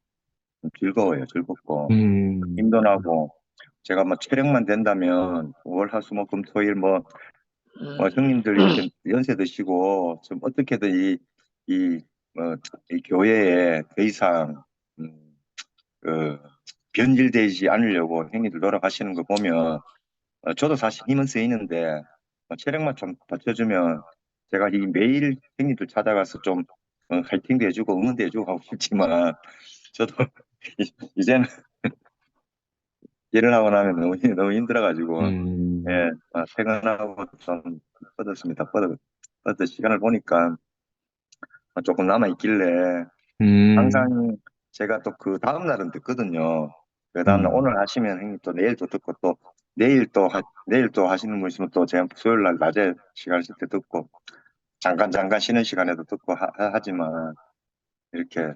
즐거워요. 즐겁고 힘도 나고 제가 뭐 체력만 된다면 월, 화, 수, 목, 금, 토, 일 뭐 형님들 이렇게 연세 드시고 좀 어떻게든 이 교회에 더 이상 변질되지 않으려고 형님들 노력하시는 거 보면 저도 사실 힘은 쓰이는데 체력만 좀 받쳐주면 제가 이 매일 형님들 찾아가서 좀 화이팅도 해주고 응원도 해주고 하고 싶지만 저도 이제는 일을 하고 나면 너무 힘들어가지고 퇴근하고 좀 뻗었습니다. 뻗어 시간을 보니까 조금 남아있길래 항상 제가 또 그 다음 날은 듣거든요. 그 다음 날 오늘 하시면 형님 또 내일 또 듣고 또 내일 또 하시는 분 있으면 또 제가 수요일 날 낮에 시간 있을 때 듣고 잠깐 쉬는 시간에도 듣고 하지만 이렇게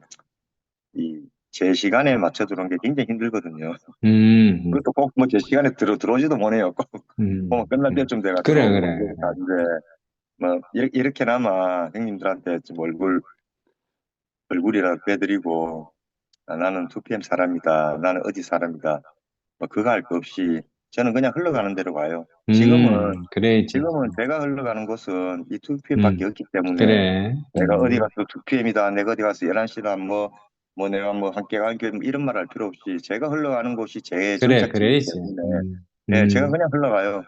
제 시간에 맞춰 들어오는 게 굉장히 힘들거든요. 그것도 꼭 뭐 제 시간에 들어오지도 못해요. 꼭 끝날 때쯤 돼가 그래. 뭐 이렇게나마 형님들한테 좀 얼굴이라도 빼드리고 나는 2PM 사람이다. 나는 어디 사람이다. 뭐 그거 할 거 없이 저는 그냥 흘러가는 대로 가요. 지금은 제가 흘러가는 곳은 이 2PM밖에 없기 때문에 내가 어디 가서 2PM이다. 내가 어디 가서 11시다. 뭐 내가 뭐 함께 간 게 이런 말 할 필요 없이 제가 흘러가는 곳이 제 정착지이기 때문에 제가 그냥 흘러가요.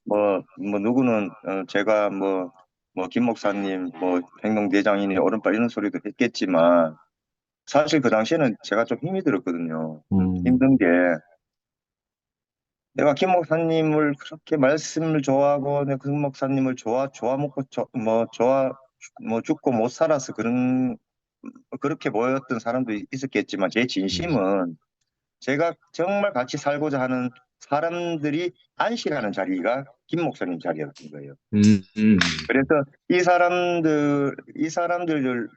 뭐 누구는 제가 뭐 김 목사님 뭐 행동대장이니 오른발 이런 소리도 했겠지만 사실 그 당시에는 제가 좀 힘이 들었거든요. 힘든 게 내가 김 목사님을 그렇게 말씀을 좋아하고, 내가 김 목사님을 좋아 먹고, 죽고 못 살아서 그렇게 보였던 사람도 있었겠지만, 제 진심은 제가 정말 같이 살고자 하는 사람들이 안식하는 자리가 김 목사님 자리였던 거예요. 그래서 이 사람들을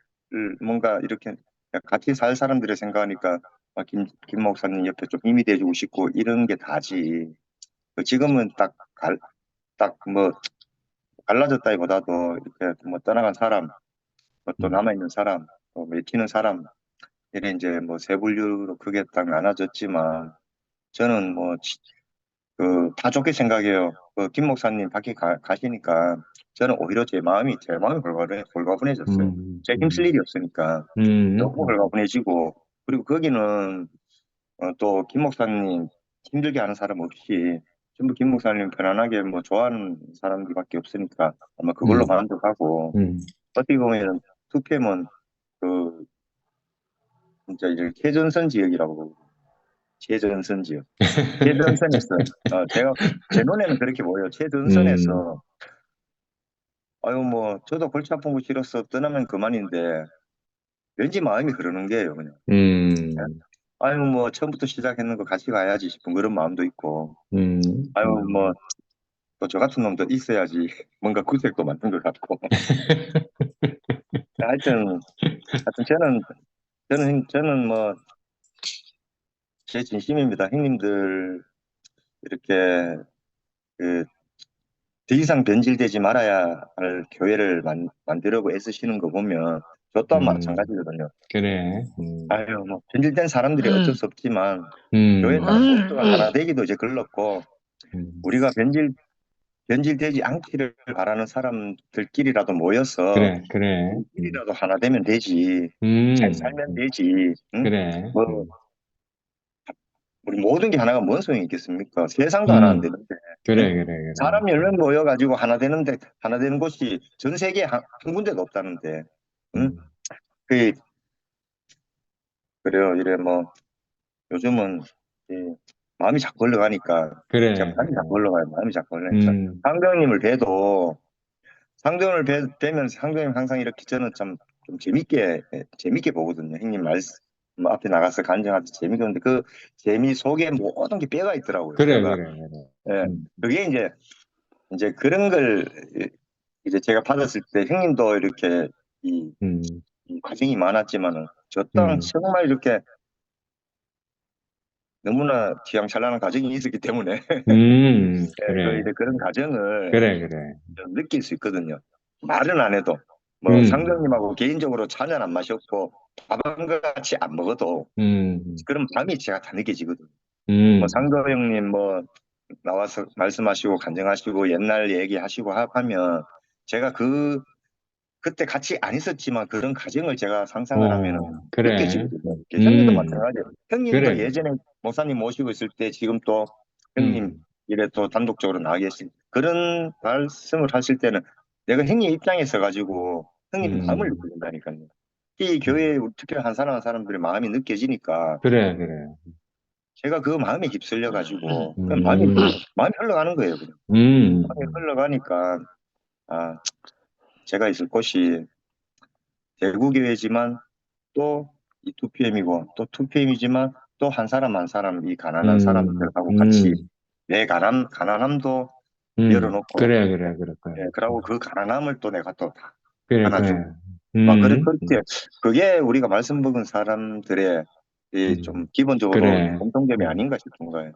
뭔가 이렇게 같이 살 사람들을 생각하니까 김 목사님 옆에 좀 힘이 돼주고 싶고 이런 게 다지. 지금은 뭐 갈라졌다기보다도 이렇게 뭐 떠나간 사람, 또 남아있는 사람, 또 맥히는 사람, 이래 이제 뭐 세 분류로 크게 딱 나눠졌지만 저는 뭐 다 좋게 생각해요. 김 목사님 밖에 가시니까 저는 오히려 제 마음이 홀가분해졌어요. 제 힘쓸 일이 없으니까 너무 홀가분해지고, 그리고 거기는 또 김 목사님 힘들게 하는 사람 없이 전부 김 목사님 편안하게 뭐 좋아하는 사람들밖에 없으니까 아마 그걸로 만족하고, 어떻게 보면 2PM은 진짜 이제 최전선 지역이라고. 최전선 지역. 최전선에서 제가 제 눈에는 그렇게 보여요. 최전선에서 아유 뭐 저도 골치 아픈 거 싫어서 떠나면 그만인데 왠지 마음이 그러는 게요, 그냥. 아유 뭐 처음부터 시작했는 거 같이 가야지 싶은 그런 마음도 있고, 아유 뭐 또 저 같은 놈도 있어야지 뭔가 구색도 만든 것 같고. 하여튼 저는 뭐 제 진심입니다. 형님들 이렇게 더 이상 변질되지 말아야 할 교회를 만들려고 애쓰시는 거 보면 저 또한 마찬가지거든요. 그래. 아유, 뭐 변질된 사람들이 어쩔 수 없지만 교회가 모두가 하나 되기도 이제 글렀고, 우리가 변질되지 않기를 바라는 사람들끼리라도 모여서 그래. 우리끼리라도 하나 되면 되지. 잘 살면 되지. 응? 그래. 뭐 우리 모든 게 하나가 뭔 소용이 있겠습니까? 세상도 하나 안 되는데. 그래. 사람 10명 모여가지고 하나 되는 곳이 전 세계에 한 군데도 없다는데. 응? 그래요. 이래 뭐 요즘은 마음이 자꾸 흘러가니까. 그래. 마음이 자꾸 흘러가요. 마음이 자꾸 흘러가니까. 상대형님을 뵈면 상대형님 항상 이렇게 저는 좀 재밌게 보거든요. 형님 말씀 뭐 앞에 나가서 간증하듯이 재밌게 보는데 그 재미 속에 모든 게 빼가 있더라고요. 그래. 예, 그게 이제 그런 걸 이제 제가 받았을 때 형님도 이렇게 이 과정이 많았지만은 저 또한 정말 이렇게 너무나 취향찬란한 가정이 있었기 때문에 그래. 이제 그런 가정을 그래. 좀 느낄 수 있거든요. 말은 안 해도 뭐 상정님하고 개인적으로 차는 안 마셨고 밥 한 같이 안 먹어도 그런 마음이 제가 다 느껴지거든요. 뭐 상도형님 뭐 나와서 말씀하시고 간증하시고 옛날 얘기하시고 하면 제가 그때 같이 안 있었지만 그런 가정을 제가 상상을 하면은 느껴지거든요. 형님도 마찬가지예요. 형님도 예전에 목사님 모시고 있을 때 지금 또 형님 이래 또 단독적으로 나와 계신 그런 말씀을 하실 때는 내가 형님 입장에 서 가지고 형님 마음을 느낀다니까요. 이 교회에 특히 한 사람들의 마음이 느껴지니까 그래. 제가 그 마음에 휩쓸려 가지고 마음이 흘러가는 거예요. 그냥. 마음이 흘러가니까 제가 있을 곳이 대구교회지만 또 이 2PM이고 또 2PM이지만 또 한 사람 한 사람 이 가난한 사람들하고 같이 내 가난함도 열어놓고 그래. 그러고 그 가난함을 또 내가 또 다 그래. 안아주고 막 그렇게 그게 우리가 말씀 먹은 사람들의 좀 기본적으로 공통점이 아닌가 싶은 거예요.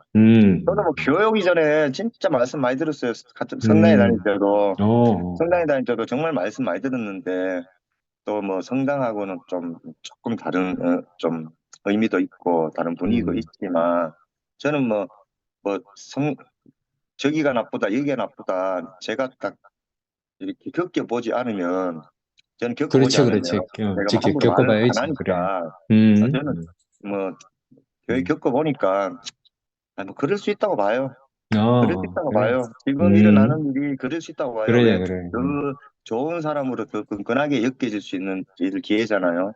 저도 뭐 교회 오기 전에 진짜 말씀 많이 들었어요. 성당에 다닐 때도 정말 말씀 많이 들었는데 또 뭐 성당하고는 조금 다른 좀 의미도 있고 다른 분위기도 있지만 저는 뭐 저기가 나쁘다 여기가 나쁘다 제가 딱 이렇게 겪어보지 않으면 저는 겪어보지 않으면 내가 직접 함부로 말을 안 겪어봐야지. 하니까 그래. 저는 뭐 교회 겪어보니까 뭐 그럴 수 있다고 봐요. 그럴 수 있다고 봐요. 지금 일어나는 일이 그럴 수 있다고 봐요. 왜? 그 좋은 사람으로 더 끈끈하게 엮여질 수 있는 기회잖아요.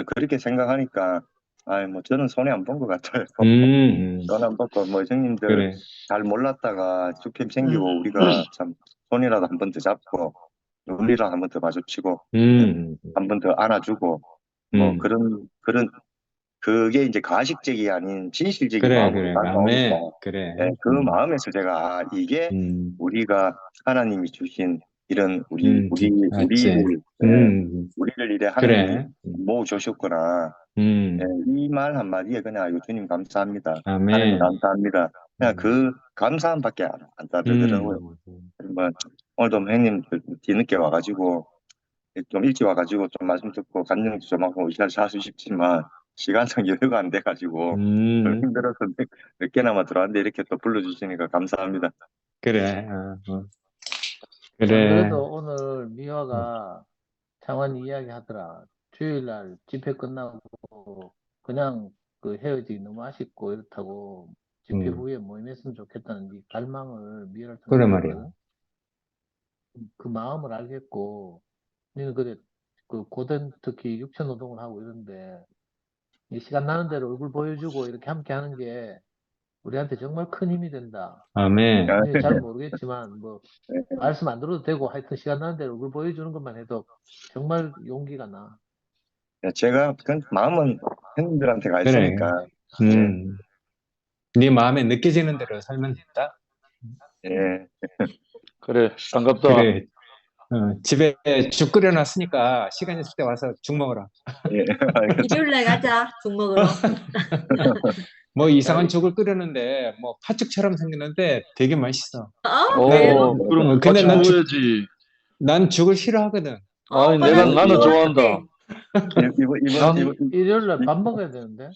그렇게 생각하니까 아니, 뭐, 저는 손해 안 본 것 같아요. 손해 안 봤고, 뭐, 형님들 그래. 잘 몰랐다가 축캠 생기고, 우리가 참, 손이라도 한 번 더 잡고, 눈이라도 한 번 더 마주치고, 한 번 더 안아주고, 뭐, 그게 이제 가식적이 아닌 진실적인 그래, 마음으로 그래. 다가오니까, 그래. 네, 그 마음에서 제가, 이게 우리가 하나님이 주신 이런 맞지. 우리를 이래 그래. 하나님이 모으셨구나. 네, 이 말 한마디에 그냥, 아이고, 주님 감사합니다. 하나님 아멘. 감사합니다. 그냥 그 감사함밖에 안 따르더라고요. 뭐, 오늘도 뭐 형님 뒤늦게 와가지고, 좀 일찍 와가지고 좀 말씀 듣고 간증도 좀 하고 의사를 사수 싶지만, 시간상 여유가 안 돼가지고, 좀 힘들어서 늦게나마 들어왔는데 이렇게 또 불러주시니까 감사합니다. 그래. 안 그래. 그래도 오늘 미화가 창환이 이야기 하더라. 주일날 집회 끝나고 그냥 그 헤어지기 너무 아쉽고 이렇다고 집회 후에 모임했으면 좋겠다는 네 갈망을 미화를 통해서 그래 말이야. 들었거든. 그 마음을 알겠고, 너는 그래, 그 고된 특히 육체노동을 하고 이런데 이 시간 나는 대로 얼굴 보여주고 이렇게 함께 하는 게 우리한테 정말 큰 힘이 된다. 아멘. 우리는 잘 모르겠지만 뭐 말씀 안 들어도 되고 하여튼 시간 나는 대로 얼굴 보여주는 것만 해도 정말 용기가 나. 제가 그 마음은 형님들한테 가 그래. 있으니까. 네 마음에 느껴지는 대로 살면 된다. 예. 그래, 반갑다. 그래. 집에 죽 끓여놨으니까 시간 있을 때 와서 죽 먹어라. 예, 알겠습니다. 일요일날 가자, 죽 먹으러. 뭐 이상한 죽을 끓였는데 뭐 팥죽처럼 생겼는데 되게 맛있어. 그럼 근데 같이 먹어야지. 난 죽을 싫어하거든. 아니, 나는 좋아한다. 일요일날 밥 먹어야 되는데.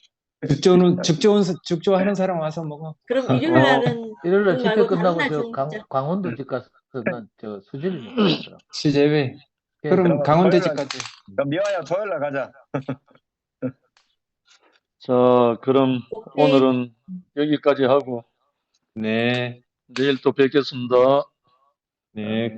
죽 좋아하는 사람 와서 먹어. 그럼 일요일날은 일요일날 죽 집회 말고 끝나고 다른 날 저 죽 먹자. 강원도 집 가서 난 저 수제비 먹고 있더라. 수제비. 그럼 강원도 집까지. 그럼 미화야 토요일날 가자. 자, 그럼 오늘은 여기까지 하고 네. 내일 또 뵙겠습니다. 네.